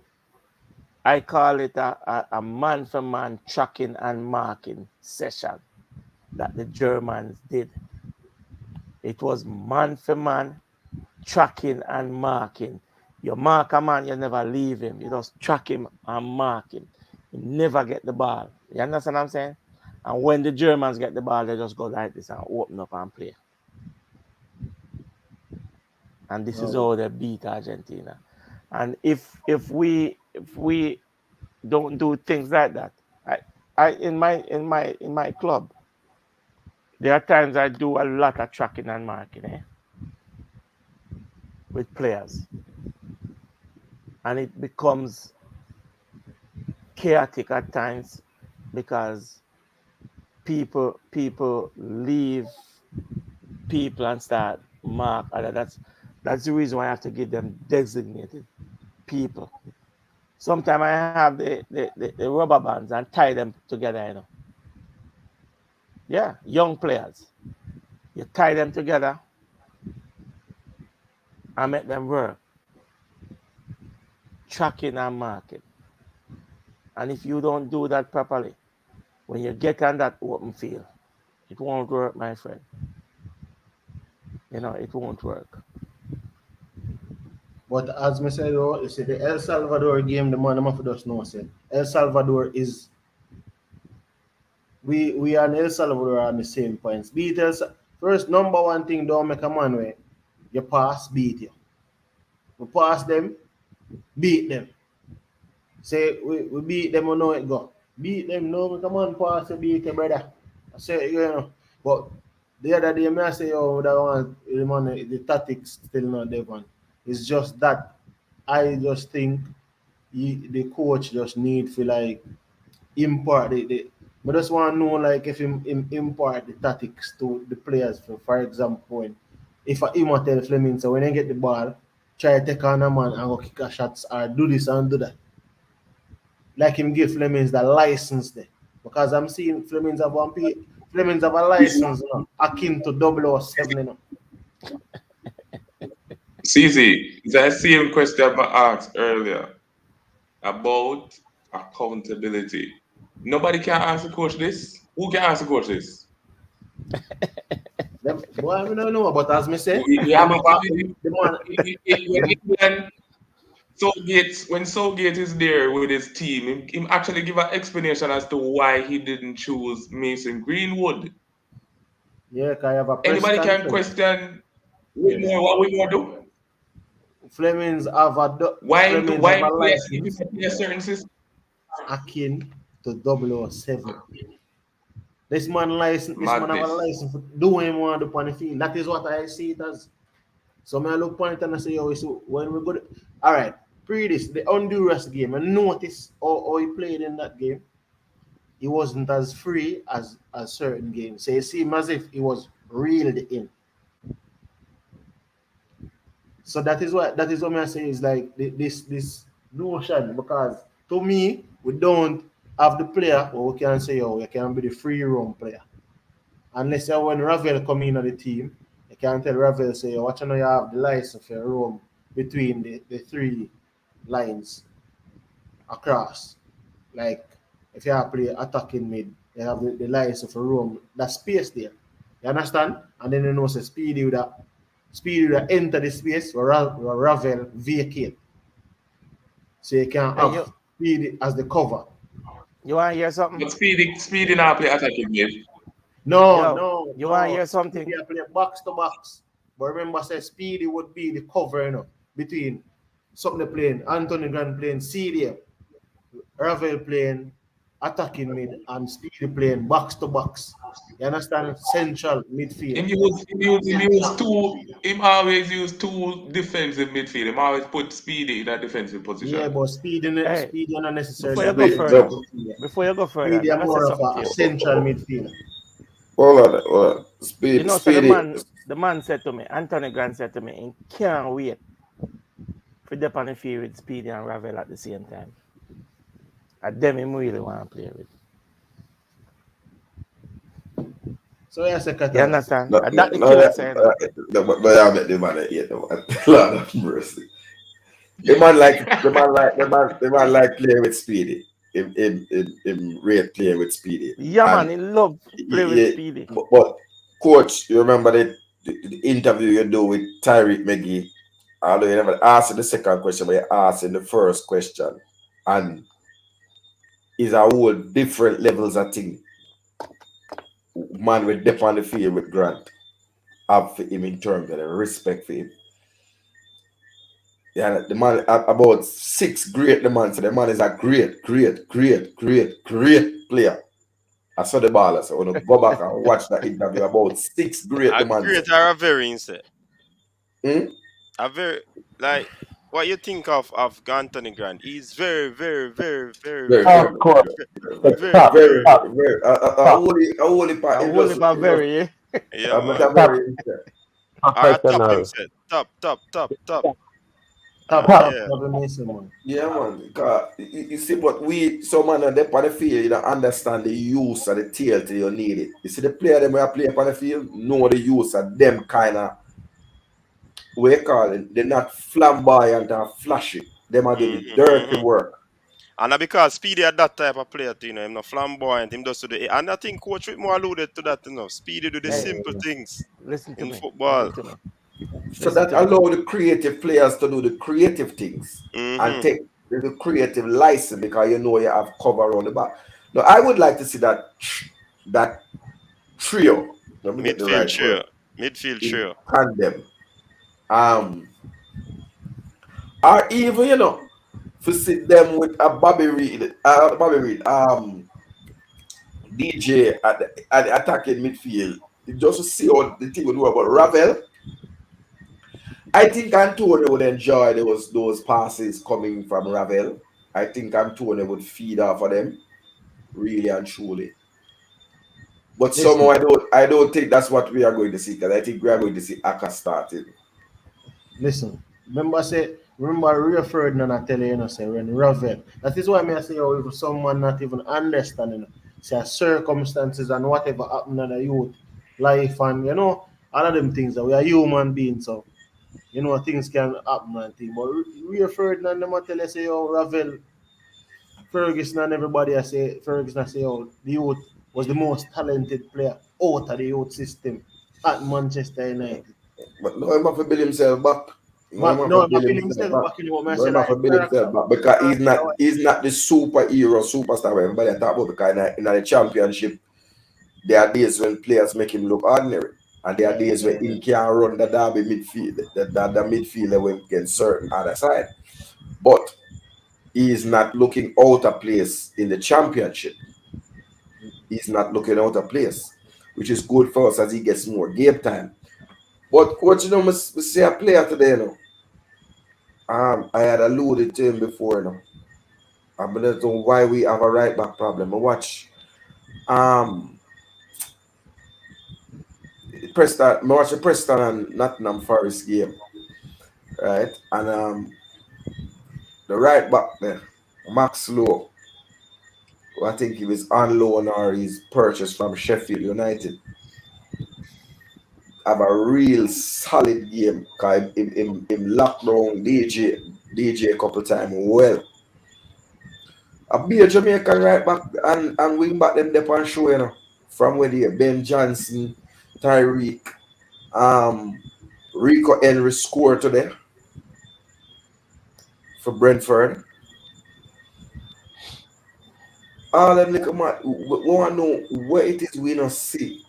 I call it a man-for-man tracking and marking session that the Germans did. It was man-for-man tracking and marking. You mark a man, you never leave him. You just track him and mark him. You never get the ball. You understand what I'm saying? And when the Germans get the ball, they just go like this and open up and play. And this is how they beat Argentina. And if we don't do things like that, I in my club, there are times I do a lot of tracking and marking, with players. And it becomes chaotic at times because people leave people and start mark other. That's the reason why I have to give them designated people. Sometimes I have the rubber bands and tie them together, you know. Yeah, young players. You tie them together and make them work. Tracking and marking. And if you don't do that properly, when you get on that open field, it won't work, my friend. You know, it won't work.
But as I said, you see, the El Salvador game, the man of us know, say El Salvador is we and El Salvador are on the same points. Beat first number one thing, don't make a man way. You pass, beat you. We pass them, beat them. Say we beat them, we know it go. Beat them, no, come on, pass, beat your brother. I say, you know, but the other day, I say, oh, that one, the tactics still not there, man. It's just that I just think the coach just need to like impart I just want to know like if him impart the tactics to the players. For example, if him tell Fleming, so when they get the ball, try to take on a man and go kick a shots or do this and do that. Like him give Flemings the license there. Because I'm seeing Flemings have Flemings have a license, you know, akin to 007, you know.
CZ, the same question I asked earlier about accountability. Nobody can ask the coach this. Who can ask the coach this?
Boy, I don't know, but as me say,
when Southgate is there with his team, him actually give an explanation as to why he didn't choose Mason Greenwood.
Yeah, I have a
anybody can question what we want to do.
Flemings have a license
a certain system
akin to 007. This man license, this
Madness.
man have a license for doing him want to do on the field. That is what I see it as. So I look point and I say, oh, so when we go to, all right, pre this, the Honduras game, and notice how he played in that game. He wasn't as free as certain games. So you see him as if he was reeled in. So that is what I say is like this notion, because to me, we don't have the player where we can say, oh, you can be the free roam player. Unless when Ravel come in on the team, you can tell Ravel, say, watch out, you have the license for roam between the three lines across. Like if you have play attacking mid, you have the license for roam, that space there. You understand? And then you know say Speedy would enter the space where Ravel vacate. So you can have Speedy as the cover.
You want to hear something?
But Speedy now play attacking mid.
No.
You want to hear something?
Speedy play box to box. But remember, say Speedy would be the cover, you know, between something playing, Anthony Grant playing CDM, Ravel playing attacking mid, and Speedy playing box to box. You understand? Central midfield.
Him always use two defensive midfield. Him always put Speedy in a defensive position.
Yeah, but Speedy not necessarily.
Before you go further,
Speedy are more of a central midfielder.
Hold on. Speedy.
You know, so the man said to me, Anthony Grant said to me, he can't wait for the on the field with Speedy and Ravel at the same time. And them him really want to play with.
So yes,
you understand? That the killer saying.
But I met the man hate the man. Lord of mercy. The man like playing with Speedy. Him rate playing with Speedy.
Yeah, man, he love playing with Speedy.
But coach, you remember the interview you do with Tyreek McGee? Although you never asked the second question, but you asked in the first question. And it's a whole different levels of thing. Man with depth on the field with Grant have for him in terms of the respect for him. Yeah, the man about 6 great the man. So the man is a great player. I saw the ball, so when I go back and watch that interview about 6 great the man.
Great are a very instead. A very like what you think of Anthony Grant? He's very, very, very, very,
Very,
very,
very,
Of course.
very,
very,
Top,
very,
very.
top,
very.
top,
Only part.
A
It
whole
just,
heap of very, eh?
Yeah,
but
man.
a
top
very.
Or a top him
professional.
said. Top, top, top, top.
Top,
Top,
Yeah.
never miss him, man.
Yeah, man. Because you see, but we, some man on the on the field, you don't understand the use of the tail till you need it. You see, the player them when play on the field know the use of them kind of, what you call it, they're not flamboyant and flashy. Them are do the dirty
Mm-hmm.
work.
And because Speedy had that type of player, you know, him not flamboyant, him does to the and I think Coach Whitmore alluded to that, you know. Speedy do the
Hey,
simple things
listen to
in
me.
football.
Listen to me.
So
Listen
that
to me.
allow the creative players to do the creative things and
Mm-hmm.
take the creative license because you know you have cover on the back. Now I would like to see that trio. Let me get the
Midfield
right word
trio. Midfield
in
trio.
tandem. Or even to sit them with a DJ at the attacking midfield. Just to see how the team will do about Ravel. I think Antonio would enjoy those passes coming from Ravel. I think Antonio would feed off of them, really and truly. But somehow
Listen,
I don't think that's what we are going to see because I think we are going to see Aka starting.
listen. Remember Rio Ferdinand I tell you, say when Ravel. That is why I say if someone not even understanding say circumstances and whatever happened in the youth life and all of them things that we are human beings, so things can happen and things. But Rio Ferdinand them a tell you say Ravel Ferguson and everybody I say Ferguson I say the youth was the most talented player out of the youth system at Manchester United.
But no, he have to build himself back. No, he have to
No,
build
I feel
himself
himself
back.
back in what I
No,
say
he have to
like
build himself back because he's not the superstar where everybody talk about because in the championship there are days when players make him look ordinary. And there are days when he can run the derby midfield, the midfielder when get certain other side. But he is not looking out of place in the championship. He's not looking out of place, which is good for us as he gets more game time. But coach, we see a player today, I had alluded to him before, I don't know why we have a right back problem. I watch the Preston and Nottingham Forest game, right? And the right back there, Max Lowe, who I think he was on loan or he's purchased from Sheffield United, have a real solid game. Cause him locked down DJ a couple times well. A be a Jamaican right back and wing back them there on show, From where they Ben Johnson, Tyreek, Rico Henry scored today for Brentford. All them little man, we want to know what it is we don't see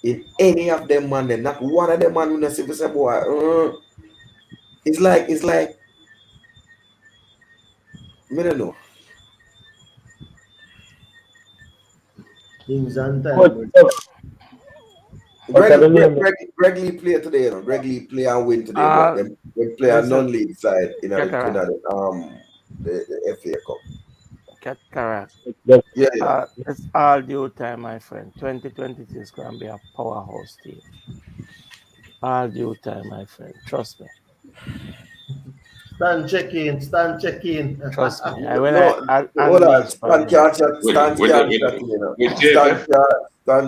in any of them man. Them. Not one of them man we don't see. We say, boy, it's like, I don't know.
things and
Coach,
time.
what's the name?
Greg Lee play today, Greg Lee play and win today, but
Uh,
them play a
listen,
non-league side in
Cataract.
the FA Cup.
Cataract.
Just
Yeah.
It's all due time, my friend. 2023 is going to be a powerhouse team. All due time, my friend. Trust me.
Stand check-in.
Trust me. When
No,
I
hold on.
unleash
Stan
from
can't chat. Stan
With
can't chat to me,
with
Stan
Jay,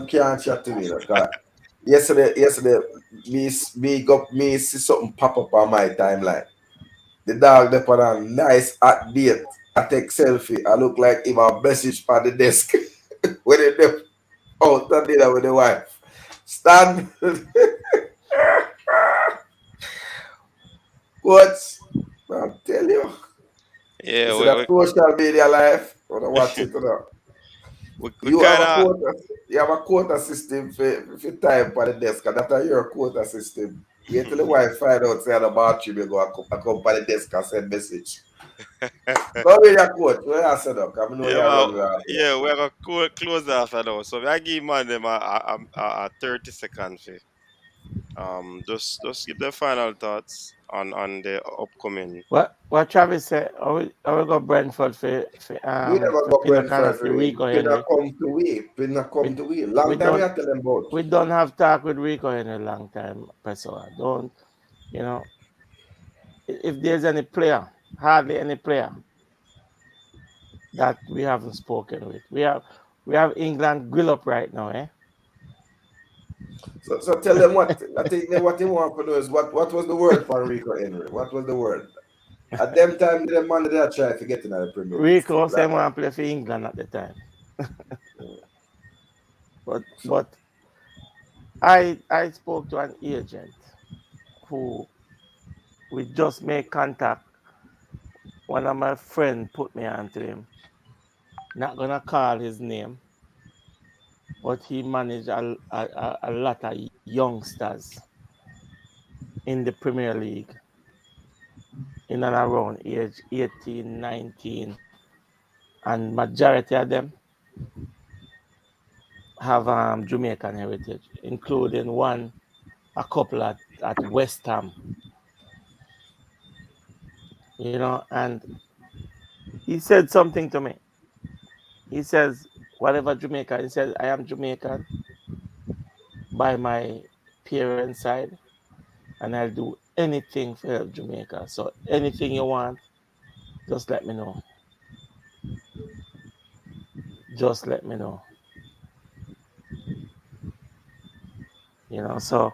can't chat to me, 'cause yesterday, me see something pop up on my timeline. The dog they put on nice hot date. I take selfie. I look like him a message on the desk when they out and dinner with the wife. Stan, what? I'll tell you.
Yeah,
It's a social media life. I don't watch it.
we kind of
You have a quota system for time for the desk, and that's your quota system. Wait till the wife find out say the bathroom you go I come for the desk and send message. Go with your quote. Where I said up, I know you
yeah, man,
run with
yeah, we're gonna close after now. So I give man them a 30 second fee. Just give the final thoughts. on the upcoming.
What Travis said? I will go Brentford
We never
for
go
Pinnock
Brentford
and
for
for
it.
Rico
Pinnock
Henry.
come to we. Pinnock come
We,
to we.
we
Long time we
don't
have to them about.
we don't have talk with Rico Henry long time, Pessoa. Don't you know? If there's any player, hardly any player that we haven't spoken with. We have England grill up right now, eh?
So tell them what I think what they want to know is what was the word for Rico Henry? What was the word? At them time the man that try to get in the Premier League
Rico
still.
say want to play for England at the time. But I spoke to an agent who we just made contact. One of my friends put me onto him. Not gonna call his name, but he managed a lot of youngsters in the Premier League in and around age 18, 19, and majority of them have Jamaican heritage, including a couple at West Ham. You know, and he said something to me. He says, whatever Jamaica, he says, I am Jamaican by my parents' side, and I'll do anything for help Jamaica. So anything you want, just let me know. Just let me know. You know, so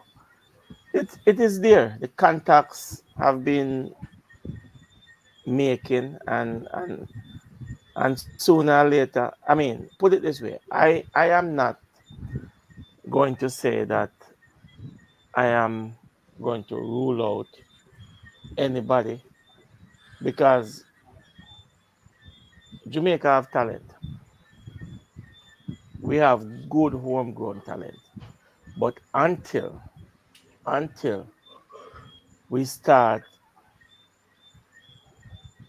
it is there. The contacts have been making and sooner or later, I mean, put it this way, I am not going to say that I am going to rule out anybody because Jamaica have talent. We have good homegrown talent. But until we start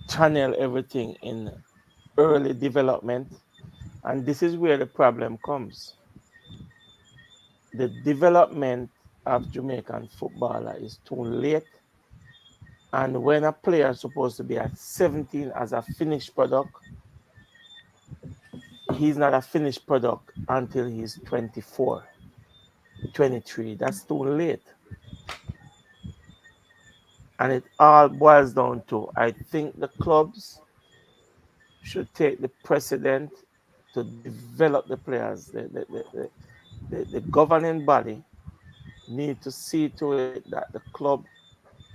channel everything in early development, and this is where the problem comes. The development of Jamaican footballer is too late. And when a player is supposed to be at 17 as a finished product, he's not a finished product until he's 24, 23. That's too late. And it all boils down to, I think the clubs should take the precedent to develop the players. The governing body need to see to it that the club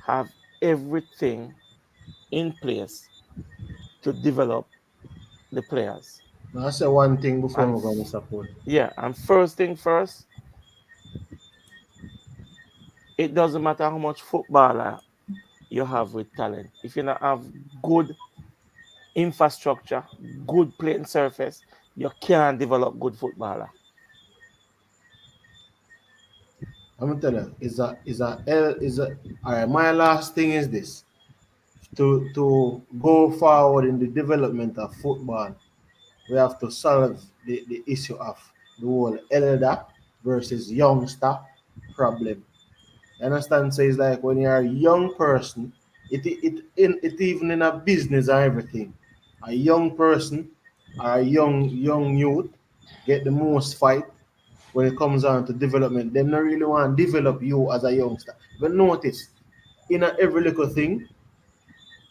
have everything in place to develop the players.
Now, I say one thing before
And
we go to support.
yeah, and first thing first, it doesn't matter how much footballer you have with talent. If you don't have good infrastructure, good playing surface, you can't develop good footballer.
I'm gonna tell you, all right. My last thing is this: to go forward in the development of football, we have to solve the issue of the whole elder versus youngster problem. You understand? So it's like when you're a young person, it even in a business or everything, a young person or a young youth get the most fight when it comes on to development. They don't really want to develop you as a youngster. But notice, in every little thing,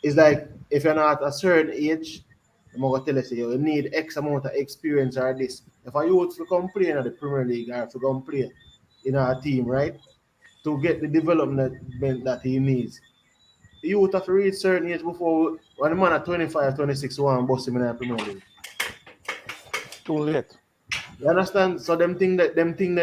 it's like if you're not at a certain age, I'm gonna tell you, you need X amount of experience or this. If a youth to come play in the Premier League or to come play in our team, right? To get the development that he needs. The youth have to reach certain age before when the man at 25, 26 want to bust him in the Premier League.
Too late.
You understand? So them thing that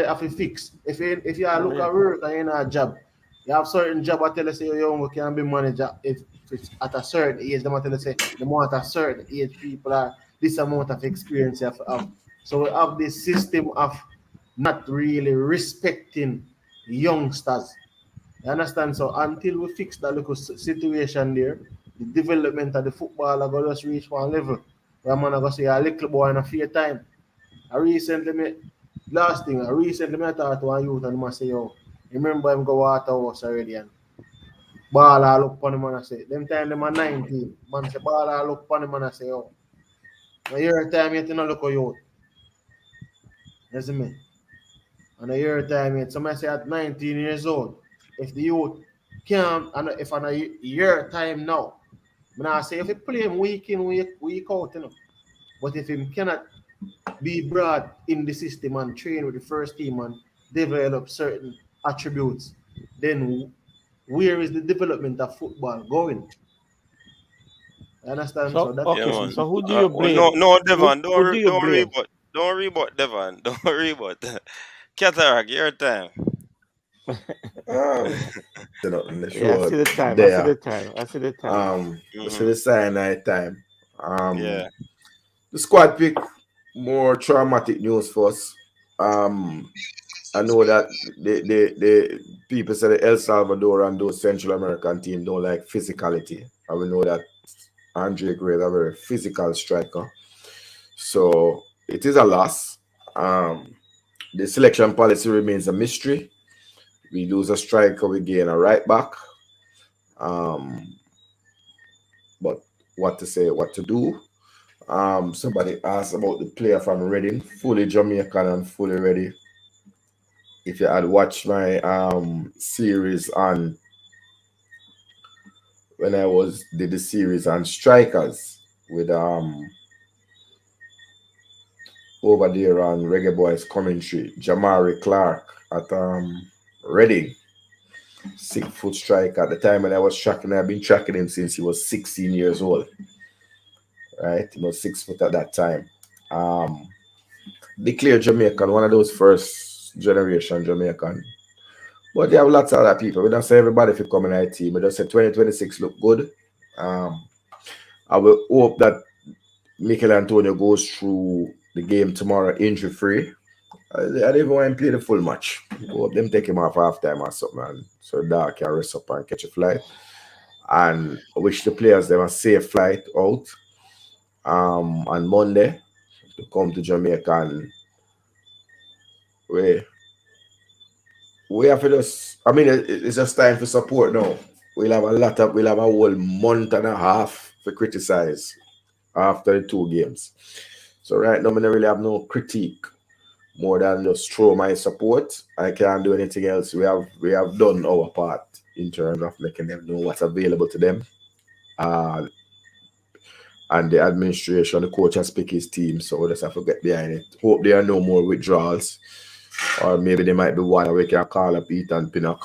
have to fix. If you
Too
look
late.
at work and you're in a job, you have certain job I tell you say you young can be manager if it's at a certain age, them I tell you say the more at a certain age people are this amount of experience you have to have. So we have this system of not really respecting youngsters. You understand? So until we fix that little situation there, the development of the football are gonna just reach one level. Where man are gonna say a little boy in a few time. I recently I talked to a youth and I say, yo, remember him go water house already and ball I look upon him and I say, them time them are 19. Man say ball I look upon him and I say, oh, a year time yet you know look at you. You see me? And a year time yet somebody say at 19 years old, if the youth can't, and if on a year time now, I say if he play him week in, week out, you know. But if he cannot be brought in the system and train with the first team and develop certain attributes, then where is the development of football going? You understand?
So
that's
Yeah,
okay.
man.
So who do you
Well,
blame?
no,
Who
Devon,
who do you blame?
don't worry about Devon. Don't worry about Cataract. Your time.
Set up in the
Yeah, I
show
see the time. I see
there.
the time. I see the time.
We see the cyanide time.
Yeah.
The squad pick, more traumatic news for us. I know that the people say the El Salvador and those Central American teams don't like physicality. And we know that Andre Gray is a very physical striker. So it is a loss. The selection policy remains a mystery. We lose a striker, we gain a right back. But what to say, what to do? Somebody asked about the player from Reading, fully Jamaican and fully ready. If you had watched my series on when I did the series on strikers with over there on Reggae Boyz commentary, Jamari Clark at Reading, 6 foot striker. At the time when I was tracking, I've been tracking him since he was 16 years old. Right, he was 6 foot at that time. Declared Jamaican, one of those first generation Jamaican. But there have lots of other people. We don't say everybody if you come in our team. We just say 2026 look good. I will hope that Mikel Antonio goes through the game tomorrow injury free. I don't even want him to play the full match. Hope them take him off halftime or something, man. So Dark can rest up and catch a flight. And I wish the players them a safe flight out on Monday to come to Jamaica, and we have to just, I mean, it's just time for support now. We'll have a whole month and a half to criticize after the 2 games. So right now, I don't really have no critique more than just throw my support. I can't do anything else. We have done our part in terms of making them know what's available to them. And the administration, the coach has picked his team, so we just have to get behind it. Hope there are no more withdrawals. Or maybe there might be one we can call up Ethan Pinnock.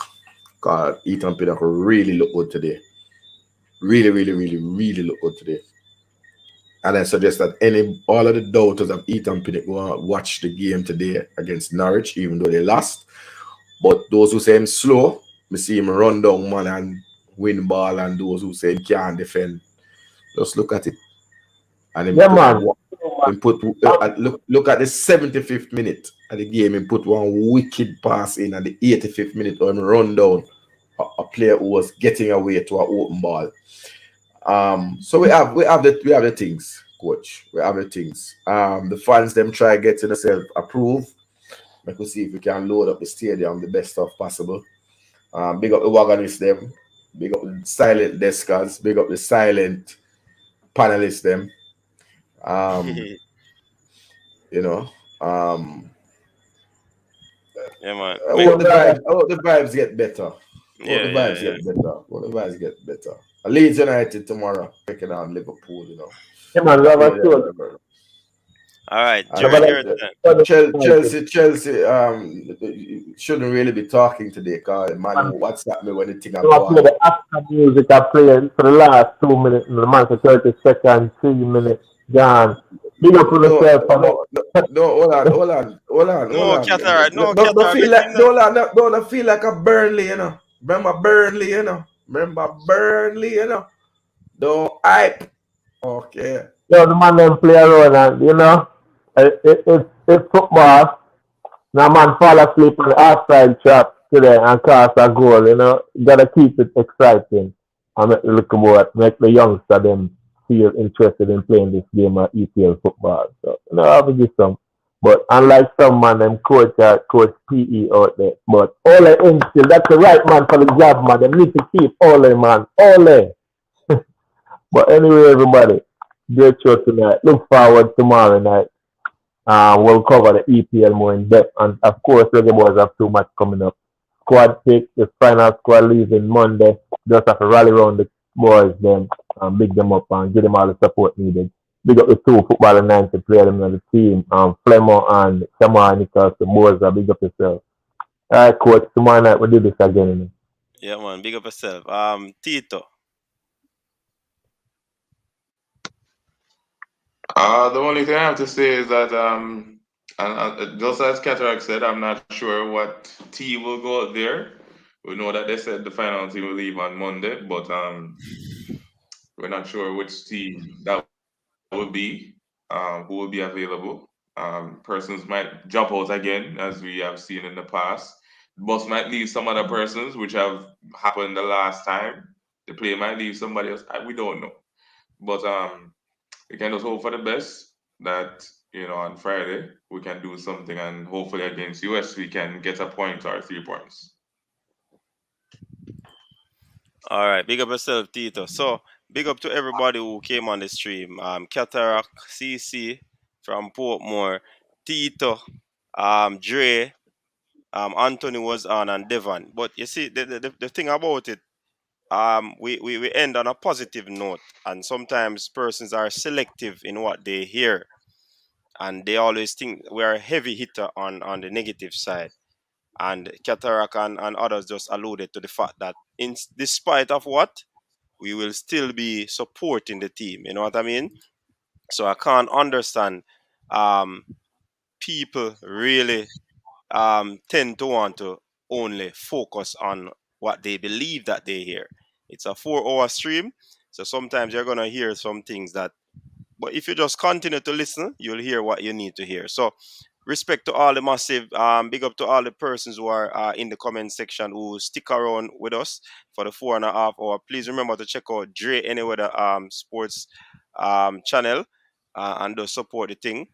Because Ethan Pinnock really look good today. Really, really, really, really look good today. And I suggest that all of the doubters of Ethan Pinnock go and watch the game today against Norwich, even though they lost. But those who say him slow, me see him run down man and win ball, and those who say he can't defend, just look at it. And
Yeah, man.
Look at the 75th minute of the game and put one wicked pass in at the 85th minute and run down a player who was getting away to an open ball. So we have the things, coach. We have the things. The fans them try getting themselves approved. We can see if we can load up the stadium the best stuff possible. Big up the wagonists them. Big up the silent deskers. Big up the silent panelists them. You know,
yeah, man.
I hope the vibes get better. The vibes get better. Leeds United tomorrow, taking on Liverpool, you know.
Yeah, man,
all right,
Chelsea shouldn't really be talking today, because man, what's happening when the thing about
the African music I played for the last 2 minutes in the month of 30 seconds, 3 minutes, gone. Big up on yourself.
Hold on.
Cataract.
Don't feel like a Burnley, you know. Remember Burnley, you know. Don't hype. Okay.
The man them play around, and you know, it's football. Now man fall asleep on the outside trap today and cast a goal, you know. You gotta keep it exciting and make the youngster them feel interested in playing this game of EPL football. So, you know, I will give some But unlike some man, them coach PE out there. But Ole Instill, that's the right man for the job, man. They need to keep Ole, man. Ole. But anyway, everybody, great show tonight. Look forward tomorrow night. We'll cover the EPL more in depth. And of course, Reggae Boyz have too much coming up. Squad pick, the final squad leaving Monday. Just have to rally around the boys, them, and big them up and give them all the support needed. Big up the two football and 90 players in the team. Flemo and Shamar Nicholas, the boys are big up yourself. All right, coach, tomorrow night we'll do this again. You know?
Yeah, man, big up yourself. Tito.
The only thing I have to say is that, and just as Cataract said, I'm not sure what team will go out there. We know that they said the final team will leave on Monday, but we're not sure which team that will be, who will be available. Persons might jump out again, as we have seen in the past. The bus might leave some other persons, which have happened the last time. The player might leave somebody else. We don't know. But we can just hope for the best that, on Friday we can do something, and hopefully against US we can get a point or 3 points.
All right, big up yourself, Tito. So, big up to everybody who came on the stream. Cataract, CC from Portmore, Tito, Dre, Anthony was on, and Devon. But you see, the thing about it, we end on a positive note, and sometimes persons are selective in what they hear, and they always think we are a heavy hitter on the negative side. And Cataract and others just alluded to the fact that despite of what, we will still be supporting the team. You know what I mean? So I can't understand people really tend to want to only focus on what they believe that they hear. It's a 4-hour stream, so sometimes you're gonna hear some things that, but if you just continue to listen, you'll hear what you need to hear. So respect to all the massive, big up to all the persons who are in the comment section who stick around with us for the 4.5 hour. Please remember to check out Dre Anywhere the sports channel and to support the thing.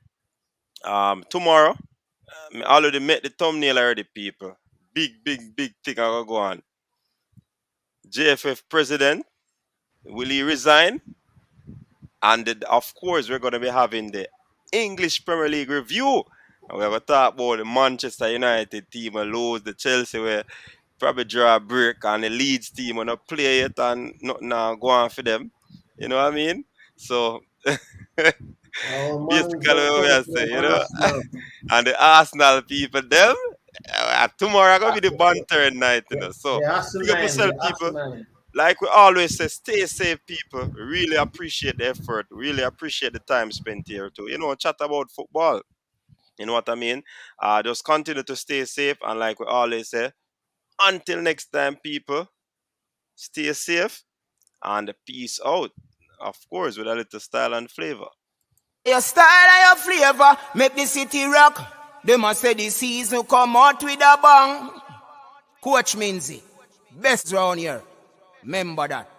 Tomorrow, I already met the thumbnail already, people. Big thing I gonna go on. JFF president, will he resign? And of course, we're gonna be having the English Premier League review. And we're going to talk about the Manchester United team and lose, the Chelsea where probably draw a break, and the Leeds team will not play it and nothing go on for them. You know what I mean? So basically what we are saying, and the Arsenal people, them, tomorrow going to be the banter night, So pick up yourself, people. Like we always say, stay safe, people. Really appreciate the effort. Really appreciate the time spent here too. Chat about football. You know what I mean? Just continue to stay safe, and like we always say, until next time, people, stay safe and peace out. Of course, with a little style and flavor.
Your style and your flavor make the city rock. They must say the season come out with a bang. Coach Minzy, best round here. Remember that.